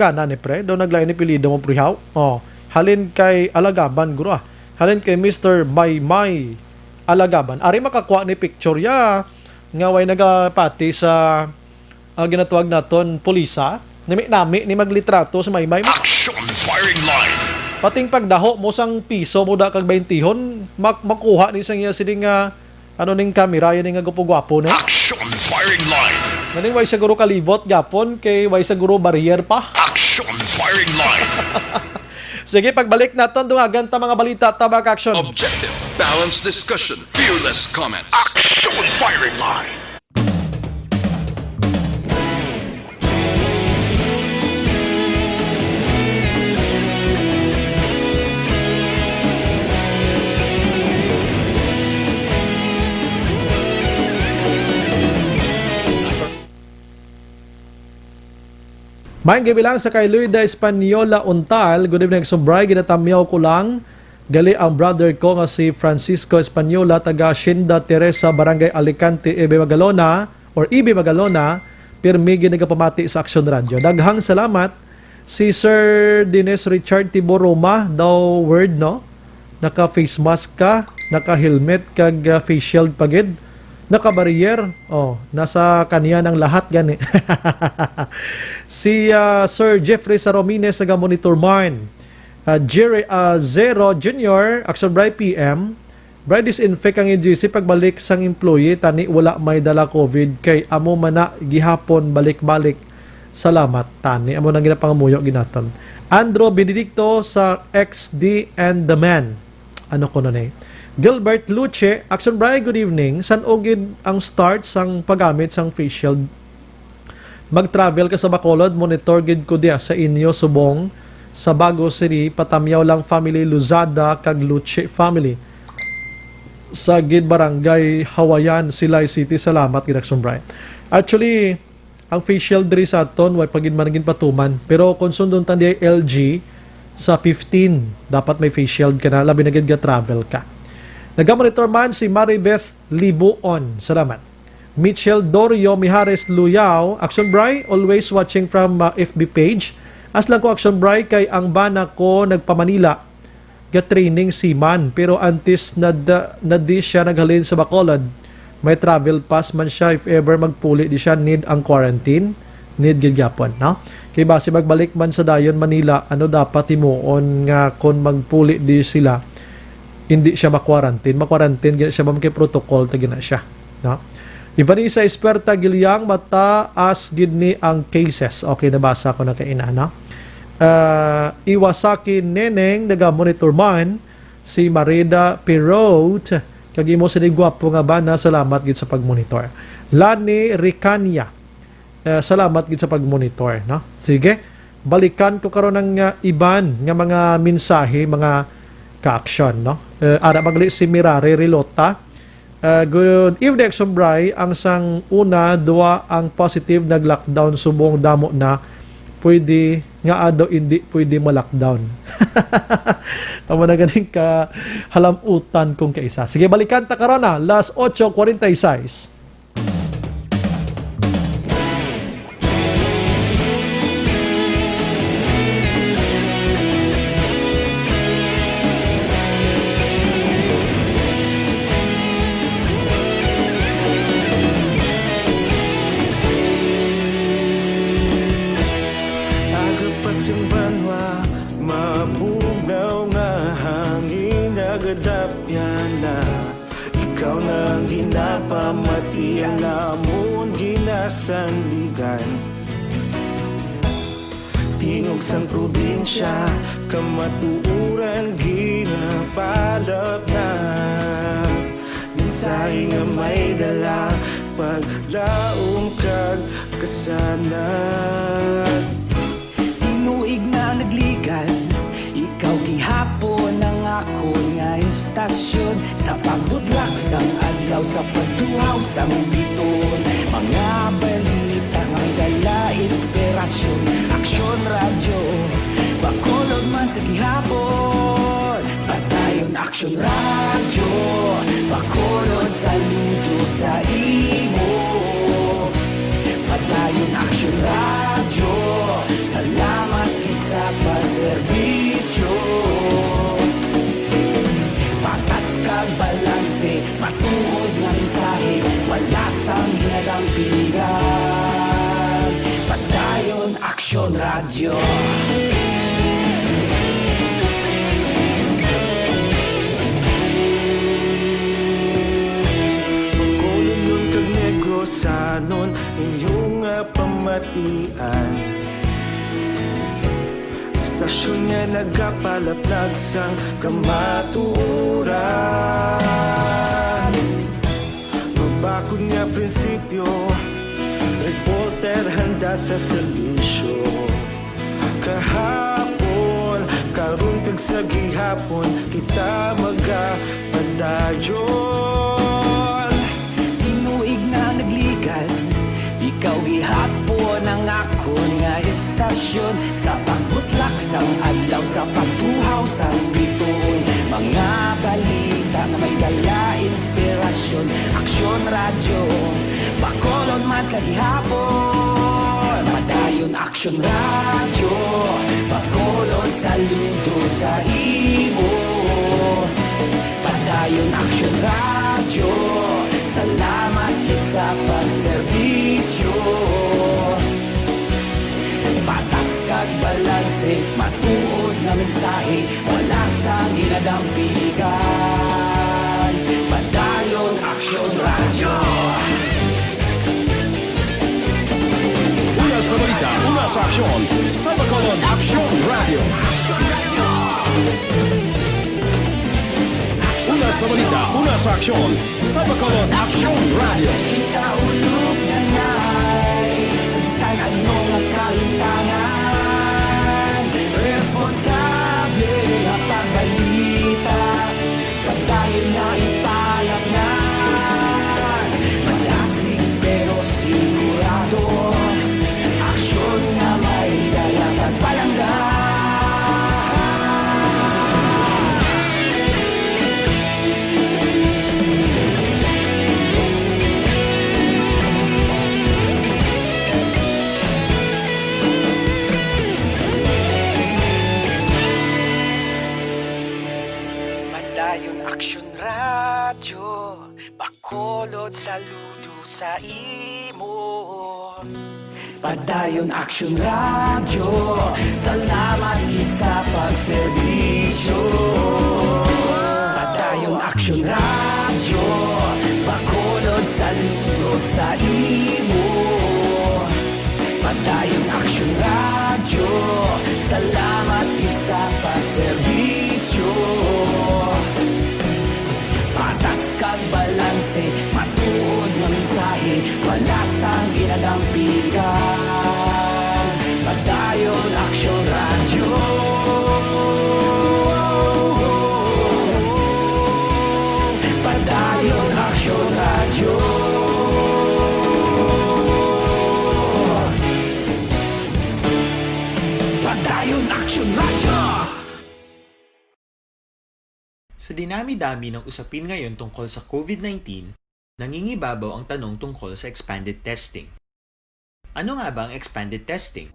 gana ni pre, daw naglain ni pilido mo prihaw. Halin kay Alagaban guro Halin kay Mr. Maymay Alagaban. Ari makakuha ni picture ya nga way nagapati sa ginatawag naton pulisa. Nami ni maglitrato sa Maymay. Action firing line. Pating pagdaho mo sang piso mo da kag 20 makuha ni sang iya siding ning kamera yan nga gwapo na. Action firing line. Naning way siguro kalibot gapon kay way siguro barrier pa. Action firing line. Sige, pagbalik naton dungagan ta mga balita tabak action. Objective, balanced discussion, fearless comments. Action firing line. Maing gabi lang sa kay Luida Espanyola Untal. Good evening, Sombray. Ginatamyaw ko lang. Gali ang brother ko nga si Francisco Espanyola, taga Shinda Teresa, Barangay Alicante, Ibe Magalona, pirmi ginagapamati sa Action Radio. Daghang salamat. Si Sir Dines Richard Tiboroma, daw word, no? Naka-face mask ka, naka-helmet, kag face shield pagid, naka-barrier. Nasa kanya ng lahat gani. Si Sir Jeffrey Saromines, naga-monitor mine. Jerry Zero Jr., Action Bright PM, Bright disinfect ang NGC pagbalik sang employee, tani wala may dala COVID, kay amo mana gihapon balik-balik. Salamat, tani. Amo nang ginapangamuyo ginaton. Andrew Benedicto sa XD and the Man. Ano ko na Gilbert Luce, Action Bright, good evening. San ogid ang start sang paggamit sang face shield? Mag-travel ka sa Bacolod, monitor gid ko dia sa inyo subong sa Bago City, Patamyaw lang family, Luzada, kag Luce family. Sa Gid Barangay, Hawayan, Silay City. Salamat, Ginaction Bright. Actually, ang face shield diri sa aton, way pagid managin patuman. Pero kung sundon tan di LG, sa 15, dapat may face shield ka na, labi na gid travel ka. Nag-monitor man si Maribeth Libuon. Salamat. Mitchell Dorio Mijares Luyao, Action Bright, always watching from FB page. As lang ko Action Bright, kay ang bana ko nagpamanila ga-training si Man, pero antes na di siya naghalin sa Bacolod, may travel pass man siya. If ever magpuli di siya, need ang quarantine, need gigyapon, no? Kay base magbalik man sa dayon Manila, ano dapat himuon nga kung magpuli di sila, hindi siya makwarantine gina siya, mamkay protocol ta gina siya, no? Ivanisa Esperta Gilyang, mataas gidni ang cases. Okay, nabasa ko na kay ina, no? Iwasaki Neneng, naga-monitor man. Si Marida Pirot, kagimo sa gwapo nga bana, salamat gid sa pagmonitor. Lani Ricania, salamat gid sa pagmonitor, no? Sige, balikan ko karon ng iban nga mga mensahe, mga ka-action, no? Ara magli si Mirare Rilota. Good evening, Action Bright. Ang sang una, dua ang positive nag-lockdown, subong damo na pwede nga ado hindi pwede ma-lockdown. Tama na ganing ka halamutan kung kaisa. Sige, balikan ta karon na, last 8:46. Sandigan tingog sang probinsya, kamatuuran ginapalap na mensahe nga may dala, paglaom kag kasanat. Tinuig na nagligan, ikaw gihapon ang ako nga istasyon, sa pagbudlak sang adlaw, sa pagtuhaw sang biton, mga balita nga dala inspirasyon. Action Radio, Bacolod man sa gihapon, padayon Action Radio, Bacolod saludo sa imo, padayon Action Radio, salamat kisa pagserbisyo. Patas kag balanse, matuod nga mensahe, wala sang ginadang pilihan, padayon Action Radio. Bacolod nun kag Negrosanon, inyong pamatian, istasyon nga nagapalaplag sang kamatuuran. Magbakod nga prinsipyo, reporter handa sa serbisyo. Kahapon, karon kag sa gihapon, kita magapadayon. Tinuig na nagligan, ikaw gihapon ang ako nga istasyon sa pagbutlak sang adlaw sa pagtuhaw sang bituon. Mga balita na may dala inspirasyon, aksyon radyo, bakolon man sa gihapon. Padayon aksyon radyo, bakolon saludo sa imo. Padayon aksyon radyo, salamat kit sa pagserbisyo. Patas kag balanse, matuod na mensahe, wala sang ginadampigan. Padayon aksyon radyo. Una sa balita, una sa aksyon, sa Bacolod Aksyon Radio. Una sa balita, una sa aksyon, sa Bacolod Aksyon Radio. Ikaulog na ngay, sa bisan anong nagkahintangan. Responsable na pagbalita, pagdayon na ipalaknan. Malasig pero sigurado, aksyon na may dala pagpalanggan. Padayon aksyon radyo, bakolod saludo sa imo. Padayon aksyon radyo, salamat kit sa pagserbisyo. Padayon aksyon radyo, bakolod saludo sa imo. Padayon aksyon radyo, salamat kit sa pagserbisyo. Patas kag balanse, matuod na mensahe, wala sang ginadampigan. Padayon aksyon radyo. Padayon aksyon radyo. Padayon aksyon radyo. Sa dinami-dami ng usapin ngayon tungkol sa COVID-19, nangingibabaw ang tanong tungkol sa expanded testing. Ano nga ba ang expanded testing?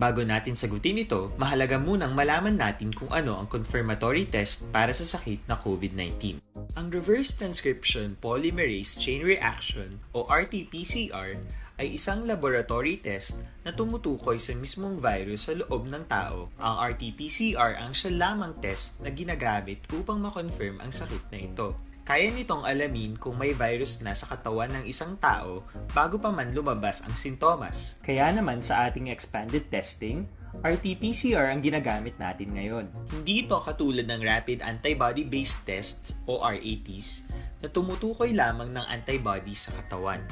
Bago natin sagutin ito, mahalaga munang malaman natin kung ano ang confirmatory test para sa sakit na COVID-19. Ang reverse transcription polymerase chain reaction o RT-PCR ay isang laboratory test na tumutukoy sa mismong virus sa loob ng tao. Ang RT-PCR ang siya lamang test na ginagamit upang makonfirm ang sakit na ito. Kaya nitong alamin kung may virus na sa katawan ng isang tao bago pa man lumabas ang sintomas. Kaya naman sa ating expanded testing, RT-PCR ang ginagamit natin ngayon. Hindi ito katulad ng Rapid Antibody-Based Tests o RATs na tumutukoy lamang ng antibodies sa katawan.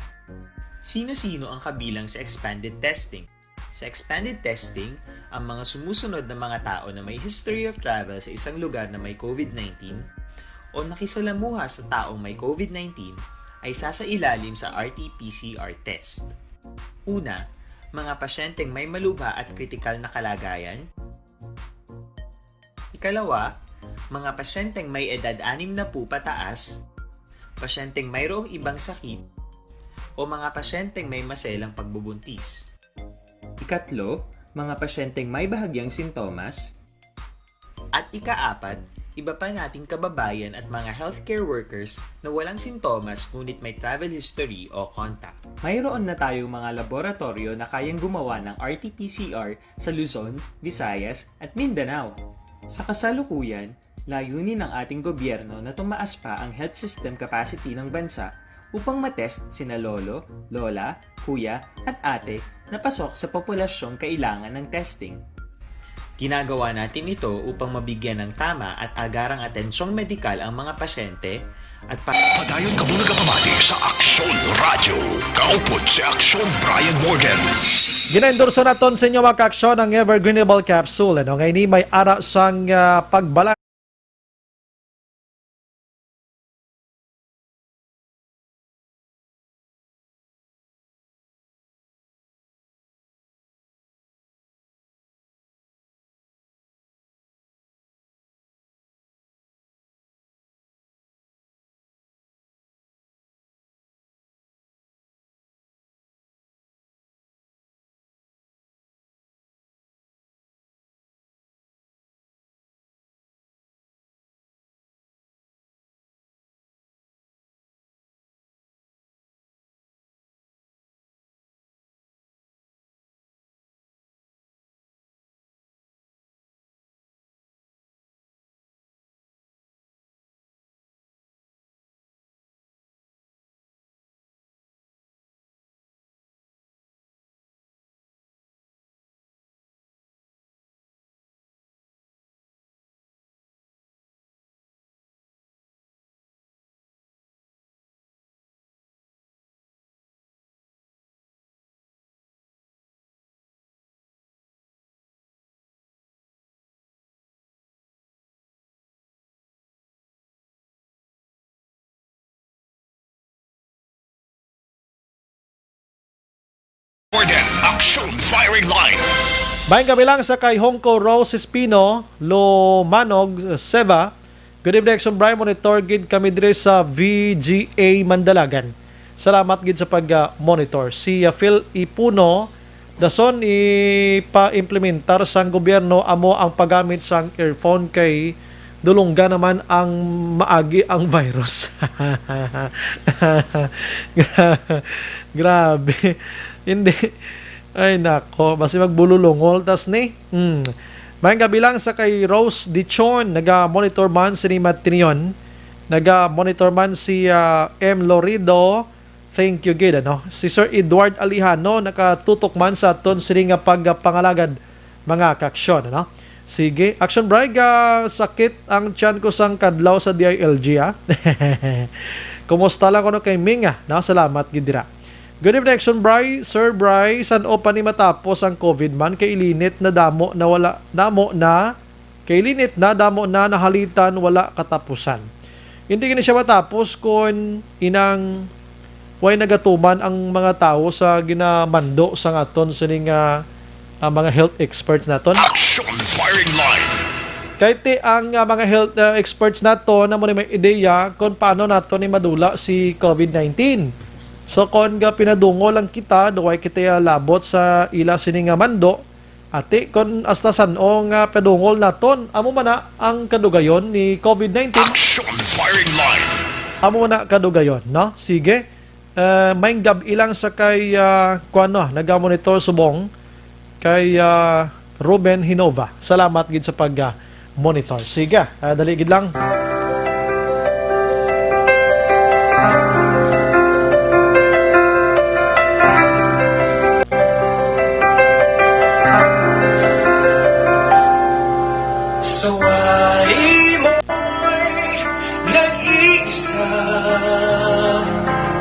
Sino-sino ang kabilang sa expanded testing? Sa expanded testing, ang mga sumusunod na mga tao na may history of travel sa isang lugar na may COVID-19 o nakisalamuha sa taong may COVID-19 ay sasailalim sa RT-PCR test. Una, mga pasyenteng may malubha at kritikal na kalagayan. Ikalawa, mga pasyenteng may edad 60 pataas, pasyenteng mayroong ibang sakit, o mga pasyenteng may maselang pagbubuntis. Ikatlo, mga pasyenteng may bahagyang sintomas. At ikaapat, iba pa nating kababayan at mga healthcare workers na walang sintomas ngunit may travel history o contact. Mayroon na tayong mga laboratorio na kayang gumawa ng RT-PCR sa Luzon, Visayas at Mindanao. Sa kasalukuyan, layunin ng ating gobyerno na tumaas pa ang health system capacity ng bansa upang matest sina lolo, lola, kuya at ate na pasok sa populasyong kailangan ng testing. Ginagawa natin ito upang mabigyan ng tama at agarang atensyong medikal ang mga pasyente at Padayon ka muna kapamati sa Aksyon Radio. Kaupod si Aksyon Brian Morgan. Gina-endorso naton sa inyo mga kaaksyon ang Evergreenable Capsule. Ngayon may ara sang pagbala firing line. Bayang gabi lang sa kay Hongko Rose Espino, Lomanog, Seva. Good evening, Action Brian. Monitor gid kami dire sa VGA Mandalagan. Salamat gid sa pag-monitor. Si Phil Ipuno, dason ipa-implementar sang gobyerno amo ang paggamit sang earphone kay dulungga naman ang maagi ang virus. Grabe. Hindi. Ay nako, basi magbululungol tas ni. Mayang gabi lang sa kay Rose Dichon, naga-monitor man si Matinion, naga-monitor man si M. Lorido. Thank you gid ano. Si Sir Edward Alihano nakatutok man sa aton sini nga pagpangalagad mga kaaksyon ano. Sige, Action Brag, sakit ang tiyan ko sang kadlaw sa DILG Kumusta lang ko no kay Minga, no? Salamat gid dira. Good evening, Action Bry. Sir Bry, san o pa ni matapos ang COVID man kay ilinit na damo na wala damo na kay ilinit na damo na nahalitan wala katapusan. Hindi gini siya matapos kung inang way nagatuman ang mga tao sa ginamando sa aton sining mga health experts naton. Action firing line. Kahit ang mga health experts nato na mo may ideya kung paano nato ni madula si COVID-19. So kung pinadungo lang kita, duway kita labot sa ila sining mando, ate kung hasta sanong padungol naton, amo man na ang kadugayon ni COVID-19. Action firing line. Amo na kadugayon, no? Sige. May gab ilang sa kay kuano, naga-monitor subong kay Ruben Hinova. Salamat gid sa pag-monitor. Sige, dali gid lang.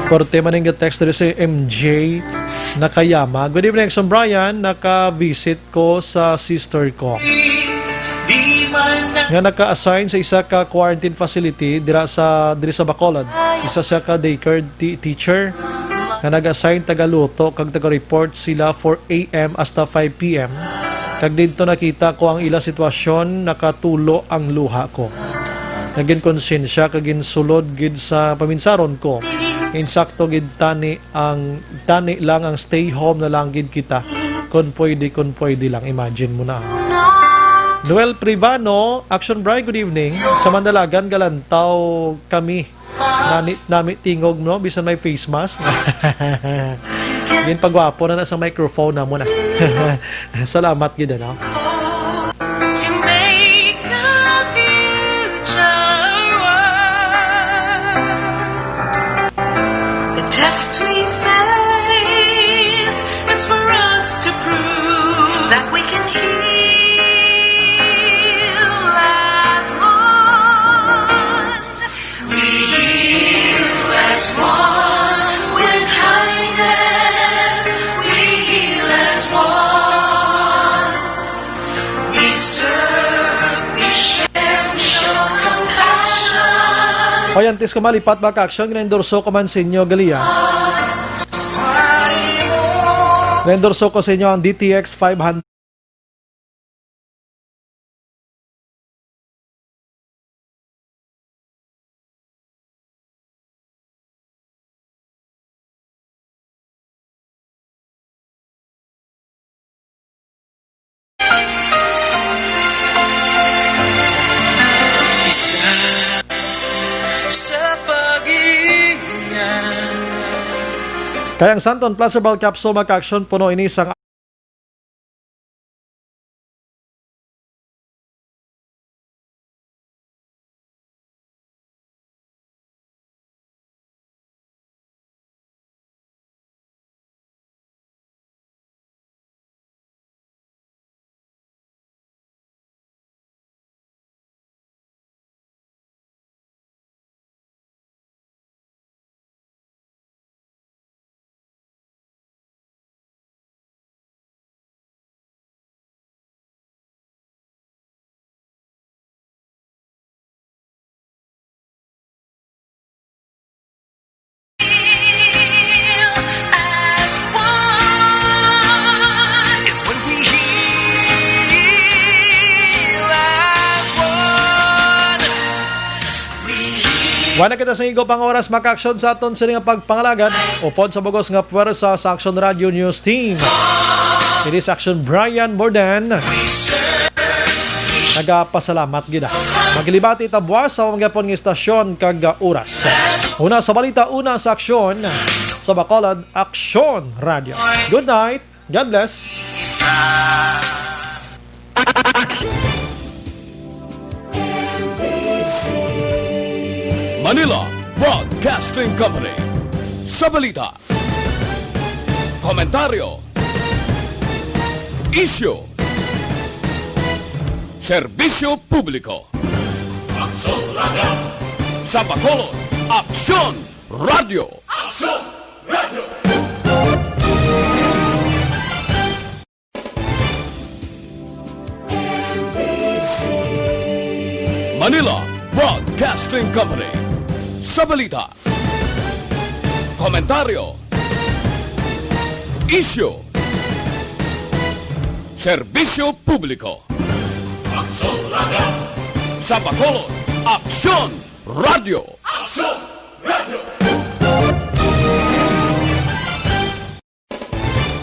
Korte man yung text rin si MJ Nakayama. Good evening, Action Brian. Naka-visit ko sa sister ko nga naka-assign sa isa ka quarantine facility diri sa Bacolod. Isa siya ka daycare teacher nga nag-assign taga-luto kag taga-report sila 4 a.m. hasta 5 p.m. Kag dito nakita ko ang ila sitwasyon, nakatulo ang luha ko. Naging konsensya kag sulod gid sa paminsaron ko. Insakto gid tani lang ang stay home na lang gid kita. Kun pwede lang, imagine mo na. Noel Privano, Action Bright, good evening. Sa Mandalagan galantaw kami. Nami tingog no bisan may face mask. Gin pagwapo na sa microphone na mo na. Salamat gid no. Test we face is for us to prove that we can heal as one. We heal as one with kindness. We heal as one. We serve, we share, we show compassion. O yan, tis kumalipat ba ka-action, ginendorso ko man sa inyo, Galia. Ginendorso ko sa inyo ang DTX 500. Kaya ang Santon Plus Herbal Capsule mag-action puno ini sang Wala kita sa igo pang oras maka-aksyon sa aton sila nga pagpangalagan upod sa bugos nga puwersa sa Action Radio News Team. It is Action Brian Mordan. Nagapasalamat gida. Maglibati tabwas sa magapon ng istasyon kag oras. Una sa balita, una sa aksyon sa Bacolod Action Radio. Good night. God bless. Manila Broadcasting Company. Sa balita, komentaryo, issue, serbisyo publiko. Aksyon Radio! Sa Bacolod, Aksyon Radio! Aksyon Radio! Manila Broadcasting Company. Sa balita, komentaryo, issue, serbisyo publiko. Aksyon Radio! Sa Bacolod, Aksyon Radio!